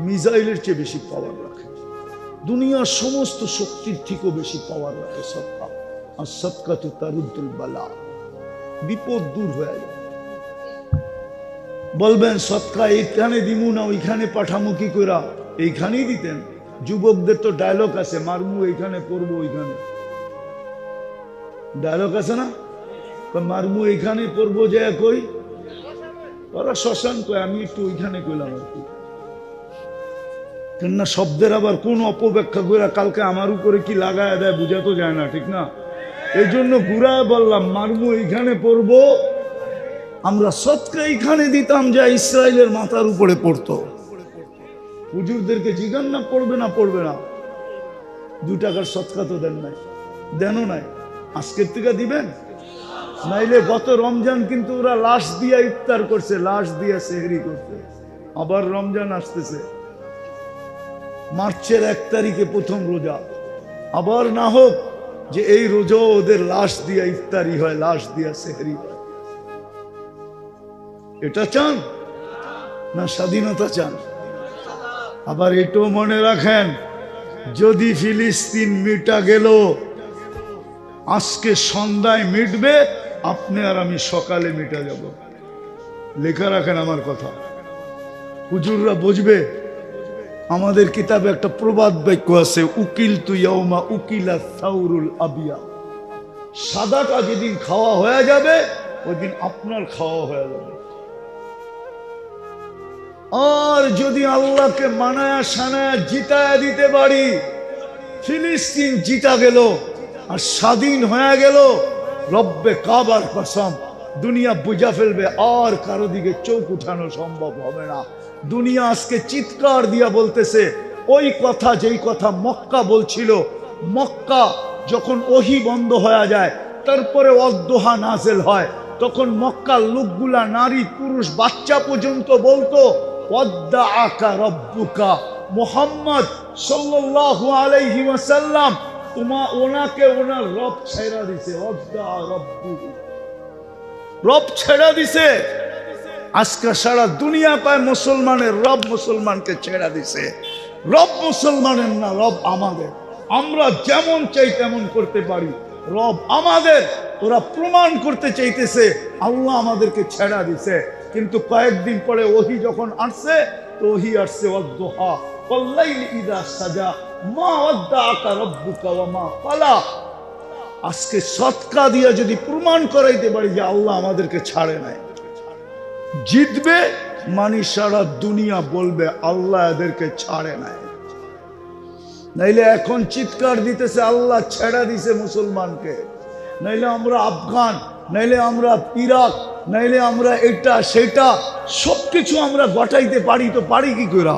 মিসাইলের চেয়ে বেশি পাওয়ার রাখে, দুনিয়ার সমস্ত শক্তির থেকেও বেশি পাওয়ার রাখে সৎকা। আর সৎকা তো তারুদ্দুল বালা, বিপদ দূর হয়ে যায়। বলবেন সৎকা এইখানে দিমু না ওইখানে পাঠামু কি কইরা? এইখানেই দিতেন। যুবকদের তো ডায়লগ আছে, মারমু এইখানে পড়বো ওইখানে, ডায়লগ আছে না? মারমু এইখানে পড়বো যে কই, ওরা শ্মশান কয়, আমি একটু ওইখানে কইলাম আর কি। কেননা শব্দের আবার কোন অপব্যাখ্যা করে কালকে আমার উপরে কি লাগায় দেয় বুঝা তো যায় না, ঠিক না? এই জন্য ঘুরায় বললাম মারমু এইখানে পড়বো। আমরা সৎকা এইখানে দিতাম, যা ইসরায়েলের মাথার উপরে পড়তো। হুজুরদেরকে জিজ্ঞান না পড়বে না পড়বে না, 2 টাকার সৎকা তো দেন নাই, দেনও নাই। আজকের থেকে দিবেন, নাইলে গত রমজান কিন্তু ওরা লাশ দিয়া ইফতার করছে, লাশ দিয়া সেহরি করছে। আবার রমজান আসতেছে, মার্চের 1 তারিখে প্রথম রোজা। আবার না হোক যে এই রোজা ওদের লাশ দিয়া ইফতারি হয়, লাশ দিয়া সেহরি হয়। এটা চান না স্বাধীনতা চান? আবার এটাও মনে রাখেন, যদি ফিলিস্তিন মিটা গেল আজকে সন্ধ্যায় মিটবে, আপনি আর আমি সকালে মিটা যাব। লেখা রাখেন আমার কথা, হুজুররা বুঝবে। আমাদের কিতাবে একটা প্রবাদ বাক্য আছে, উকিল তু ইয়াউমা উকিলা সাউরুল আবিয়া। সাদাটা যেদিন খাওয়া হয়ে যাবে ওই দিন আপনার খাওয়া হয়ে যাবে। আর যদি আল্লাহকে মানায়া সানায়া জিতায়া দিতে পারি, ফিলিস্তিন জিতা গেল আর স্বাধীন হয়ে গেল, রব্বে কাবার কসম দুনিয়া বুঝা ফেলবে, আর কারো দিকে চোখ উঠানো সম্ভব হবে না। দুনিয়া আজকে চিৎকার দিয়া বলতেছে ওই কথা যেই কথা মক্কা বলছিল। মক্কা যখন ওহী বন্ধ হয়ে যায়, তারপরে ওয়াদদুহা নাযিল হয়, তখন মক্কার লোকগুলা নারী পুরুষ বাচ্চা পর্যন্ত বলতো ওয়াদ্দাআকা রাব্বুকা, মুহাম্মদ সাল্লাল্লাহু আলাইহি ওয়াসাল্লাম ওনাকে ওনার রব ছেড়ে দিছে। ওয়াদ্দাআ রাব্বুহু, রব ছেড়ে দিছে। আজকে সারা দুনিয়া পায় মুসলমানের রব মুসলমানকে ছেড়ে দিছে। রব মুসলমানের না, রব আমাদের। আমরা যেমন চাই তেমন করতে পারি, রব আমাদের। ওরা প্রমাণ করতে চাইতেছে আল্লাহ আমাদেরকে ছেড়া দিছে, কিন্তু কয়েকদিন পরে ওহী যখন আসছে, তো ওহী আসছে ওয়াদ্দুহা ওয়াল্লাইলি ইযা সাজা মা ওয়াদ্দাআকা রাব্বুকা ওয়া মা ক্বালা। আজকে সৎকা দিয়া যদি প্রমাণ করাইতে পারি যে আল্লাহ আমাদেরকে ছাড়ে নাই, জিতবে মানে সারা দুনিয়া বলবে আল্লাহ এদেরকে ছাড়ে নাই। নাইলে এখন চিৎকার দিতেছে আল্লাহ ছেড়া দিছে মুসলমানকে, নাইলে আমরা আফগান, নাইলে আমরা ইরাক, নাইলে আমরা এটা সেটা সবকিছু আমরা গটাইতে পারি, তো পারি কি করে?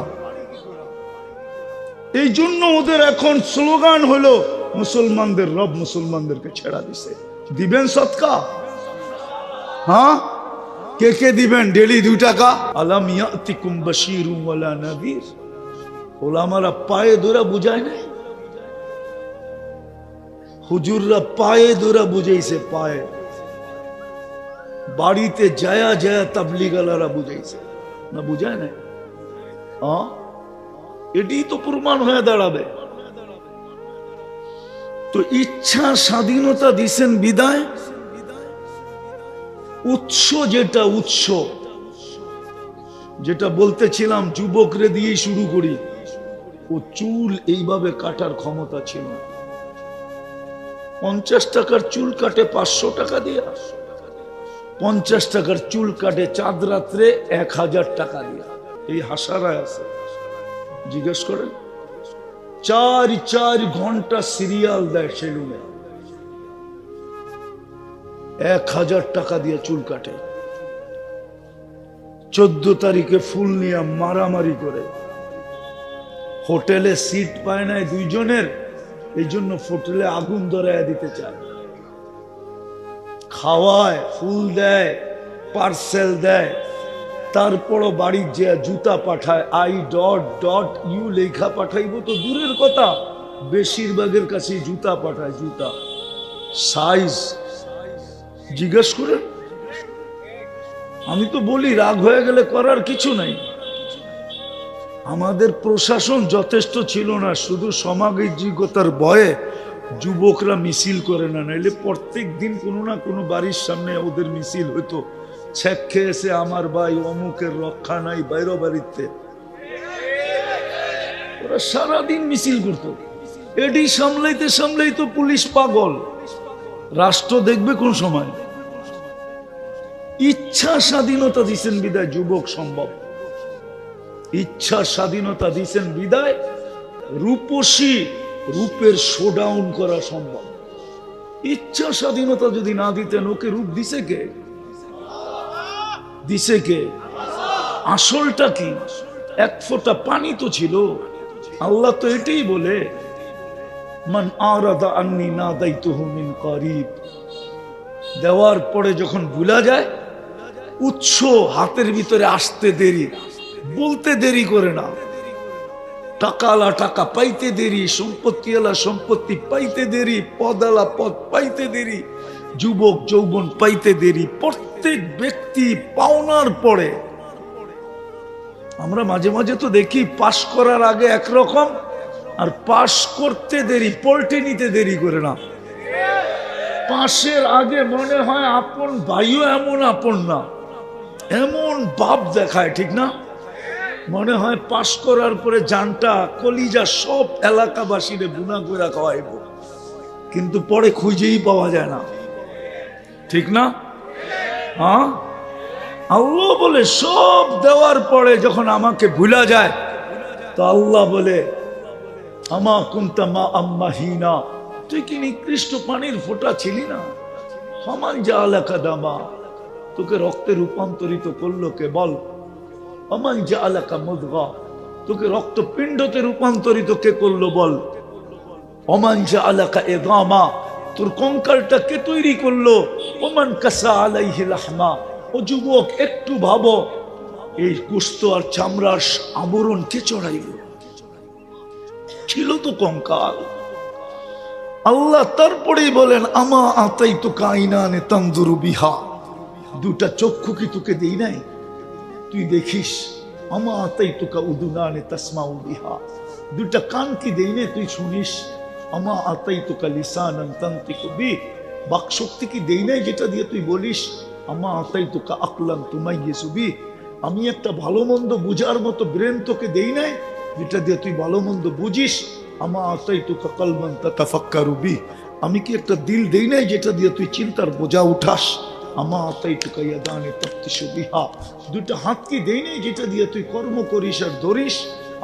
এই জন্য ওদের এখন স্লোগান হলো মুসলমানদের রব মুসলমানদেরকে ছেড়া দিছে। দিবেন সৎকা? হ্যাঁ, কে কে দিবেন? ডেলি 2 টাকা। আলাম ইয়াতিকুম বাশীরুম ওয়ালা নাযীর। ওলামারা পায়ে ধরে বুঝায় নাই, হুজুররা পায়ে ধরে বুঝাইছে, পায়ে বাড়িতে যায়া যায়া তাবলীগালারা বুঝাইছে, না বুঝায় নাই? হ্যাঁ, এটাই তো প্রমাণ হয়ে দাঁড়াবে। তো ইচ্ছা স্বাধীনতা দিছেন বিদায়, উৎস যেটা, উৎস যেটা বলতেছিলাম যুবকরে দিয়ে শুরু করি, ও চুল এইভাবে কাটার ক্ষমতা ছিল। 50 টাকার চুল কাটে 500 টাকা দিয়া, 50 টাকার চুল কাটে চাঁদ রাত্রে 1000 টাকা দিয়া। এই হাসারায় আছে, জিজ্ঞেস করেন। 4 ঘন্টা সিরিয়াল দেয় সেলুনে, 1000 টাকা দিয়ে চুল কাটে। 14 তারিখে ফুল নিয়ে মারামারি করে, হোটেলে সিট পায় নাই 2 জনের, এই জন্য হোটেলে আগুন ধরায় দিতে চায়। খাওয়ায়, ফুল দেয়, পার্সেল দেয়, তারপরও বাড়ির যে জুতা পাঠায়, I.U লেখা পাঠাইব তো দূরের কথা, বেশিরভাগের কাছে জুতা পাঠায়, জুতা সাইজ জিজ্ঞেস করে। আমি তো বলি রাগ হয়ে গেলে করার কিছু নাই। আমাদের প্রশাসন যথেষ্ট ছিল না, শুধু সামাজিকতার ভয়ে যুবকরা মিছিল করে না, নাইলে প্রত্যেক দিন কোনো না কোনো বাড়ির সামনে ওদের মিছিল হইতো। ছেক খেয়েছে আমার ভাই অমুকের রক্ষা নাই, বাইরে বাড়িতে ওরা সারাদিন মিছিল করতো। এটি সামলাইতে সামলাইতো পুলিশ পাগল। রাষ্ট্র দেখবে কোন সময়? ইচ্ছা স্বাধীনতা দিচ্ছেন বিদায় যুবক সম্ভব, ইচ্ছা স্বাধীনতা দিচ্ছেন বিদায় রূপসী রূপের শোডাউন করা সম্ভব। ইচ্ছা স্বাধীনতা যদি না দিতেন, ওকে রূপ দিছে কে? দিছে কে? আসলটা কি? 1 ফোঁটা পানি তো ছিল। আল্লাহ তো এটাই বলে, মান আরাদা আন্নি নাদাইতুহু মিন করিব। দেওয়ার পরে যখন ভুলা যায়, উৎস হাতের ভিতরে আসতে দেরি, বলতে দেরি করে না। টাকালা টাকা পাইতে দেরি, সম্পত্তিওয়ালা সম্পত্তি পাইতে দেরি, পদালা পদ পাইতে দেরি, যুবক যৌবন পাইতে দেরি। প্রত্যেক ব্যক্তি পাওনার পরে, আমরা মাঝে মাঝে তো দেখি পাশ করার আগে একরকম, আর পাশ করতে দেরি, পল্টে নিতে দেরি করে না। পাশের আগে মনে হয় আপন ভাইও এমন আপন না, এমন ভাব দেখায়, ঠিক না? মনে হয় পাশ করার পরে জানটা কলিজা সব এলাকাবাসীরে বুনা করে খাওয়াইব, কিন্তু পরে খুঁজেই পাওয়া যায় না, ঠিক না? হ্যাঁ, আল্লাহ বলে সব দেওয়ার পরে যখন আমাকে ভুলা যায়, তো আল্লাহ বলে আমা কুনতা মা আম্মাহিনা, তুই কি নিকৃষ্ট পানির ফোঁটা ছিলি না? ফামান জাআলাকা দামা, তোকে রক্তে রূপান্তরিত করলো কে বল? আমান জাআলাকা মুদগা, তোকে রক্তপিণ্ডতে রূপান্তরিত কে করলো বল? ওমান জাআলাকা ইদামা, তোর কঙ্কালটা কে তৈরি করলো? ওমান কাসা আলাইহি লাহমা। ও যুবক, একটু ভাবো, এই গোশত আর চামড়ার আবরণ কে চড়াইল? ছিল তো কঙ্কাল। আল্লাহ তারপরেই বলেন আমা আতাইতুকা আইনানে তানজুরু বিহা, 2টা চক্ষু কি তোকে দেই নাই তুই দেখিস? আমা আতাইতুকা উদুনানে তাসমাউ বিহা, 2টা কান কি দেই নাই তুই শুনিস? আমা আতাইতুকা লিসানান তানতিকু বি, বাক শক্তি কি দেই নাই যেটা দিয়ে তুই বলিস? আমা আতাইতুকা আকলান তুমাইয়িজু বি, আমি একটা ভালো মন্দ বুঝার মতো ব্রেন তোকে দেই নাই যেটা দিয়ে তুই ভালো মন্দ বুঝিস? আমা আতাইতুকা কলবান তাতাফাক্কারু বি, আমি কি একটা দিল দেই নাই যেটা দিয়ে তুই চিন্তার বোঝা উঠাস? আমা আতাইতুকা ইয়াদানি তাফতিশু বিহা, দুটো হাত কি দেই নাই যেটা দিয়ে তুই কর্ম করিস আর ধরিস?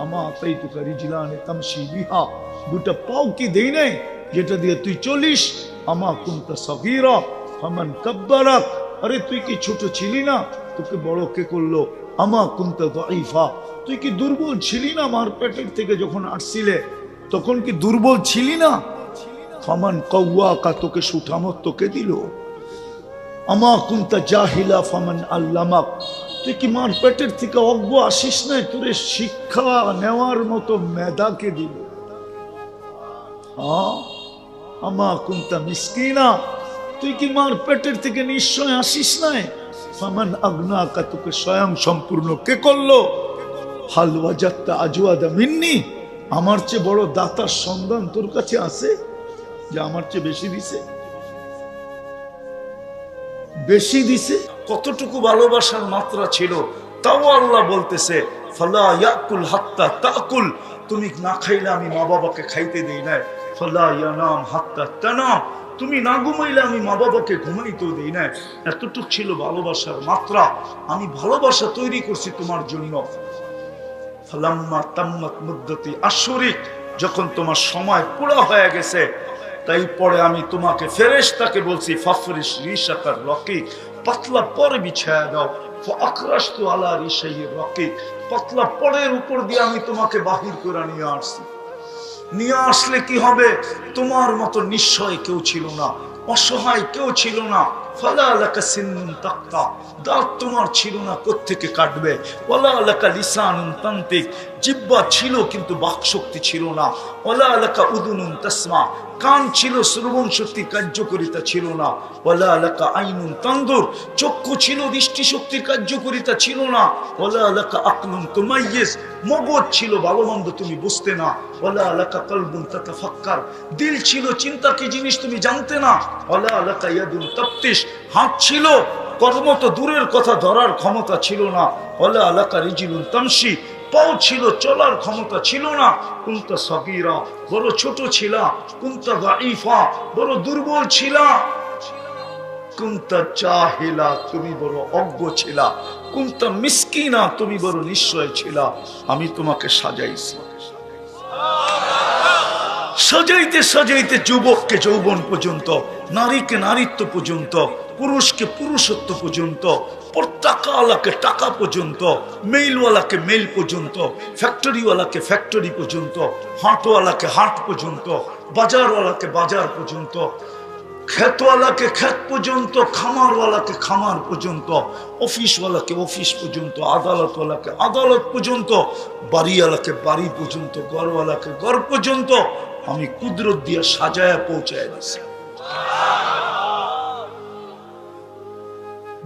আমা আতাইতুকা রিজলানি তামশি বিহা, দুটো পাও কি দেই নাই যেটা দিয়ে তুই চলিস? আমা কুনতা সগীরা ফামান কাব্বারাক, আরে তুই কি ছোট ছিলি না, তোকে বড় কে করলো? আমা কুনতা দাঈফা, তুই কি দুর্বল ছিলি না? মার পেটের থেকে যখন আসছিলে তখন কি দুর্বল ছিলি না? ফামান কাওয়াকা, তোকে সুঠামত তোকে দিল। আমা কুনতা জাহিলা ফামান আল্লামাক, তুই কি মার পেটের থেকে অজ্ঞ আসিস নাই? তোরে শিক্ষা নেওয়ার মতো মেধাকে দিল। আমা কুনতা মিসকিনা, তুই কি মার পেটের থেকে নিশ্চয় আসিস নাই? ফামান আগনাকা, তোকে স্বয়ং সম্পূর্ণ কে করলো? হাল ওয়াজাদতা আজওয়াদা মিন্নি, আমার চেয়ে বড় দাতার সন্ধান তোর কাছে আছে যে আমার চেয়ে বেশি দিছে? বেশি দিছে। কতটুকু ভালোবাসার মাত্রা ছিল তাও আল্লাহ বলতেছে ফালা ইয়াকুল হাত্তা তাকুল, তুমি না খাইলে আমি মা বাবাকে খাইতে দেই না। ফালা ইয়ানাম হাত্তা তানাম, তুমি না ঘুমাইলে আমি মা বাবাকে ঘুমাইতেও দেই না। এতটুক ছিল ভালোবাসার মাত্রা। আমি ভালোবাসা তৈরি করছি তোমার জন্য। ফালাম্মা তাম্মাত মুদ্দাতি আশরিক, যখন তোমার সময় পুরো হয়ে গেছে, তাই পরে আমি তোমাকে ফেরেশতাকে বলছি ফাফরিশ রিশাকার রকিক, পাতলা পরে বিছায়া দাও। ফাআকরাশতু আলা রিশাইর রকিক, পাতলা পরের উপর দিয়ে আমি তোমাকে বাহির করে নিয়ে আসছি। নিয়ে আসলে কি হবে? তোমার মতো নিশ্চয় কেউ ছিল না, অসহায় কেউ ছিল না। ফালা লাকা সিন্নুন তাক্তা, দাঁত তোমার ছিল না, কোত্থেকে কাটবে? ওয়ালা লাকা লিসানুন তান্তিক, জিহ্বা ছিল কিন্তু বাক শক্তি ছিল না। ওয়ালা লাকা উদুনুন তাসমা, কান ছিল, শ্রবণ শক্তি কার্যকারিতা ছিল না। ওয়ালা লাকা আইনুন তানদুর, চক্ষু ছিল, দৃষ্টি শক্তির কার্যকারিতা ছিল না। ওয়ালা লাকা আকলুন তুমাইয়িজ, মগজ ছিল, ভালো মন্দ তুমি বুঝতে না। ওয়ালা লাকা কলবুন তাতাফাক্কার, দিল ছিল, চিন্তা কি জিনিস তুমি জানতে না। ওয়ালা লাকা ইয়াদুন তাফতিশ, হাত ছিল, কর্ম তো দূরের কথা, ধরার ক্ষমতা ছিল না। ওয়ালা লাকা রিজলুন তামশি, পাও ছিল, চলার ক্ষমতা ছিল না। কুনতা সগীরা, বড় ছোট ছিলা। কুনতা দাঈফা, বড় দুর্বল ছিলা। কুনতা জাহিলা, তুমি বড় অজ্ঞ ছিলা। কুনতা মিসকিনা, তুমি বড় নিশ্চয় ছিলা। আমি তোমাকে সাজাইছি। সাজাইতে সাজাইতে যুবককে যৌবন পর্যন্ত, নারীকে নারীত্ব পর্যন্ত, পুরুষকে পুরুষত্ব পর্যন্ত, টাকাওয়ালাকে টাকা পর্যন্ত, মেইলওয়ালাকে মেইল পর্যন্ত, ফ্যাক্টরিওয়ালাকে ফ্যাক্টরি পর্যন্ত, হাটওয়ালাকে হাট পর্যন্ত, বাজারওয়ালাকে বাজার পর্যন্ত, ক্ষেতওয়ালাকে ক্ষেত পর্যন্ত, খামারওয়ালাকে খামার পর্যন্ত, অফিসওয়ালাকে অফিস পর্যন্ত, আদালতওয়ালাকে আদালত পর্যন্ত, বাড়িওয়ালাকে বাড়ি পর্যন্ত, ঘরওয়ালাকে ঘর পর্যন্ত আমি কুদরত দিয়ে সাজায়া পৌঁছায় দিছি।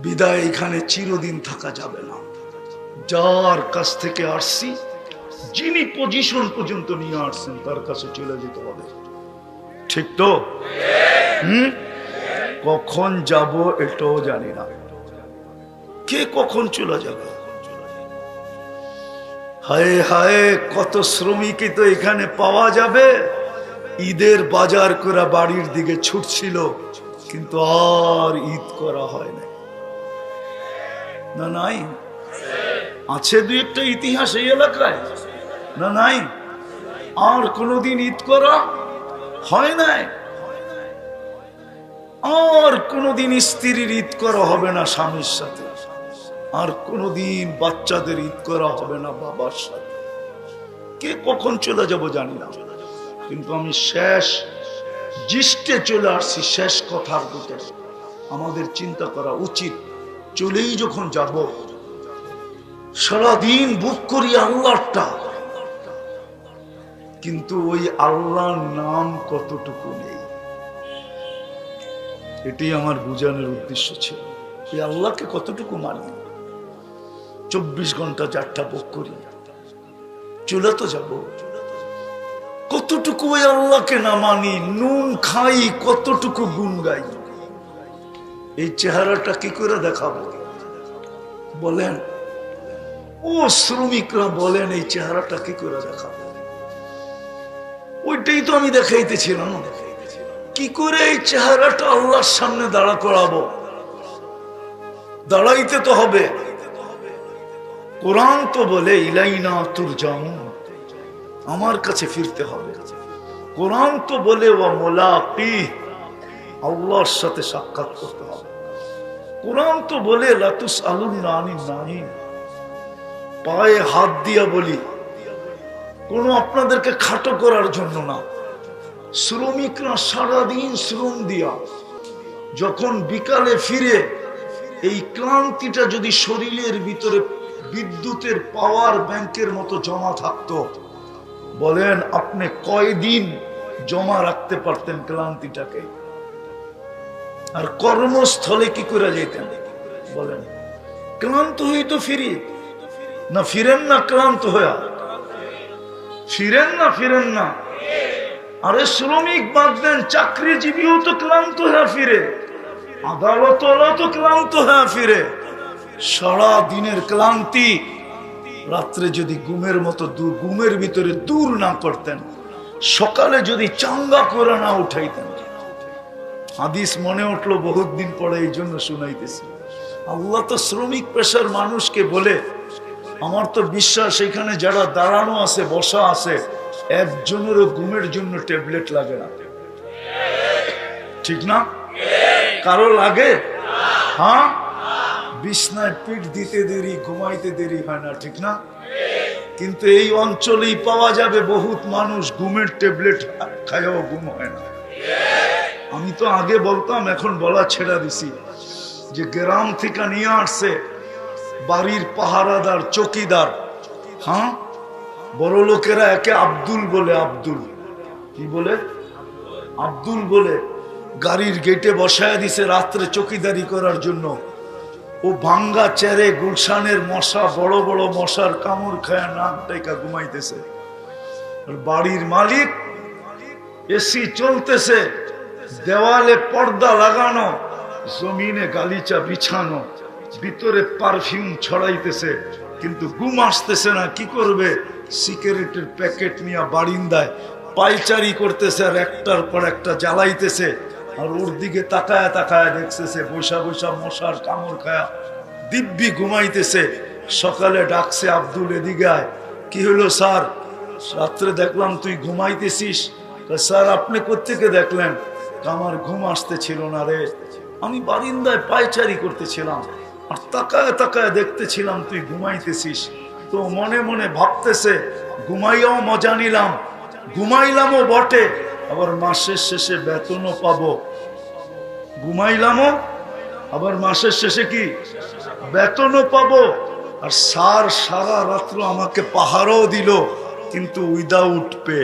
বিদায় এখানে চিরদিন থাকা যাবে না। যার কাছ থেকে আসছি, যিনি পজিশন পর্যন্ত নিয়ে আসছেন, তার কাছে চলে যেতে হবে। ঠিক তো? কখন যাব এটাও জানি না, কে কখন চলে যাবে। হায় হায়, কত শ্রমিকই তো এখানে পাওয়া যাবে। ঈদের বাজার করা বাড়ির দিকে ছুটছিল, কিন্তু আর ঈদ করা হয় না। না নাই? আছে দুই একটা ইতিহাস এই এলাকায়, না নাই? আর কোনদিন ঈদ করা হয় নাই। আর কোনদিন স্ত্রীর ঈদ করা হবে না স্বামীর সাথে, আর কোনদিন বাচ্চাদের ঈদ করা হবে না বাবার সাথে। কে কখন চলে যাব জানি না, কিন্তু আমি শেষ জিষ্টে চলে আসছি। শেষ কথার ভিতরে আমাদের চিন্তা করা উচিত, চলেই যখন যাব, সারাদিন বুক করি আল্লাহটা, কিন্তু ওই আল্লাহর নাম কতটুকু নেই, এটাই আমার বোঝানোর উদ্দেশ্য ছিল। এই আল্লাহকে কতটুকু মানি? 24 ঘন্টা যারটা বুক করি, চলে তো যাব। কতটুকু ওই আল্লাহকে না মানি, নুন খাই, কতটুকু গুণ গাই। এই চেহারাটা কি করে দেখাবো বলেন? ও শ্রমিকরা বলেন, এই চেহারাটা কি করে দেখাবো? ওইটাই তো আমি দেখাইতেছিলাম। কি করে এই চেহারাটা আল্লাহর সামনে দাঁড়া করাবো? দাঁড়াইতে তো হবে। কোরআন তো বলে ইলাইনা তুরজাউন, আমার কাছে ফিরতে হবে। কোরআন তো বলে ওয়া মুলাকি, আল্লাহর সাথে সাক্ষাৎ করতে হবে। কোরআন তো বলে লাতুস আলুন্না আনিন নাহিন। পায়ে হাত দিয়া বলি, কোনো আপনাদেরকে খাটো করার জন্য না। শ্রমিকরা সারাদিন শ্রম দিয়া যখন বিকালে ফিরে, এই ক্লান্তিটা যদি শরীরের ভিতরে বিদ্যুতের পাওয়ার ব্যাংকের মতো জমা থাকতো, বলেন আপনি কয়দিন জমা রাখতে পারতেন ক্লান্তিটাকে? আর কর্মস্থলে কি করে যেতেন বলেন? ক্লান্ত হয়ে তো ফিরি না, ফিরেন না ক্লান্ত হয়ে? ফিরেন না, ফিরেন না? আরে শ্রমিক বাদ দেন, চাকরিজীবীও তো ক্লান্ত হয়ে ফিরে, আদালত তো ক্লান্ত হয়ে ফিরে। সারা দিনের ক্লান্তি রাত্রে যদি ঘুমের মতো ঘুমের ভিতরে দূর না করতেন, সকালে যদি চাঙ্গা করে না উঠাইতেন। হাদিস মনে উঠলো বহুত দিন পরে, এই জন্য শুনাইতেছি। আল্লাহ তো শ্রমিক পেশার মানুষকে বলে, আমার তো বিশ্বাস এখানে যারা দাঁড়ানো আছে, বসা আছে, একজনেরও ঘুমের জন্য ট্যাবলেট লাগে না, ঠিক না? কারো লাগে? হ্যাঁ, বিছনায় পিঠ দিতে দেরি, ঘুমাইতে দেরি হয় না, ঠিক না? কিন্তু এই অঞ্চলেই পাওয়া যাবে বহুত মানুষ ঘুমের ট্যাবলেট খায়ও ঘুম হয় না। আমি তো আগে বলতাম, এখন বলা ছেড়া দিছি, যে গ্রাম থেকে নিয়ে আসছে বাড়ির পাহারাদার, চকিদার। হ্যাঁ, বড় লোকেরা একে আব্দুল বলে। আব্দুল কি বলে? আব্দুল বলে। গাড়ির গেটে বসায় দিছে রাত্রে চকিদারি করার জন্য। ও ভাঙ্গা চেরে গুলশানের মশা, বড় বড় মশার কামড় খায় নাক ডাইকা ঘুমাইতেছে। আর বাড়ির মালিক, এসি চলতেছে, দেওয়ালে পর্দা লাগানো, জমিনে গালিচা বিছানো, ভিতরে পারফিউম ছড়াইতেছে, কিন্তু ঘুম আসতেছে না। কি করবে? সিগারেটের প্যাকেট নিয়ে বারিন্দায় পাইচারি করতেছে, আর একটার পর একটা জ্বালাইতেছে। আর ওর দিকে তাকায় তাকায় দেখতেছে, বৈশা বৈশা মশার কামড় খায়া দিব্যি ঘুমাইতেছে। সকালে ডাকছে, আব্দুল এদিকে আয়। কি হলো স্যার? রাত্রে দেখলাম তুই ঘুমাইতেছিস। স্যার আপনি কোত্থেকে দেখলেন? আমার ঘুম আসতেছিল না রে, আমি বারিন্দায় পায়চারি করতেছিলাম, আর তাকায় তাকায় দেখতেছিলাম তুই ঘুমাইতেছিস। তো মনে মনে ভাবতেছে, ঘুমাইয়াও মজা নিলাম, ঘুমাইলামও বটে, আবার মাসের শেষে বেতনও পাবো। ঘুমাইলামও, আবার মাসের শেষে কি বেতনও পাবো। আর স্যার সারা রাত্র আমাকে পাহারাও দিল, কিন্তু উইদাউট পে।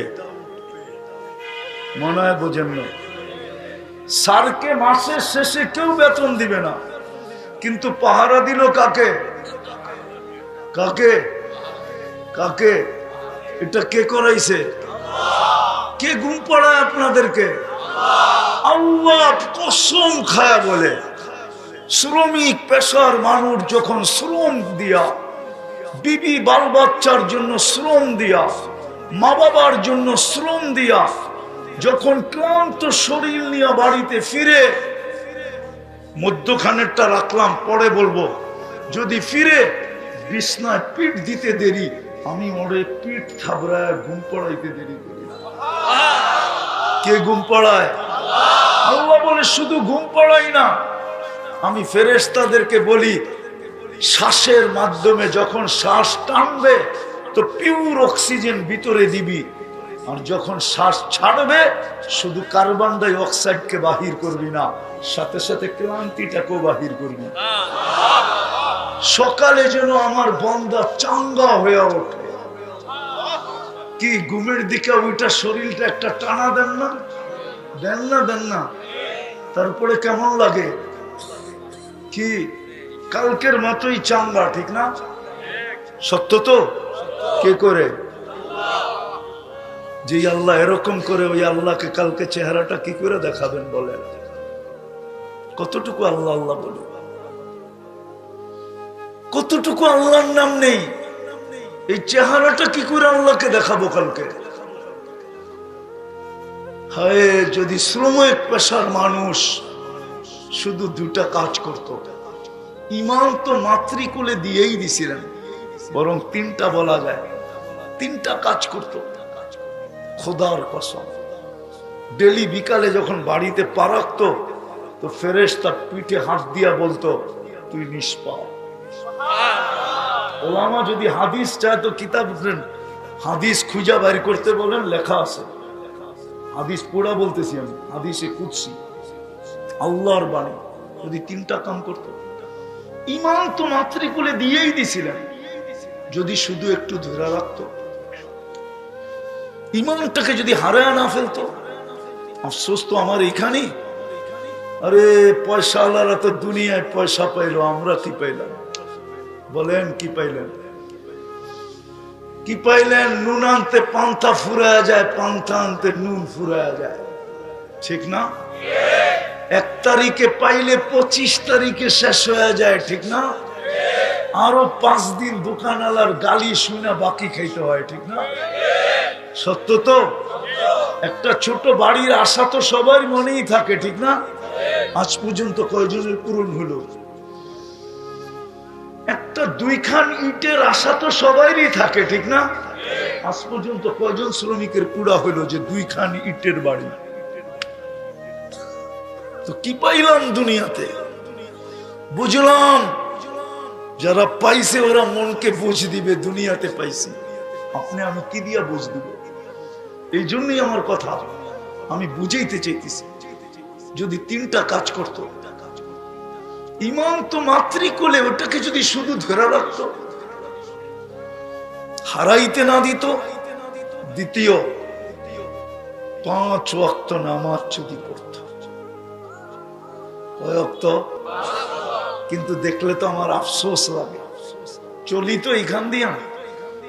মনে হয় বোঝেন না? স্যারকে মাসের শেষে কেউ বেতন দিবে না, কিন্তু পাহারা দিল কাকে? কাকে? কাকে? এটা কে করাইছে? কে ঘুম পাড়ায় আপনাদেরকে? আল্লাহ কসম খায়া বলে, শ্রমিক পেশার মানুষ যখন শ্রম দিয়া, বিবি বাল বাচ্চার জন্য শ্রম দিয়া, মা বাবার জন্য শ্রম দিয়া, যখন ক্লান্ত শরীর নিয়ে বাড়িতে ফিরে, মধ্যখানেরটা রাখলাম, পরে বলবো, যদি ফিরে বিছনায় পিঠ দিতে দেরি, আমি ওরে পিঠ থাবড়ায় ঘুম পড়াইতে দেরি করি না। কে ঘুম পড়ায়? আল্লাহ বলে শুধু ঘুম পড়াই না, আমি ফেরেশতাদেরকে বলি, শ্বাসের মাধ্যমে যখন শ্বাস টানবে তো পিওর অক্সিজেন ভিতরে দিবি, আর যখন শ্বাস ছাড়বে শুধু কার্বন ডাই অক্সাইডকে বাহির করবি না, সাথে সাথে ক্লান্তিটাকেও বাহির করবি। সকালে যেন আমার বান্দা চাঙ্গা হয়ে ওঠে। কি ঘুমের দিকে ওইটা শরীরটা একটা টানা দেন না? দেন না? দেন না? তারপরে কেমন লাগে? কি কালকের মতোই চাঙ্গা, ঠিক না? সত্য তো? কে করে? যে আল্লাহ এরকম করে, ওই আল্লাহকে কালকে চেহারাটা কি করে দেখাবেন বলেন? কতটুকু আল্লাহ আল্লাহ বলে, কতটুকু আল্লাহর নাম নেই, এই চেহারাটা কি করে আল্লাহকে দেখাবো কালকে? হায় যদি শ্রমিক পেশার মানুষ শুধু দুটা কাজ করত, ইমাম তো মাতৃকুলে দিয়েই দিছিলেন, বরং তিনটা বলা যায়, তিনটা কাজ করত। খোদার কসম, ডেলি বিকালে যখন বাড়িতে পা রাখতো তো ফেরেশতা পিঠে হাত দিয়া বলতো তুই নিষ্পাপ। ওলামা যদি হাদিস চায় তো কিতাব হাদিস খুঁজা বাইর করতে বলেন, লেখা আছে। হাদিস পুরা বলতেছি আমি, হাদিসে কুদসি, আল্লাহর বাণী। যদি তিনটা কাম করতো, ইমাম তো মাতৃকুলে দিয়েই দিছিলেন, যদি শুধু একটু ধরে রাখতো, ইমানটাকে যদি হারায় না ফেলতো। আফসোস তো আমার এখানে। আরে পয়সা আল্লাহরা তো দুনিয়ায় পয়সা পাইলো, আমরা কি পাইলাম বলেন? কি পাইলেন? কি পাইলেন? নুন আনতে পান্থা ফুরায়া যায়, পান্থা আনতে নুন ফুরায়া যায়, ঠিক না? 1 তারিখে পাইলে 25 তারিখে শেষ হয়ে যায়, ঠিক না? আরো 5 দিন দোকানওয়ালার গালি শুনে বাকি খাইতে হয়, ঠিক না? সত্য তো? একটা ছোট বাড়ির আশা তো সবার মনেই থাকে, ঠিক না? আজ পর্যন্ত কয়জনের পূরণ হলো? একটা 2 খান ইটের আশা তো সবারই থাকে, ঠিক না? আজ পর্যন্ত কয়জন শ্রমিকের কুড়া হলো যে 2 খান ইটের বাড়ি? তো কি পাইলাম দুনিয়াতে? বুঝলাম যারা পাইছে ওরা মনকে বুঝ দিবে, দুনিয়াতে পাইছি। আপনি আমি কি দিয়া বুঝ দিব? এই জন্যই আমার কথা আমি বুঝাইতে চাইতেছি। যদি তিনটা কাজ করত, ইমাম তো মাতৃকুলে, ওটাকে যদি শুধু ধরে রাখত, হারাইতে না দিত। দ্বিতীয়, 5 ওয়াক্ত নামাজ যদি পড়ত। কয় ওয়াক্ত? কিন্তু দেখলে তো আমার আফসোস লাগে। চলি তো এখান দিয়া,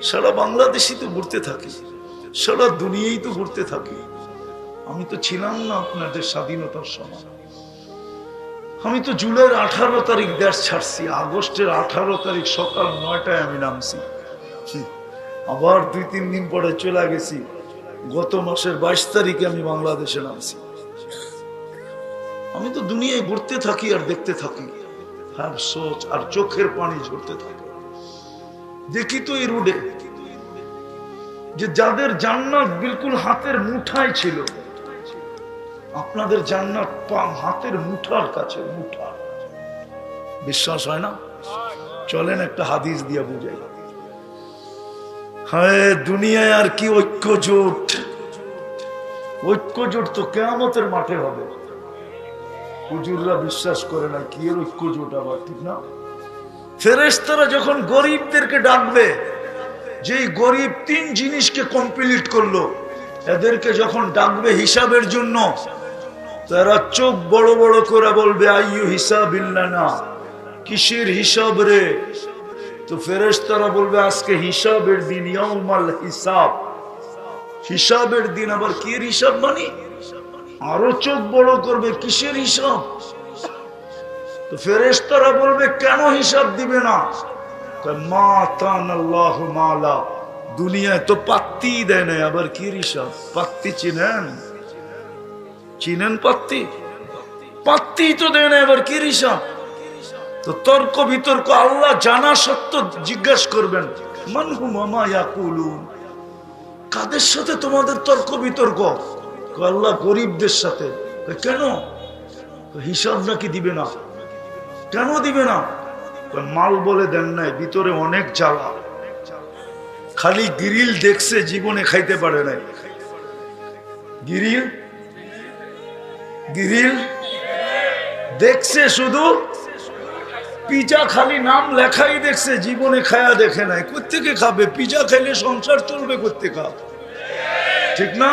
সারা বাংলাদেশি তো ঘুরতে থাকি, সারা দুনিয়ায় তো ঘুরতে থাকি। আমি তো ছিলাম না আপনাদের স্বাধীনতার সময়। আমি তো জুলাইয়ের 18 তারিখ দেশ ছাড়ছি, আগস্টের 18 তারিখ সকাল 9টায় আমি নামছি। আবার 2-3 দিন পরে চলে গেছি। গত মাসের 22 তারিখে আমি বাংলাদেশে নামছি। আমি তো দুনিয়ায় ঘুরতে থাকি আর দেখতে থাকি, হ্যাঁ সোচ আর চোখের পানি ঝরতে থাকে। দেখি তো এই রোডে যে যাদের জান্নাত বিলকুল হাতের মুঠায় ছিল, আপনাদের জান্নাত হাতের মুঠার কাছে, মুঠা। বিশ্বাস হয় না? চলেন একটা হাদিস দিয়া বুঝাই। হ্যাঁ, দুনিয়ায় আর কি ঐক্য জোট? ঐক্য জোট তো কিয়ামতের মাঠে হবে। হুজুররা বিশ্বাস করে না, কি এর ঐক্য জোট আবার, ঠিক না? ফেরেশতারা যখন গরিবদেরকে ডাকবে, যেই গরিব 3 জিনিসকে কমপ্লিট করলো, এদেরকে যখন ডাকবে হিসাবের জন্য, তারা চোখ বড় বড় করে বলবে আইয়ু হিসাবিল্লানা, কিসের হিসাব রে? তো ফেরেশতারা বলবে আজকে হিসাবের দিন, ইয়াউমাল হিসাব। হিসাবের দিন, আবার কি এর হিসাব মানে? আরো চোখ বড় করবে, কিসের হিসাব? তো ফেরেশতারা বলবে কেন হিসাব দিবে না? মা তানাল্লাহু মালা, দুনিয়ায় তো পাত্তি দেয় না, আবার কি হিসাব? পাত্তি চিনেন? চিনেন পাত্তি? পাত্তি তো দেয় না, আবার কি হিসাব? তো তর্ক বিতর্ক আল্লাহ জানা সত্ত্বেও জিজ্ঞাসা করবেন, মান হুম মা ইয়াকুলুন, কাদের সাথে তোমাদের তর্ক বিতর্ক? আল্লাহ গরিবদের সাথে। কেন? হিসাব নাকি দিবে না? কেন দিবে না? মাল বলে দেন নাই, ভিতরে অনেক জ্বালা। খালি গ্রিল দেখছে, জীবনে খাইতে পারে নাই। গ্রিল গ্রিল দেখছে, শুধু পিজা খালি নাম লেখাই দেখছে, জীবনে খায়া দেখে নাই। কোত্থেকে খাবে? পিজা খাইলে সংসার চলবে কোত্থেকে? ঠিক না?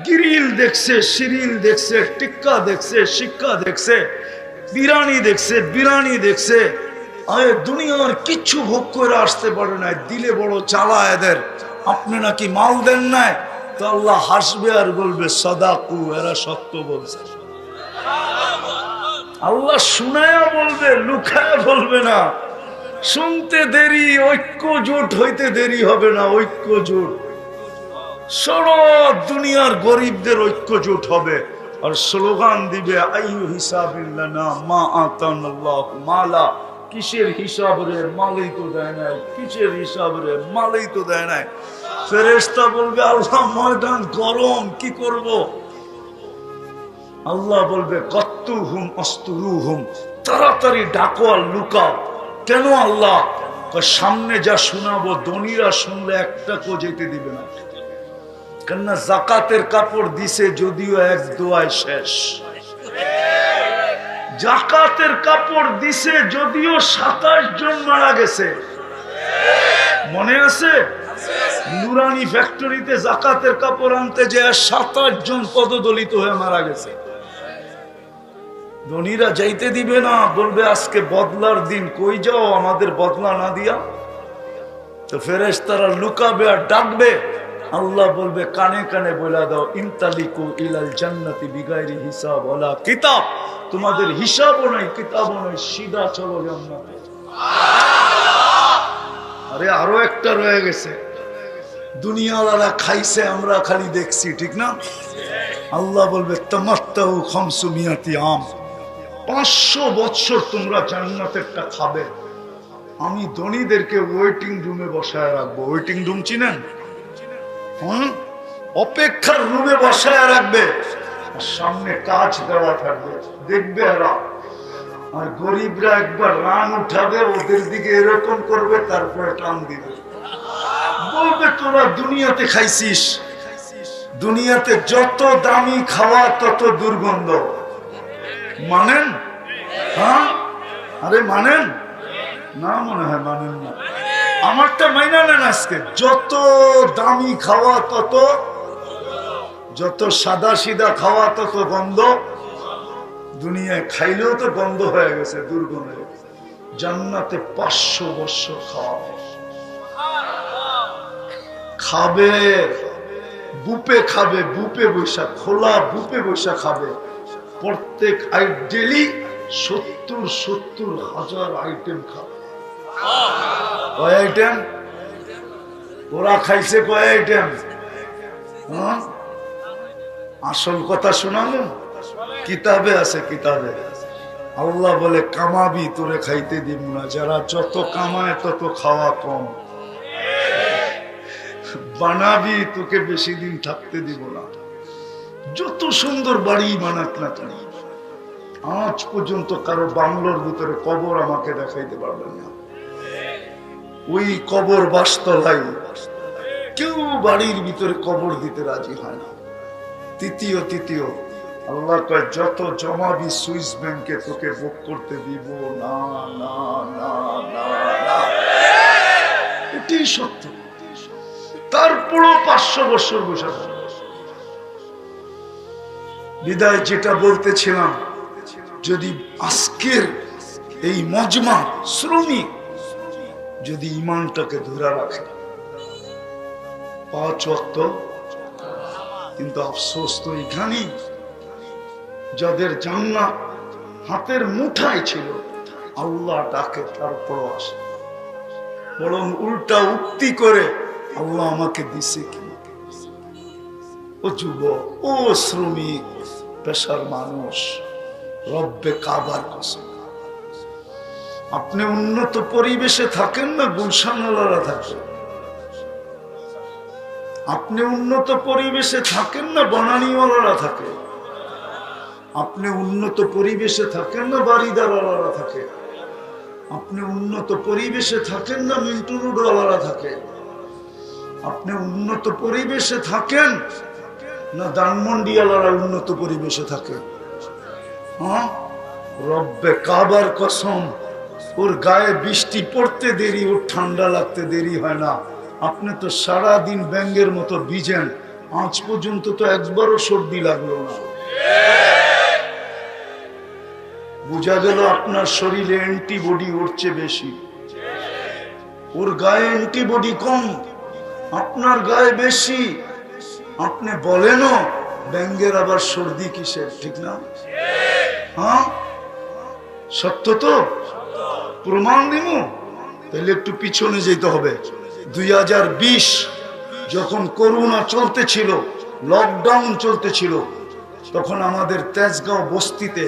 গ্রিল দেখছে, সিরিল দেখছে, টিক্কা দেখছে, শিক্ষা দেখছে, বিরানি দেখছে, বিরানি দেখছে। আরে দুনিয়ার কিচ্ছু ভোগ করে আসতে পারে নাই, দিলে বড় চালা এদের। আপনি নাকি মাল দেন নাই, তো আল্লাহ হাসবে আর বলবে সাদাকু, এরা সত্য বলছে। আল্লাহ শুনায়া বলবে, লুকায়া বলবে না। শুনতে দেরি, ঐক্য জোট হইতে দেরি হবে না। ঐক্য জোট সারা দুনিয়ার গরিবদের ঐক্যজোট হবে আর স্লোগান দিবে আইয়ু হিসাবিল্লানা মা আতানাল্লাহ মালা। কিসের হিসাব রে, মালই তো দেয় নাই। কিসের হিসাব রে, মালই তো দেয় নাই। ফেরেশতা বলবে আল্লাহ ময়দান গরম, কি করব? আল্লাহ বলবে কত্তুহুম আস্তুরুহুম, তাড়াতাড়ি ডাকো আর লুকাও। কেন আল্লাহ? সামনে যা শোনাবো ধনীরা শুনলে একটা কো যেতে দিবে না। কেননা জাকাতের কাপড় দিছে যদিও এক দোয়ায় শেষ। জাকাতের কাপড় দিছে যদিও 27 জন মারা গেছে, মনে আছে? নুরানি ফ্যাক্টরিতে জাকাতের কাপড় আনতে যে 27 জন পদদলিত হয়ে মারা গেছে। ধনীরা যাইতে দিবে না, বলবে আজকে বদলার দিন, কই যাও আমাদের বদলা না দিয়া? তো ফেরেশতারা লুকাবে আর ডাকবে। আল্লাহ বলবে কানে কানে বলে দাও ইনতালিকু ইলাল জান্নাতি বিগাইরি হিসাব ওয়ালা কিতাব। তোমাদের হিসাবও নাই, কিতাবও নাই, সিধা চলো জান্নাতে। আরে আরো একটা রয়ে গেছে, দুনিয়াওয়ালা খাইছে, আমরা খালি দেখছি, ঠিক না? আল্লাহ বলবে তামাত্তাউ খামসুমিয়াতি আম, 500 বছর তোমরা জান্নাতেরটা খাবে। আমি ধনীদেরকে ওয়েটিং রুমে বসায় রাখবো। ওয়েটিং রুম চিনেন? অপেক্ষার রুমে বসায় রাখবে, সামনে কাজ দেওয়া থাকবে, দেখবে এরা। আর গরিবরা একবার রান উঠাবে, ওদের দিকে এরকম করবে, তারপরে টান দিবে, বলবে তোরা দুনিয়াতে খাইছিস, দুনিয়াতে যত দামি খাওয়া তত দুর্গন্ধ। মানেন? হ্যাঁ, আরে মানেন না? মনে হয় মানেন না। আমারটা মাইনা নেন আজকে। যত দামি খাওয়া তত, যত সাদা সিধা খাওয়া তত গন্ধ। দুনিয়ায় খাইলেও তো গন্ধ হয়ে গেছে, দুর্গন্ধ। জান্নাতে 500 বছর খাওয়া খাবে, বুপে খাবে, বুপে বৈশা, খোলা বুপে বৈশা খাবে। প্রত্যেক ডেলি 70 হাজার আইটেম খাবে। কয় আইটেম? ওরা খাইছে কয় আইটেম? আসল কথা শোনানো কিতাবে আছে, কিতাবে। আল্লাহ বলে কামাবি, তোরে খাইতে দিব না। যারা যত কামায় তত খাওয়া কম। বানাবি, তোকে বেশি দিন থাকতে দিব না। যত সুন্দর বাড়ি বানাক না কেন, আজ পর্যন্ত কারো বাংলোর ভিতরে কবর আমাকে দেখাইতে পারবেন না। ওই কবর বাসতলায় কেউ বাড়ির ভিতরে কবর দিতে রাজি হয় না। তৃতীয় আল্লাহ কয় যত জমাবি সুইস ব্যাংকে তোকে বুক করতে দিব না, না, না, না, না। এটাই সত্য। তারপরও 500 বছর বসে বিদায়। যেটা বলতেছিলাম, যদি আজকের এই মজমা শ্রমিক যদি ইমানটাকে ধরে রাখে, 5 ওয়াক্ত, কিন্তু আফসোস তো এখানেই, যাদের জান্নাত হাতের মুঠায় ছিল, আল্লাহ ডাকে তারপরও আসে, বরং উল্টা উক্তি করে আল্লাহ আমাকে দিছে কি? ও যুবক, ও শ্রমিক, পেশার মানুষ, রব্বে কাবার কসম, আপনি উন্নত পরিবেশে থাকেন না গুলশানওয়ালারা থাকে? আপনি উন্নত পরিবেশে থাকেন না বনানীওয়ালারা থাকে? আপনি উন্নত পরিবেশে থাকেন না বাড়িদারওয়ালারা থাকে? আপনি উন্নত পরিবেশে থাকেন না মিন্টু রোডওয়ালারা থাকে? আপনি উন্নত পরিবেশে থাকেন না ধানমন্ডিওয়ালারা উন্নত পরিবেশে থাকে? হ্যাঁ, রব্বে কাবার কসম, ওর গায়ে বৃষ্টি পড়তে দেরি, ওর ঠান্ডা লাগতে দেরি হয় না। আপনি তো সারাদিন ব্যাঙের মতো ভিজেন, আজ পর্যন্ত তো একবারও সর্দি লাগলো না। বোঝা গেল আপনার শরীরে অ্যান্টিবডি ওর চেয়ে বেশি, ওর গায়ে অ্যান্টিবডি কম, আপনার গায়ে বেশি। আপনি বলেনও ব্যাঙের আবার সর্দি কিসের, ঠিক না? হ্যাঁ, সত্য তো। প্রমাণ দিব, তাহলে একটু পিছনে যেতে হবে। 2020 যখন করোনা চলতেছিল, লকডাউন চলতেছিল, তখন আমাদের তেজগাঁও বস্তিতে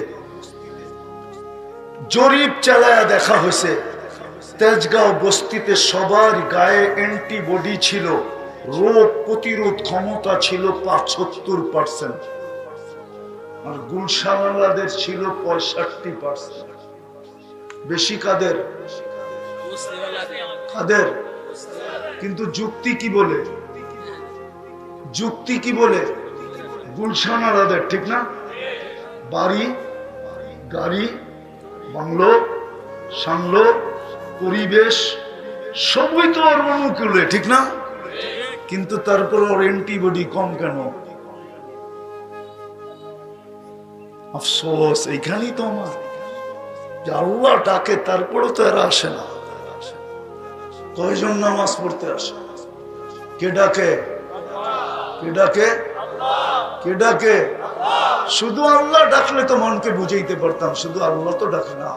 জরিপ চালায়া দেখা হয়েছে, তেজগাঁও বস্তিতে সবার গায়ে অ্যান্টিবডি ছিল, রোগ প্রতিরোধ ক্ষমতা ছিল 75%, আর গুলশানওয়ালাদের ছিল 65%। বেশি কাদের? কাদের? কিন্তু যুক্তি কি বলে? যুক্তি কি বলে? গুলশানওয়ালাদের, ঠিক না? বাড়ি, গাড়ি, বাংলো, সাংলো, পরিবেশ সবই তো ওর অনুকূলে, ঠিক না? কিন্তু তারপর ওর অ্যান্টিবডি কম কেন? আফসোস এইখানেই তো আমার, যে আল্লাহ ডাকে তারপরও তো এরা আসে না। কয়জন নামাজ পড়তে আসে? কে ডাকে? কে ডাকে? কে ডাকে? শুধু আল্লাহ ডাকলে তো মনকে বুঝাইতে পারতাম, শুধু আল্লাহ তো ডাকে না,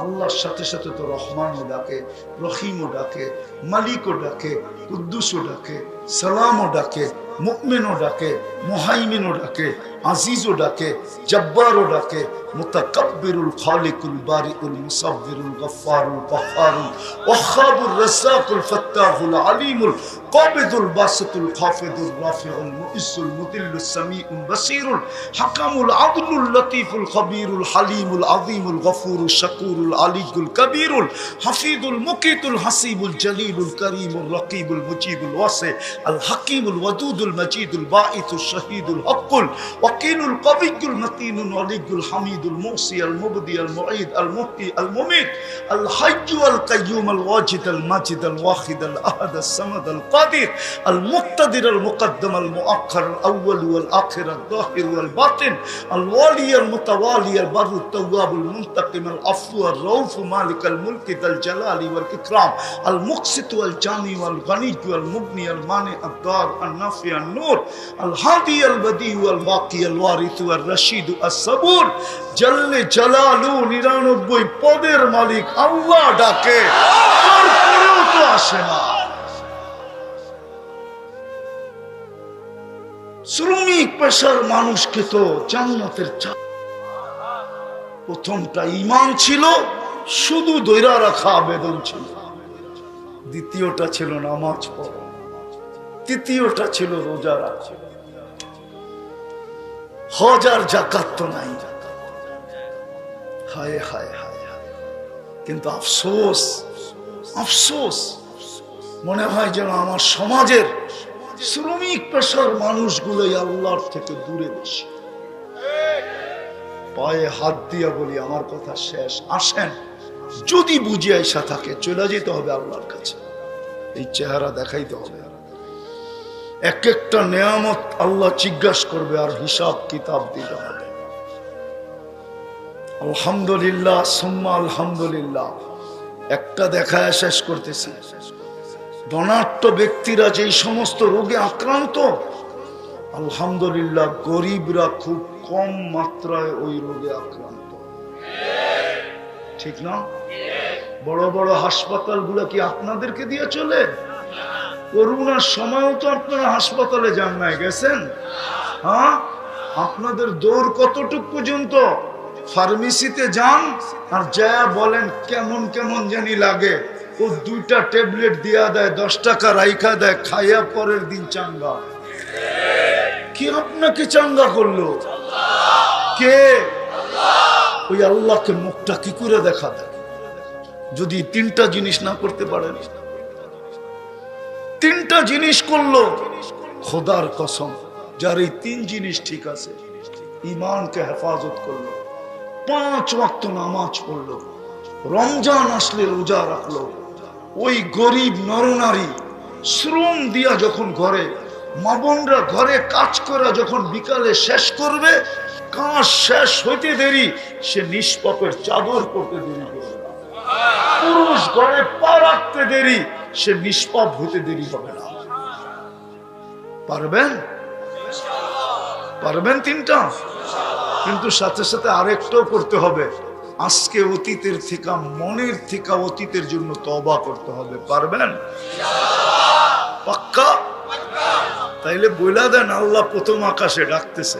আল্লাহর সাথে সাথে তো রহমানও ডাকে, রহিমও ডাকে, মালিকও ডাকে, কুদ্দুসও ডাকে, সালামও ডাকে, মুমিনও ডাকে, মুহাইমিনও ডাকে, আজিজও ডাকে, জব্বারও ডাকে, মুতাকাব্বিরুল খালিকুল বারিউল মুসাব্বিরুল গফফারুল কাহ্হারুল ওয়াহ্হাবুর রাজ্জাকুল ফাত্তাহুল আলিমুল কাবিদুল বাসিতুল খাফিদুর রাফিউল মুইজ্জুল মুদিল্লুস সামিউল বাসীরুল হাকামুল আদলুল লতীফুল খবীরুল হালিমুল আযীমুল গফুরুশ শাকুরুল আলিয়ুল কবীরুল হাফিজুল মুকিতুল হাসিবুল জলিলুল করিমুল রকিবুল মুজিবুল ওয়াসি আল হাকিমুল ওয়াদুদুল মজিদুল বাঈসুশ শহীদুল হকুল ওয়াকিলুল কবিয়ুল মতিনুল ওয়ালিয়ুল হামিদুল মুসি আল মুবদি আল মুঈদ আল মুহয়ি আল মুমীত আল হাইয়্যু আল কাইয়্যুম আল ওয়াজিদ আল মাজিদ আল ওয়াহিদ আল আহাদ আস সামাদ আল কাদির আল মুক্তাদির আল মুকদ্দম আল মুআক্খার আল আউয়াল ওয়াল আখির আল যাহির ওয়াল বাতিন আল ওয়ালি আল মুতাওয়ালি আল বারু তাওয়াবুল মুনতাকিম আল আফু আর রাউফ মালিক আল মুলক যাল জালালি ওয়াল ইকরাম আল মুকসিত ওয়াল জামি ওয়াল গনি ওয়াল মুগনি আল মানি আদ দার আল নাফি আল নূর আল হাদি আল বদি ওয়াল বাকি আল ওয়ারিস ওয়াল রশিদ আস সাবুর জাল্লে জালালু 99 পদের মালিক আল্লাহ ডাকে, তারপরেও তো আসে না। শ্রমিক পেশার মানুষকে তো জান্নাতের প্রথমটা ঈমান ছিল, শুধু ধইরা রাখা আবেদন ছিল, দ্বিতীয়টা ছিল নামাজ পড়া, তৃতীয়টা ছিল রোজা রাখা, হজ আর যাকাত তো নাই। হায় হায় হায় হায়, কিন্তু আফসোস আফসোস, মনে হয় যেন আমার সমাজের শ্রমিক পেশার মানুষগুলোই আল্লাহর থেকে দূরে বেশি। পায়ে হাত দিয়া বলি, আমার কথা শেষ। আসেন, যদি বুঝে আইসা থাকে চলে যেতে হবে আল্লাহর কাছে, এই চেহারা দেখাইতে হবে। এক একটা নেয়ামত আল্লাহ জিজ্ঞাসা করবে আর হিসাব কিতাব দিতে হবে। আলহামদুলিল্লাহ সুম্মা আলহামদুলিল্লাহ। একটা দেখায় শেষ করতেছি, ধনাঢ্য ব্যক্তিরা যেই সমস্ত রোগে আক্রান্ত, আলহামদুলিল্লাহ গরিবরা খুব কম মাত্রায় ওই রোগে আক্রান্ত, ঠিক না? বড় বড় হাসপাতালগুলো কি আপনাদেরকে দিয়ে চলে? করোনার সময়ও তো আপনারা হাসপাতালে যান নাই, গেছেন? হ্যাঁ, আপনাদের দৌড় কতটুক পর্যন্ত? ফার্মেসিতে যান আর যা বলেন কেমন কেমন জানি লাগে, ও 2টা ট্যাবলেট দিয়া দেয়, 10 টাকা রাইখা দেয়, খাইয়া পরের দিন চাঙ্গা। কি আপনাকে চাঙ্গা করলো? কে? ওই আল্লাহকে মুখটা কি করে দেখা দেয় যদি 3টা জিনিস না করতে পারেন? 3টা জিনিস করলো, খোদার কসম, যার এই 3 জিনিস ঠিক আছে, ঈমানকে হেফাজত করলো, 5 ওয়াক্ত নামাজ পড়লো, রমজান আসলে রোজা রাখলো, ওই গরিব নরনারী শ্রম দিয়া যখন ঘরে মা বোনরা ঘরে কাজ করে যখন বিকালে শেষ করবে, কাজ শেষ হইতে দেরি, সে নিষ্পাপের চাদর পড়তে দেরি করবে না। পুরুষ ঘরে পা রাখতে দেরি, সে নিষ্পাপ হতে দেরি হবে না। পারবেন? পারবেন 3টা? কিন্তু সাথে সাথে আরেকটাও করতে হবে, আজকে অতীতের থেকে, মনের থেকে অতীতের জন্য তওবা করতে হবে। পারবেন? পাক্কা? তাইলে বইলা দেন আল্লাহ প্রথম আকাশে ডাকতেছে,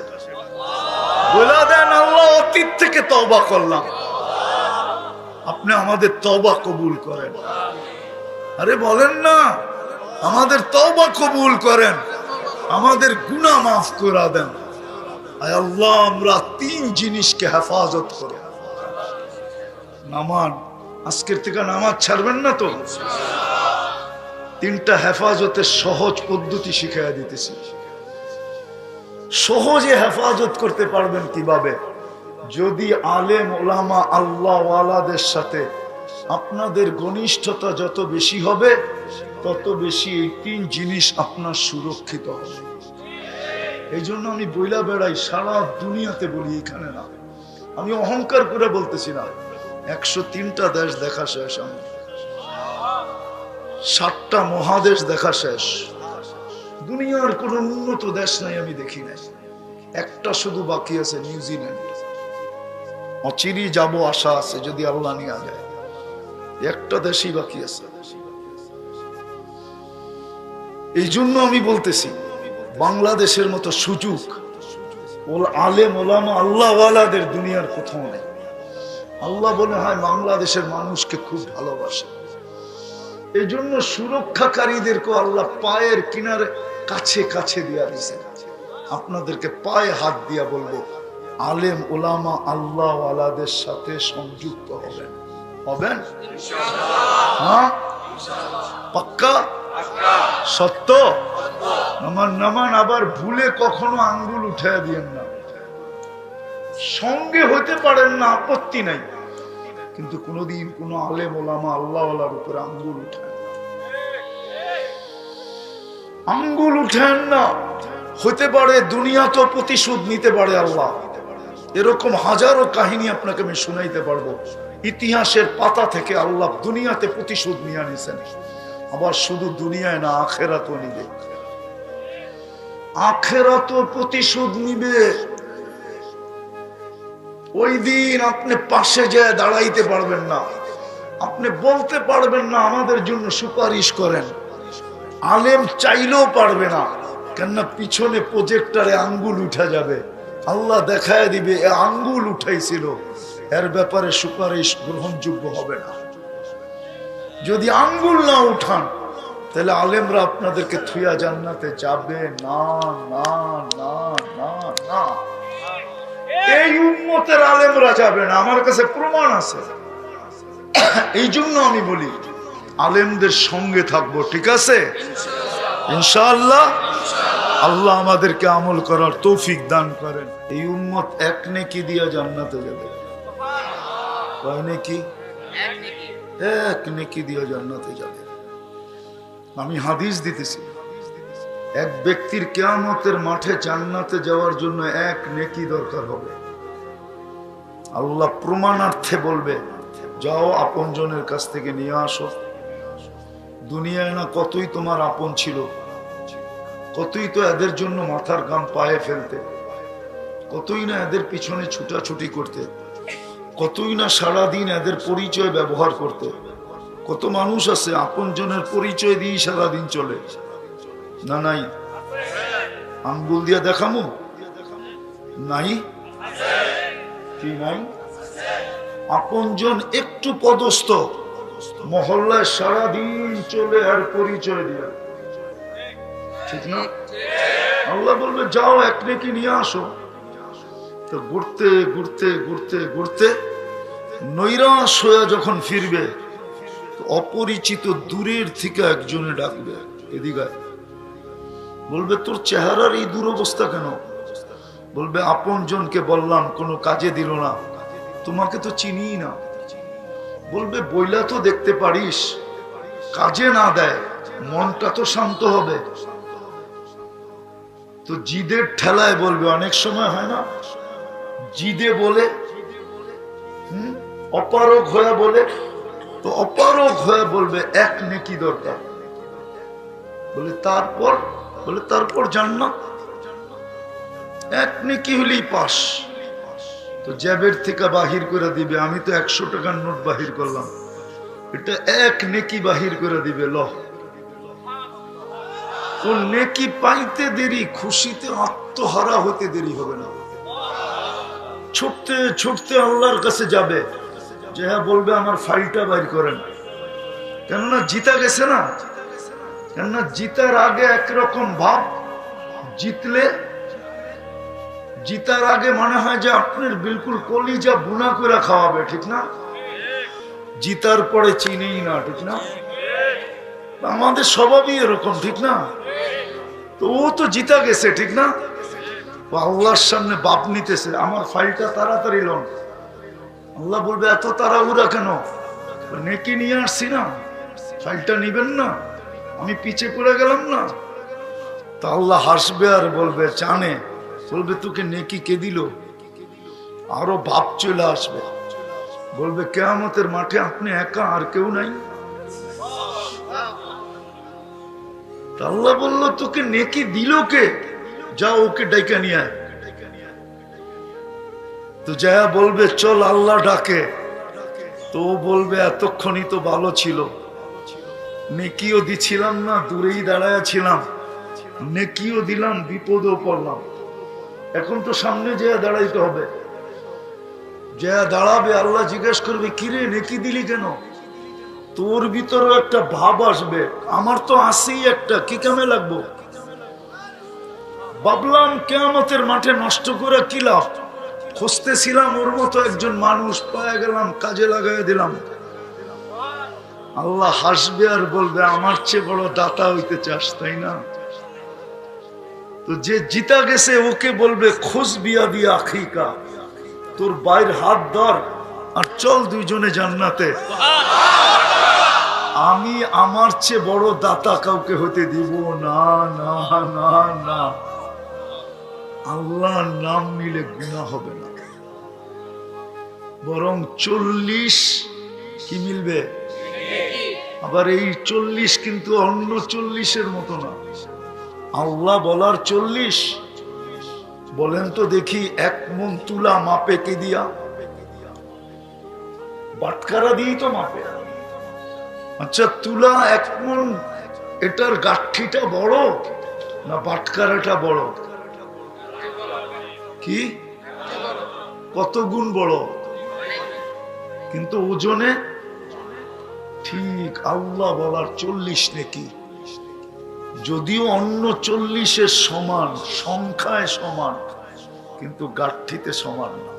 বইলা দেন আল্লাহ অতীত থেকে তওবা করলাম, আপনি আমাদের তওবা কবুল করেন। আরে বলেন না, আমাদের তওবা কবুল করেন, আমাদের গুনাহ মাফ করে দেন। আয় আল্লাহ, আমরা তিন জিনিসকে হেফাজত করো। নামাজ, আজকের থেকে নামাজ ছাড়বেন না তো? তিনটা হেফাজতের সহজ পদ্ধতি শিখাইয়া দিতেছি। সহজে হেফাজত করতে পারবেন কিভাবে? যদি আলেম ওলামা আল্লাহ ওয়ালাদের সাথে আপনাদের ঘনিষ্ঠতা যত বেশি হবে, তত বেশি এই তিন জিনিস আপনার সুরক্ষিত হবে। এই জন্য আমি বইলা বেড়াই, সারা দুনিয়াতে বলি, এখানে না, আমি অহংকার করে বলতেছি না। 103টা দেশ দেখা শেষ, আমার 7টা মহাদেশ দেখা শেষ। দুনিয়ার কোন উন্নত দেশ নাই আমি দেখি নাই, একটা শুধু বাকি আছে, নিউজিল্যান্ড। অচিরেই যাব, আশা আছে যদি আল্লাহ নিয়ে যায়। একটা দেশই বাকি আছে। এই জন্য আমি বলতেছি, বাংলাদেশের মতো সুযোগ আলেম ওলামা আল্লাহ ওয়ালাদের দুনিয়ার কোথাও নেই। আল্লাহ মনে হয় বাংলাদেশের মানুষকে খুব ভালোবাসে। এই জন্য সুরক্ষাকারীদেরকে আল্লাহ পায়ের কিনারে কাছে কাছে দিয়া দিয়েছে। আপনাদেরকে পায়ে হাত দিয়া বলবো, আলেম ওলামা আল্লাহ ওয়ালাদের সাথে সংযুক্ত হবেন, হবেন? হ্যাঁ, পাক্কা সত্য? আমার নামান আবার ভুলে কখনো আঙ্গুল উঠাইয়া দিয়েন না। সঙ্গে হইতে পারেন না, আপত্তি নাই, কিন্তু কোনদিন কোন আলেম ওলামা আল্লাহ ওয়ালার উপরে আঙ্গুল উঠেন না, আঙ্গুল উঠেন না। হইতে পারে দুনিয়া তো প্রতিশোধ নিতে পারে আল্লাহ, এরকম হাজারো কাহিনী আপনাকে আমি শুনাইতে পারবো। ইতিহাসের পাতা থেকে আল্লাহ দুনিয়াতে প্রতিশোধ নিয়ে নিছেন। আবার শুধু দুনিয়ায় না, আখেরাতও নিবে, আখেরাতও প্রতিশোধ নিবে। ওই দিন আপনি পাশে যেয়ে দাঁড়াইতে পারবেন না, আপনি বলতে পারবেন না আমাদের জন্য সুপারিশ করেন। আলেম চাইলেও পারবে না, কেননা পিছনে প্রজেক্টরে আঙ্গুল উঠা যাবে, আল্লাহ দেখায় দিবে এ আঙ্গুল উঠাইছিল, এর ব্যাপারে সুপারিশ গ্রহণযোগ্য হবে না। যদি আঙ্গুল না উঠান, তাহলে আলেমরা আপনাদেরকে থুইয়া জান্নাতে যাবে না, না, না, না, না। এই উম্মতের আলেমরা যাবে না, আমার কাছে প্রমাণ আছে। এই জন্য আমি বলি, আলেমদের সঙ্গে থাকবো, ঠিক আছে ইনশাআল্লাহ। আল্লাহ আমাদেরকে আমল করার তৌফিক দান করেন। এই উম্মত এক নেকি দিয়া জান্নাতে যাবে। কয় নেকি? এক নেকি দিয়া জান্নাতে যাবে। আমি হাদিস দিতেছি, এক ব্যক্তির কিয়ামতের মাঠে জান্নাতে যাওয়ার জন্য এক নেকি দরকার হবে। আল্লাহ প্রমাণার্থে বলবে, যাও আপনজনের কাছ থেকে নিয়ে আসো। দুনিয়ায় না কতই তোমার আপন ছিল, কতই তো এদের জন্য মাথার ঘাম পায়ে ফেলতে, কতই না এদের পিছনে ছুটাছুটি করতে, কতই না সারাদিন এদের পরিচয় ব্যবহার করতে। কত মানুষ আছে আপনজনের পরিচয় দিয়ে সারাদিন চলে না? নাই? আঙ্গুল দিয়া দেখামো? নাই? কি নাই? আপনজন একটু পদস্থ মহল্লায় সারাদিন চলে আর পরিচয় দিয়া, ঠিক না? আল্লাহ বলবে যাও এক নেকি নিয়ে আসো। তো ঘুরতে ঘুরতে ঘুরতে ঘুরতে নৈরাশ হয়ে যখন ফিরবে, অপরিচিত দূরের থেকে একজনে ডাকবে, এদিকে বলবে তোর চেহারার এই দুরবস্থা কেন? বলবে আপন জনকে বললাম, কোনো কাজে দিল না, তোমাকে তো চিনি না। বলবে বইলা তো দেখতে পারিস, কাজে না দেয় মনটা তো শান্ত হবে। তো জিদের ঠেলায় বলবে, অনেক সময় হয় না জিদে বলে, অপারগ হয়ে বলে, তো অপারগ হয়ে বলবে এক নেকি দরকার। বলে তারপর? বলে তারপর জান্নাত, এক নেকি হলেই পাস। তো জ্যাবের থেকে বাহির করে দিবে, আমি তো 100 টাকার নোট বাহির করলাম, এটা এক নেকি বাহির করে দিবে, ল তো নেকি পাইতে দেরি, খুশিতে আত্মহারা হতে দেরি হবে না। ছুটতে ছুটতে আল্লাহর কাছে যাবে, যে হ্যাঁ বলবে আমার ফাইলটা বাইর করেন, কেননা জিতা গেছে না। কেননা জিতার আগে একরকম ভাব, জিতার আগে মনে হয় যে আপনার বিলকুল কলিজা বুনা করে খাওয়াবে, ঠিক না? জিতার পরে চিনেই না, ঠিক না? আমাদের স্বভাবই এরকম, ঠিক না? তো ও তো জিতা গেছে, ঠিক না? ও আল্লাহর সামনে বাপ নিতেছে, আমার ফাইলটা তাড়াতাড়ি লন। আল্লাহ বলবে এত তাড়াহুড়া কেন? নেকি নিয়ে আসছি না, ফাইলটা নিবেন না? আমি পিছে পড়ে গেলাম না? তা আল্লাহ হাসবে আর বলবে, জানে, বলবে তোকে নেকি কে দিল? আরো বাপ চলে আসবে, বলবে কিয়ামতের মাঠে আপনি একা, আর কেউ নাই। আল্লাহ বলল তোকে নেকি দিল কে? যা ওকে ডাইকা নিয়ে আয়। তো যা বলবে চল আল্লাহ ডাকে, তো বলবে এতক্ষণই তো ভালো ছিল, নেকিও দিছিলাম না, দূরেই দাঁড়ায় ছিলাম, নেকিও দিলাম, বিপদেও পড়লাম, এখন তো সামনে যে দাঁড়াইতে হবে। যা দাঁড়াবে, আল্লাহ জিজ্ঞেস করবে কিরে নেকি দিলি কেন? তোর ভিতরে একটা ভাব আসবে, আমার তো আসেই একটা, কি কামে লাগবো? ভাবলাম কিয়ামতের মাঠে নষ্ট করে কি লাভ, খুঁজতেছিলাম ওর মতো একজন মানুষ, পাওয়া গেলাম, কাজে লাগাই দিলাম। আল্লাহ হাসবে আর বলবে আমার চেয়ে বড় দাতা হইতে চাস, তাই না? তো যে জিতা গেছে ওকে বলবে খোঁজ বিয়া দিয়া আখিকা, তোর বাইর হাত ধর আর চল দুইজনে জান্নাতে। আমি আমার চেয়ে বড় দাতা কাউকে হতে দিব না, না না না। আল্লাহর নাম নিলে গুনাহ হবে না, বরং 40 কি মিলবে। আবার এই 40 কিন্তু অন্য 40-এর মতো না। আল্লাহ বলার 40, বলেন তো দেখি 1 মণ তুলা মাপে কি দিয়া? বাটকারা দিয়েই তো মাপে। আচ্ছা তুলা 1 মণ, এটার গাঠিটা বড় না বাটকারাটা বড়? কি কত গুণ বড়? কিন্তু ওজনে ঠিক আল্লাহ বলার 40 নাকি, যদিও অন্য 40-এর সমান, সংখ্যায় সমান, কিন্তু গাঠিতে সমান না।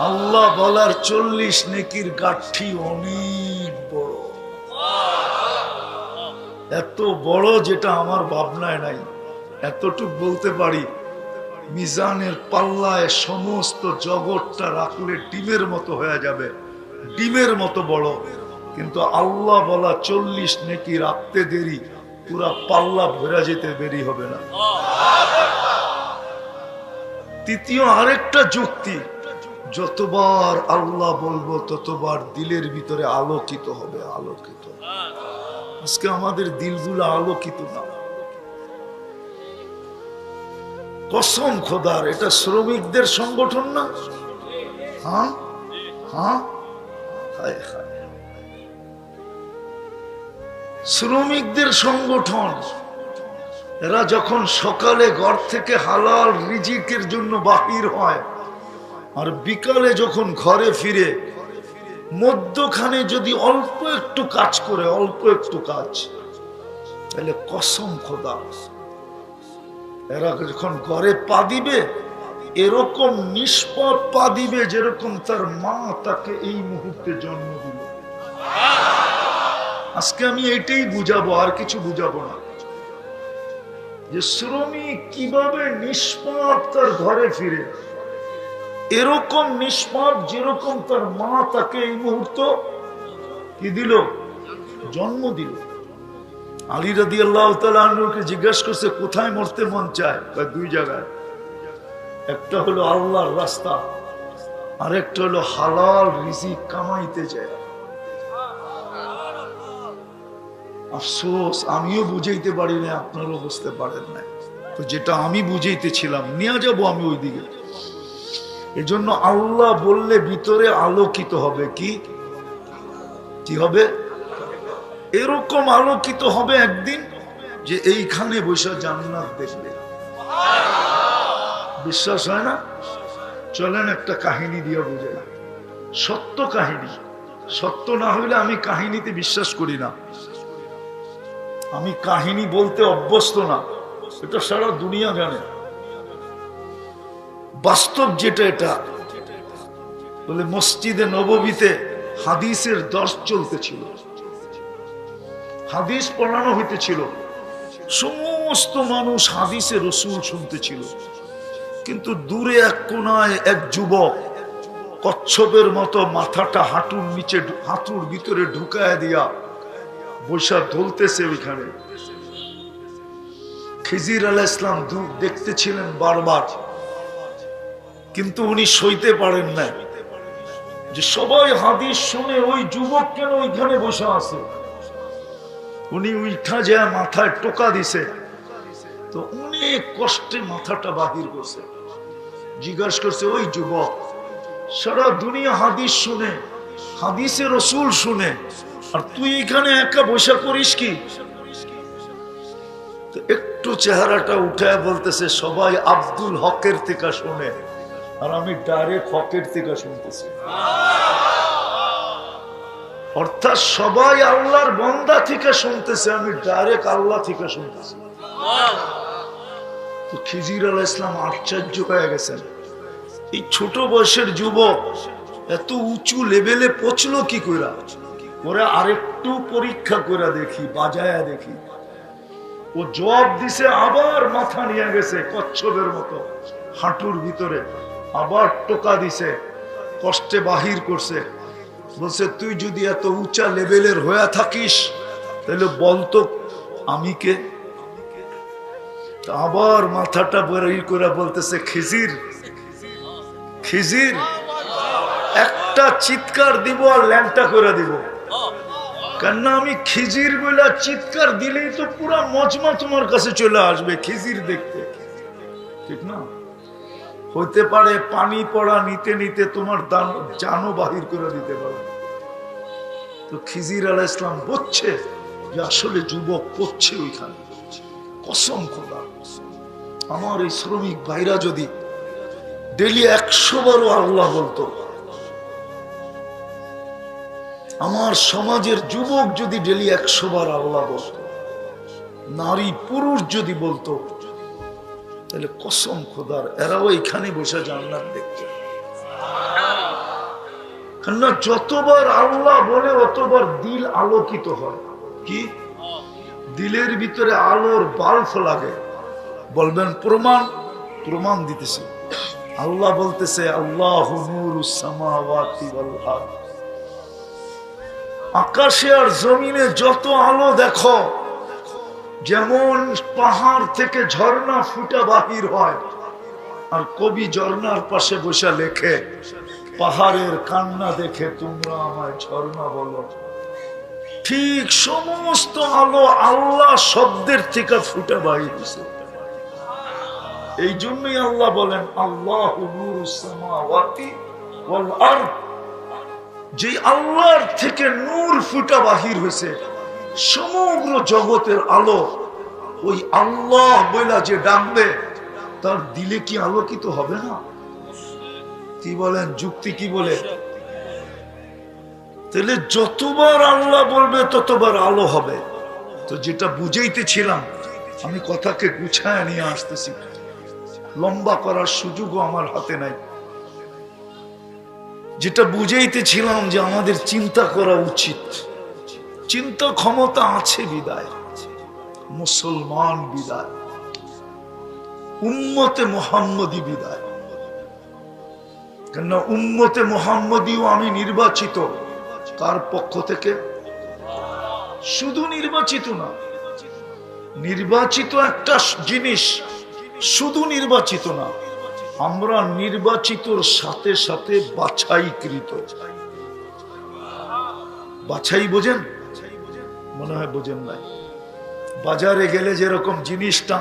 আল্লাহ বলার 40 নেকির গাঠি অনেক বড়, এত বড় যেটা আমার ভাবনায় নাই। এতটুক বলতে পারি, মিজানের পাল্লায় সমস্ত জগৎটা রাখলে ডিমের মতো হয়ে যাবে, ডিমের মতো বড়। কিন্তু আল্লাহ বলা 40 নেকি রাখতে দেরি, পুরা পাল্লা ভরা যেতে দেরি হবে না। তৃতীয় আরেকটা যুক্তি, যতবার আল্লাহ বলবো ততবার দিলের ভিতরে আলোকিত হবে, আলোকিত। আজকে আমাদের দিলগুলো আলোকিত না। কসম খোদার, এটা শ্রমিকদের সংগঠন না? হ্যাঁ হ্যাঁ, হায় হায়, শ্রমিকদের সংগঠন। এরা যখন সকালে ঘর থেকে হালাল রিজিকের জন্য বাহির হয়, আর বিকালে যখন ঘরে ফিরে মধ্যখানে যদি অল্প একটু কাজ করে, অল্প একটু কাজ, তাহলে কসম খোদা, এরা যখন ঘরে পা দিবে এরকম নিষ্পাপ পা দিবে যেরকম তার মা তাকে এই মুহূর্তে জন্ম দিল। আজকে আমি এটাই বুঝাবো, আর কিছু বুঝাবো না, যে শ্রমিক কিভাবে নিষ্পাপ তার ঘরে ফিরে, এরকম নিষ্পাপ যেরকম তার মা তাকে এই মুহূর্ত কি দিল, জন্ম দিল। আলী রাদিয়াল্লাহু তাআলা আনহুকে জিজ্ঞাসা করছে কোথায় মরতে মন চায়? 2 জায়গায়, একটা হলো আল্লাহর রাস্তা, আর একটা হলো হালাল রিজিক কামাইতে যায়। আফসোস আমিও বুঝাইতে পারি না, আপনারাও বুঝতে পারেন না। তো যেটা আমি বুঝাইতেছিলাম নিয়ে যাবো আমি ওই দিকে। এজন্য আল্লাহ বললে ভিতরে আলোকিত হবে। কি হবে? এরকম আলোকিত হবে একদিন যে এইখানে বসে জান্নাত দেখবে। বিশ্বাস হয় না? চলেন একটা কাহিনী দিয়ে বুঝাই, সত্য কাহিনী। সত্য না হইলে আমি কাহিনীতে বিশ্বাস করি না। আমি কাহিনী বলতে অভ্যস্ত না, এটা সারা দুনিয়া জানে। বাস্তব যেটা, এটা বলে মসজিদে নববীতে হাদিসের দর্শ চলতেছিল, হাদিস পড়ানো হইতেছিল, সমস্ত মানুষ হাদিসে রসুল শুনতেছিল। কিন্তু দূরে এক কোনায় এক যুবক কচ্ছপের মতো মাথাটা হাঁটুর নিচে, হাঁটুর ভিতরে ঢুকায় দিয়া বৈশা ধলতেছে ওইখানে। খিজির আলাইহিস সালাম দেখতেছিলেন বারবার, কিন্তু উনি সইতে পারেন না যে সবাই হাদিস শুনে ওই যুবক কেন ওইখানে বসে আছে। উনি উঠা যায় মাথায় টোকা দিছে, তো অনেক কষ্টে মাথাটা বাহির করছে। জিজ্ঞাসা করছে, ওই যুবক, সারা দুনিয়া হাদিস শুনে, হাদিসে রসুল শুনে, আর তুই এখানে একা বসে করিস কি? তো একটু চেহারাটা উঠায় বলতেছে, সবাই আব্দুল হকের থেকে শুনে, আর আমি ডাইরেক্ট হকের থেকে শুনতেছি। অর্থাৎ সবাই আল্লাহর বান্দা থেকে শুনতেছে, আমি ডাইরেক্ট আল্লাহ থেকে শুনতেছি। তো খিজির আলাইহিস সালাম আশ্চর্য হয়ে গেছেন, এই ছোট বয়সের যুবক এত উঁচু লেভেলে পৌঁছলো কি করে? ওরা আরেকটু পরীক্ষা করে দেখি, বাজায়া দেখি। ও জবাব দিছে, আবার মাথা নিয়ে গেছে কচ্ছপের মতো হাঁটুর ভিতরে, আবার টোকা দিছে, কষ্টে বাহির করছে। বলছে, তুই যদি এত উঁচা লেভেলের হয়ে থাকিস তাহলে বলতো আমি কে? আবার মাথাটা বের করে বলতেছে, খিজির, খিজির, একটা চিৎকার দিব আর ল্যাংটা করে দিব। কেননা আমি খিজির বলে চিৎকার দিলেই তো পুরা মজমা তোমার কাছে চলে আসবে খিজির দেখতে, ঠিক না? হইতে পারে পানি পড়া নিতে নিতে তোমার জানও বাহির করে দিতে পারে। তো খিজির আলাইহিস সালাম বুঝছে যে আসলে যুবক পড়ছে ওইখানে। কসম খোদা, আমার এই শ্রমিক ভাইরা যদি ডেলি 100 বারও আল্লাহ বলতো, আমার সমাজের যুবক যদি ডেলি 100 বার আল্লাহ বলতো, নারী পুরুষ যদি বলতো, তাহলে কসম খোদার এরাও এখানে বসে জান্নাত দেখছে। কেননা যতবার আল্লাহ বলে অতবার দিল আলোকিত হয়। কি দিলের ভিতরে আলোর বাল্ব লাগে? বলবেন প্রমাণ? প্রমাণ দিতেছে। আল্লাহ বলতেছে, আল্লাহু নূরুস সামাওয়াতি ওয়াল আরদ, আকাশে আর জমিনে যত আলো দেখো, যেমন পাহাড় থেকে ঝর্ণা ফুটা বাহির হয়, আর কবি ঝর্ণার পাশে বসে লেখে, পাহাড়ের কান্না দেখে তোমরা আমায় ঝর্ণা বলো, ঠিক সমস্ত আলো আল্লাহ শব্দের থেকে ফুটা বাহির হয়েছে। এই জন্যই আল্লাহ বলেন, আল্লাহু নূরুস সামাওয়াতি ওয়াল আরদ, যে আল্লাহর থেকে নূর ফুটা বাহির হয়েছে, সমগ্র জগতের আলো ওই আল্লাহ বইলা যে ডাকবে, তার দিলে কি আলোকিত হবে না? কি বলেন? যুক্তি কি বলে? তাহলে যতবার আল্লাহ বলবে ততবার আলো হবে। তো যেটা বুঝাইতেছিলাম, আমি কথাকে গুছায় নিয়ে আসতেছি, লম্বা করার সুযোগও আমার হাতে নাই। যেটা বুঝাইতেছিলাম যে আমাদের চিন্তা করা উচিত, চিন্তা ক্ষমতা আছে বিদায়, মুসলমান বিদায়, উম্মতে মুহাম্মদী বিদায়। কেননা উম্মতে মুহাম্মদীও আমি নির্বাচিত। কার পক্ষ থেকে? শুধু নির্বাচিত না, নির্বাচিত একটা জিনিস, শুধু নির্বাচিত না, আমরা নির্বাচিতর সাথে সাথে বাছাইকৃত। বাছাই বোঝেন? মনে হয় বোঝেন নাই। বাজারে গেলে যেরকম জিনিসটা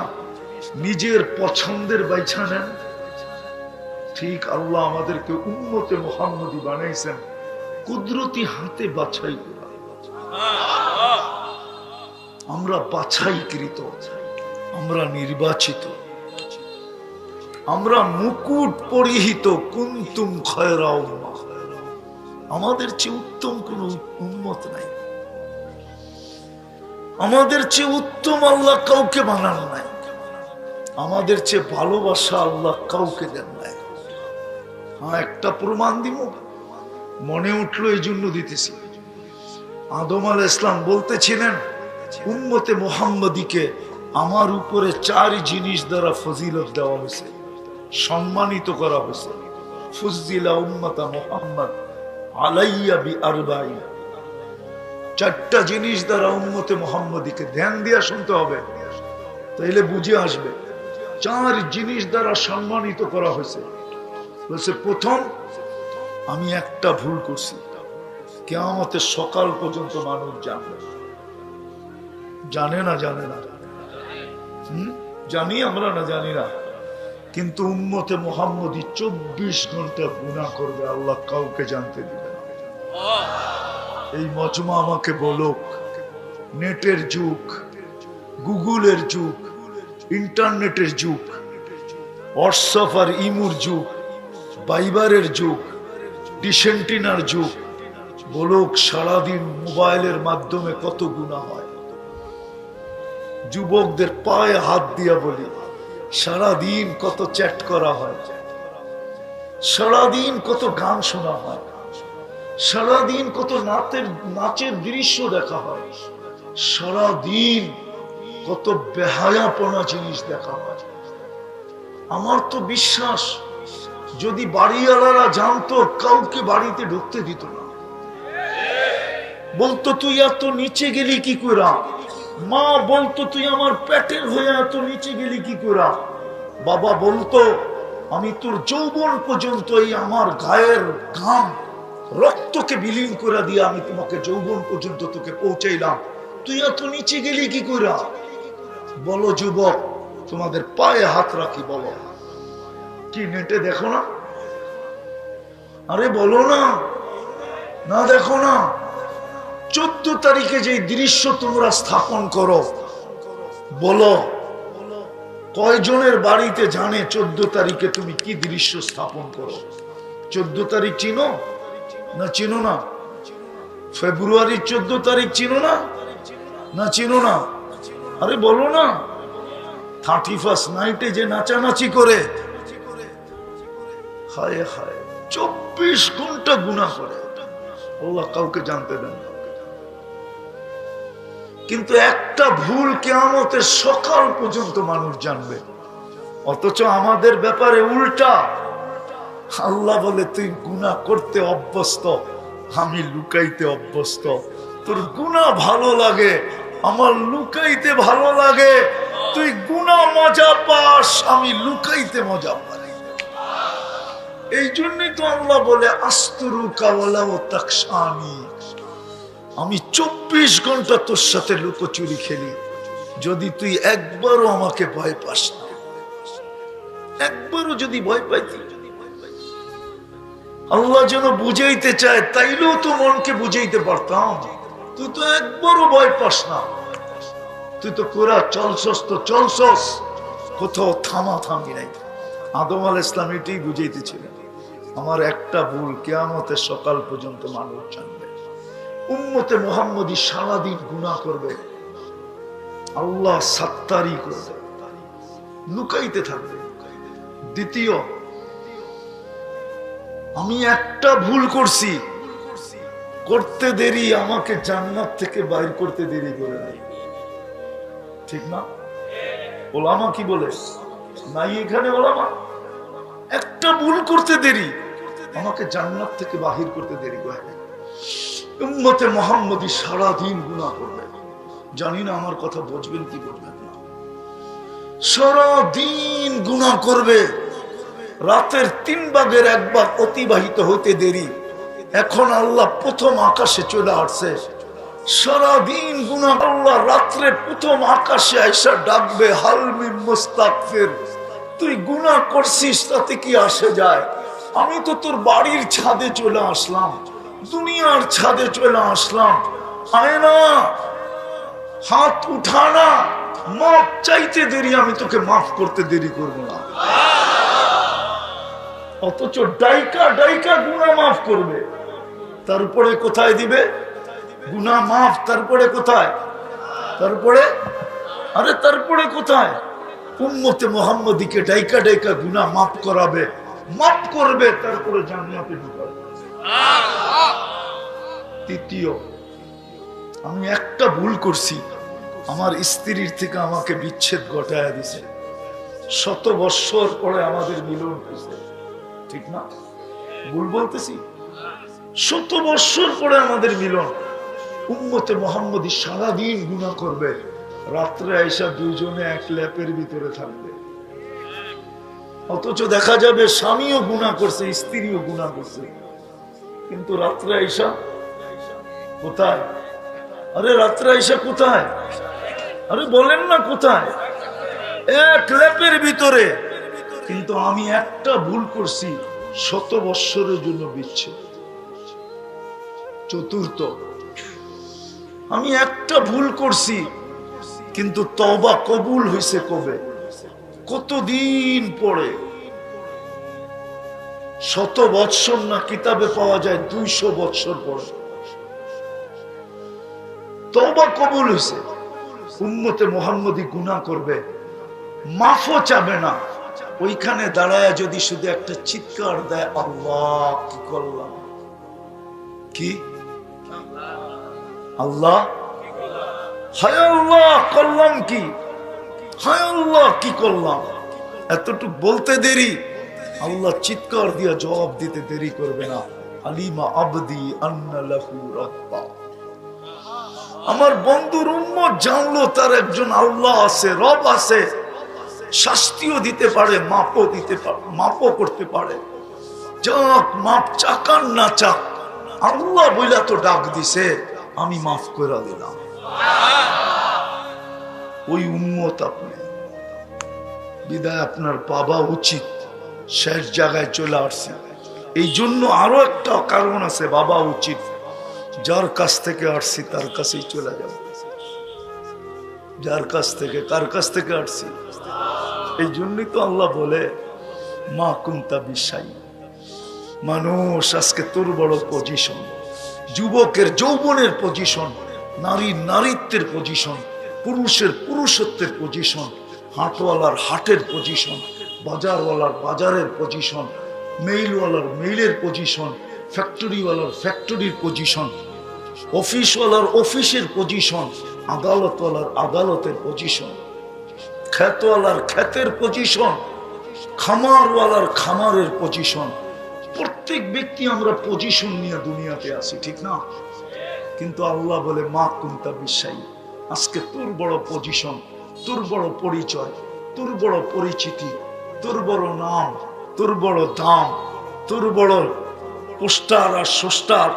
নিজের পছন্দের বাইছা নেন, ঠিক আল্লাহ আমাদেরকে উম্মতে মুহাম্মদী বানাইছেন কুদরতি হাতে বাছাই করা। আমরা বাছাইকৃত, আমরা নির্বাচিত, আমরা মুকুট পরিহিত। কুনতুম খায়রা উম্মাহ, আমাদের চেয়ে উত্তম কোন উম্মত নাই, আমাদের চেয়ে উত্তম আল্লাহ কাউকে বানান নাই, আমাদের চেয়ে ভালোবাসা আল্লাহ কাউকে দেন নাই। হ্যাঁ, একটা প্রমাণ দিব, মনে উঠলো এই জন্য দিতেছি। আদম আলাইহিস সালাম বলতেছিলেন উম্মতে মুহাম্মাদীকে আমার উপরে 4 জিনিস দ্বারা ফজিলত দেওয়া হয়েছে, সম্মানিত করা হয়েছে। ফুজিলা উম্মতা মুহাম্মদ আলাইয়া বিআরবাঈন, 4টা জিনিস দ্বারা উম্মতে মুহাম্মাদীকে, ধ্যান দিয়া শুনতে হবে তাইলে বুঝে আসবে। 4 জিনিস দ্বারা সম্মানিত করা হয়েছে। বলছে প্রথম, আমি একটা ভুল করছি, কিয়ামতের সকাল পর্যন্ত মানুষ জানবে। জানে না? জানে না? জানি আমরা, না জানি না, কিন্তু উম্মতে মুহাম্মদী 24 ঘন্টা গুনাহ করবে, আল্লাহ কাউকে জানতে দিবে না। এই মজমা আমাকে বলুক, নেটের যুগ, গুগলের যুগ, ইন্টারনেটের যুগ, হোয়াটসঅ্যাপ আর ইমুর যুগ, ভাইবারের যুগ, ডিসেন্টিনার যুগ, বলুক সারাদিন মোবাইলের মাধ্যমে কত গুনাহ হয়। যুবকদের পায়ে হাত দিয়া বলি, সারাদিন কত চ্যাট করা হয়, সারাদিন কত গান শোনা হয়, সারাদিন কত নাচের দৃশ্য দেখা হয়, সারাদিন কত বেহায়াপনা জিনিস দেখা হয়। আমার তো বিশ্বাস যদি বাড়িওয়ালারা জানতো, কাউকে বাড়িতে ঢুকতে দিত না। বলতো তুই এত নিচে গেলি কি করে, মা বলতো তুই আমার পেটের হয়ে এত নিচে গেলি কি করে, বাবা বলতো আমি তোর যৌবন পর্যন্ত এই আমার গায়ের ঘাম রক্তকে বিলীন করে দিয়ে আমি তোমাকে যৌবন পর্যন্ত তোকে পৌঁছাইলাম, তুই এত নিচে গেলি কি করে। বলো যুবক, তোমাদের পায়ে হাত রাখি, বলো কি নেটে দেখো না? আরে বলো না, না দেখো না? 14 তারিখে যে দৃশ্য তোমরা স্থাপন করো, বলো কয়জনের বাড়িতে জানে 14 তারিখে তুমি কি দৃশ্য স্থাপন করো? 14 তারিখ চিনো না? চিনো না? ফেব্রুয়ারির 14 তারিখ চিনো না? না চিনো না? আরে বলো না। 31st নাইটে যে নাচানাচি করে, হায় হায়, 24 ঘন্টা গুনাহ করে, আল্লাহ কাউকে জানতে দেন না। কিন্তু একটা ভুল কিয়ামতের সকাল পর্যন্ত মানুষ জানবে, অথচ আমাদের ব্যাপারে উল্টা। আল্লাহ বলে তুই গুনাহ করতে অভ্যস্ত, আমি লুকাইতে অভ্যস্ত। তোর গুনাহ ভালো লাগে, আমার লুকাইতে ভালো লাগে। তুই গুনাহ মজা পাস, আমি লুকাইতে মজা পাই। এই জন্যই তো আল্লাহ বলে আস্তুরুকা ওয়ালাউ তাকশানি, আমি 24 ঘন্টা তোর সাথে লুকোচুরি খেলি, যদি তুই একবারও আমাকে ভয় পাস না। একবারও যদি ভয় পাইতি, আল্লাহ যেন বুঝাইতে চায়, তাইলেও তো মনকে বুঝাইতে পারতাম। তুই তো একবারও ভয় পাস না, তুই তো কোরা চলছস, তো চলছস, কোথাও থামা থামি নাই। আদম আলাইহিস সালাম এটাই বুঝাইতেছিলেন, আমার একটা ভুল কিয়ামতের সকাল পর্যন্ত মানুষ জানবে। উম্মতে মুহাম্মদী সারাদিন গুনাহ করবে, আল্লাহ সাত্তারি করবে, লুকাইতে থাকবে। দ্বিতীয়, আমি একটা ভুল করছি, করতে দেরি আমাকে জান্নাত থেকে বাইর করতে দেরি করে নাই, ঠিক না? ওলামা কি বলে নাই এখানে? ওলামা একটা ভুল করতে দেরি আমাকে জান্নাত থেকে বাহির করতে দেরি করে। উম্মতে মুহাম্মদী সারাদিন গুনাহ করবে, জানি না আমার কথা বুঝবেন কি বুঝবেন না। সারাদিন গুনাহ করবে, রাতের 3 ভাগের 1 ভাগ অতিবাহিত হতে দেরি। এখন আল্লাহ প্রথম আকাশে চলে আসছে, সারাদিন গুনাহ। আল্লাহ রাত্রে প্রথম আকাশে আইসা ডাকবে, হাল মিন মুস্তাগফির, তুই গুনাহ করছিস তাতে কি আসে যায়? আমি তো তোর বাড়ির ছাদে চলে আসলাম, দুনিয়ার ছাদে চলে আসলাম, আয় না, হাত উঠানা, মাফ চাইতে দেরি, আমি তোকে মাফ করতে দেরি করব না। অথচ ডাইকা ডাইকা গুনাহ মাফ করবে, তারপরে কোথায় দিবে গুনাহ মাফ, তারপরে কোথায়, তারপরে কোথায় উম্মতে মুহাম্মদীকে ডাইকা ডাইকা গুনাহ মাফ করাবে, মাফ করবে, তারপরে জান্নাতে ঢুকাবে। তৃতীয়, আমি একটা ভুল করছি, আমার স্ত্রীর থেকে আমাকে বিচ্ছেদ ঘটায়া দিছে, 100 বৎসর পরে আমাদের মিলন হয়েছে, ঠিক না? ভুল বলতেছি? 100 বৎসর পরে আমাদের মিলন। উম্মতে মুহাম্মদী সারাদিন গুনাহ করবে, রাত্রে আইসা দুইজনে এক ল্যাপের ভিতরে থাকবে, অথচ দেখা যাবে স্বামীও গুনাহ করছে, স্ত্রীও গুনাহ করছে, কিন্তু রাত্রে আইসা কোথায়? রাত্রে আইসা কোথায়? বলেন না কোথায়? এক ল্যাপের ভিতরে। কিন্তু আমি একটা ভুল করছি, 100 বৎসরের জন্য বিচ্ছেদ। চতুর্থ, আমি একটা ভুল করছি, কিন্তু তওবা কবুল হয়েছে কবে? কতদিন পরে? 100 বৎসর না, কিতাবে পাওয়া যায় 200 বৎসর পরে তওবা কবুল হয়েছে। উম্মতে মুহাম্মদী গুনাহ করবে, মাফও চাবে না, ওইখানে দাঁড়ায় যদি শুধু একটা চিৎকার দেয়, আল্লাহ কি করলাম, কি আল্লাহ, হায় আল্লাহ করলাম কি, হায় আল্লাহ কি করলাম, এতটুকু বলতে দেরি, আল্লাহ চিৎকার দিয়ে জবাব দিতে দেরি করবে না। আলিমা আবদি আন্না লাহু রাব্বা, আমার বন্ধুর উম্মত জানলো তার একজন আল্লাহ আছে, রব আছে, শাস্তিও দিতে পারে, মাপও দিতে পারে, মাপও করতে পারে। যাক, মাপ চাকান না চাক, আল্লাহ বইলা তো ডাক দিছে, আমি মাফ করে দিলাম। ওই উম্মত আপনি, বিদায় আপনার পাবা উচিত, শেষ জায়গায় চলে আসছে। এই জন্য আরো একটা কারণ আছে, বাবা উচিত, যার কাছ থেকে আসছি তার কাছেই চলে যাব। যার কাছ থেকে, কার কাছ থেকে আসছি? এই জন্যই তো আল্লাহ বলে মা কুনতা বিশাই। মানুষ আজকে তোর বড় পজিশন, যুবকের যৌবনের পজিশন, নারীর নারীত্বের পজিশন, পুরুষের পুরুষত্বের পজিশন, হাটওয়ালার হাটের পজিশন, বাজারওয়ালার বাজারের পজিশন, মেইলওয়ালার মেইলের পজিশন, ফ্যাক্টরিওয়ালার ফ্যাক্টরির পজিশন, অফিসওয়ালার অফিসের পজিশন, আদালতওয়ালার আদালতের পজিশন, ক্ষেতওয়ালার ক্ষেতের পজিশন, খামারওয়ালার খামারের পজিশন। প্রত্যেক ব্যক্তি আমরা পজিশন নিয়ে দুনিয়াতে আছি, ঠিক না? কিন্তু আল্লাহ বলে মা কুনতা বিশাই, আজকে তোর বড় পজিশন, তোর বড় পরিচয়, তোর বড় পরিচিতি, তোর বড় নাম, তোর বড় দাম, তোর বড় পোস্টার আর সোস্টার,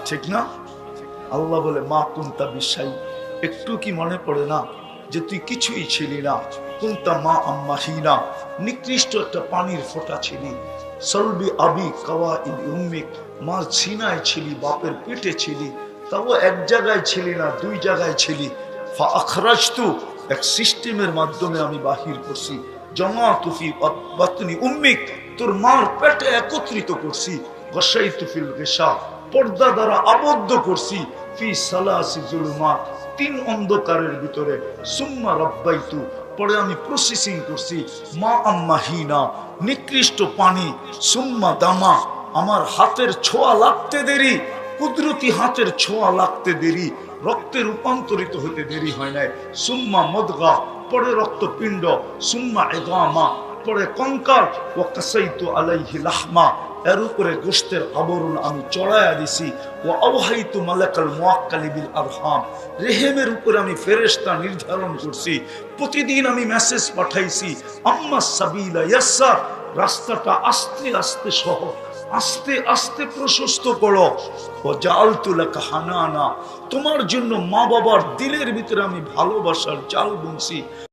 ঠিক না? আল্লাহ বলে মা কুনতা বিশাই, একটু কি মনে পড়ে না যে তুই কিছুই ছিলি না? কুনতা মা আম্মাহিনা, নিকৃষ্ট একটা পানির ফোঁটা ছিলি। সলবি আবি কাওয়া ইন উম্মিক, মার সিনায় ছিলি, বাপের পেটে ছিলি, তাও এক জায়গায় ছিলি না, দুই জায়গায় ছিলি। ফা আখরাজতু, এক সিস্টেমের মাধ্যমে আমি বাহির করছি। জামাতু ফি বাতনি উম্মিক, তোর মার পেটে একত্রিত করছি। গাশাইতু ফিল গিশা, পর্দা দ্বারা আবদ্ধ করছি। ফি সালাসি জুলুমাত, 3 অন্ধকারের ভিতরে। সুম্মা রাব্বাইতু, পরে আমি প্রসেসিং করছি। মা আম্মাহিনা, নিকৃষ্ট পানি। সুম্মা দামা, আমার হাতের ছোঁয়া লাগতে দেরি, কুদরতি হাতের ছোঁয়া লাগতে দেরি, রক্তে রূপান্তরিত হতে দেরি হয় নাই। সুম্মা মদগা, পরে রক্তপিণ্ড। সুম্মা ইদামা, পরে কঙ্কাল। ওয়া কাসাইতু আলাইহি লাহমা, এর উপরে গোশতের আবরণ আমি চড়াইয়া দিছি। ওয়া আওহাইতু মালাকাল মুআক্কালি বিল আরহাম, রেহেমের উপরে আমি ফেরেশতা নির্ধারণ করছি। প্রতিদিন আমি মেসেজ পাঠাইছি, আম্মা সাবিলা ইয়াসসার, রাস্তাটা আস্তে আস্তে সহজ, আস্তে আস্তে প্রশস্ত করো। ও জাআলতু লাকা হানানা, তোমার জন্য মা বাবার দিলের ভিতরে আমি ভালোবাসার জাল বুনছি।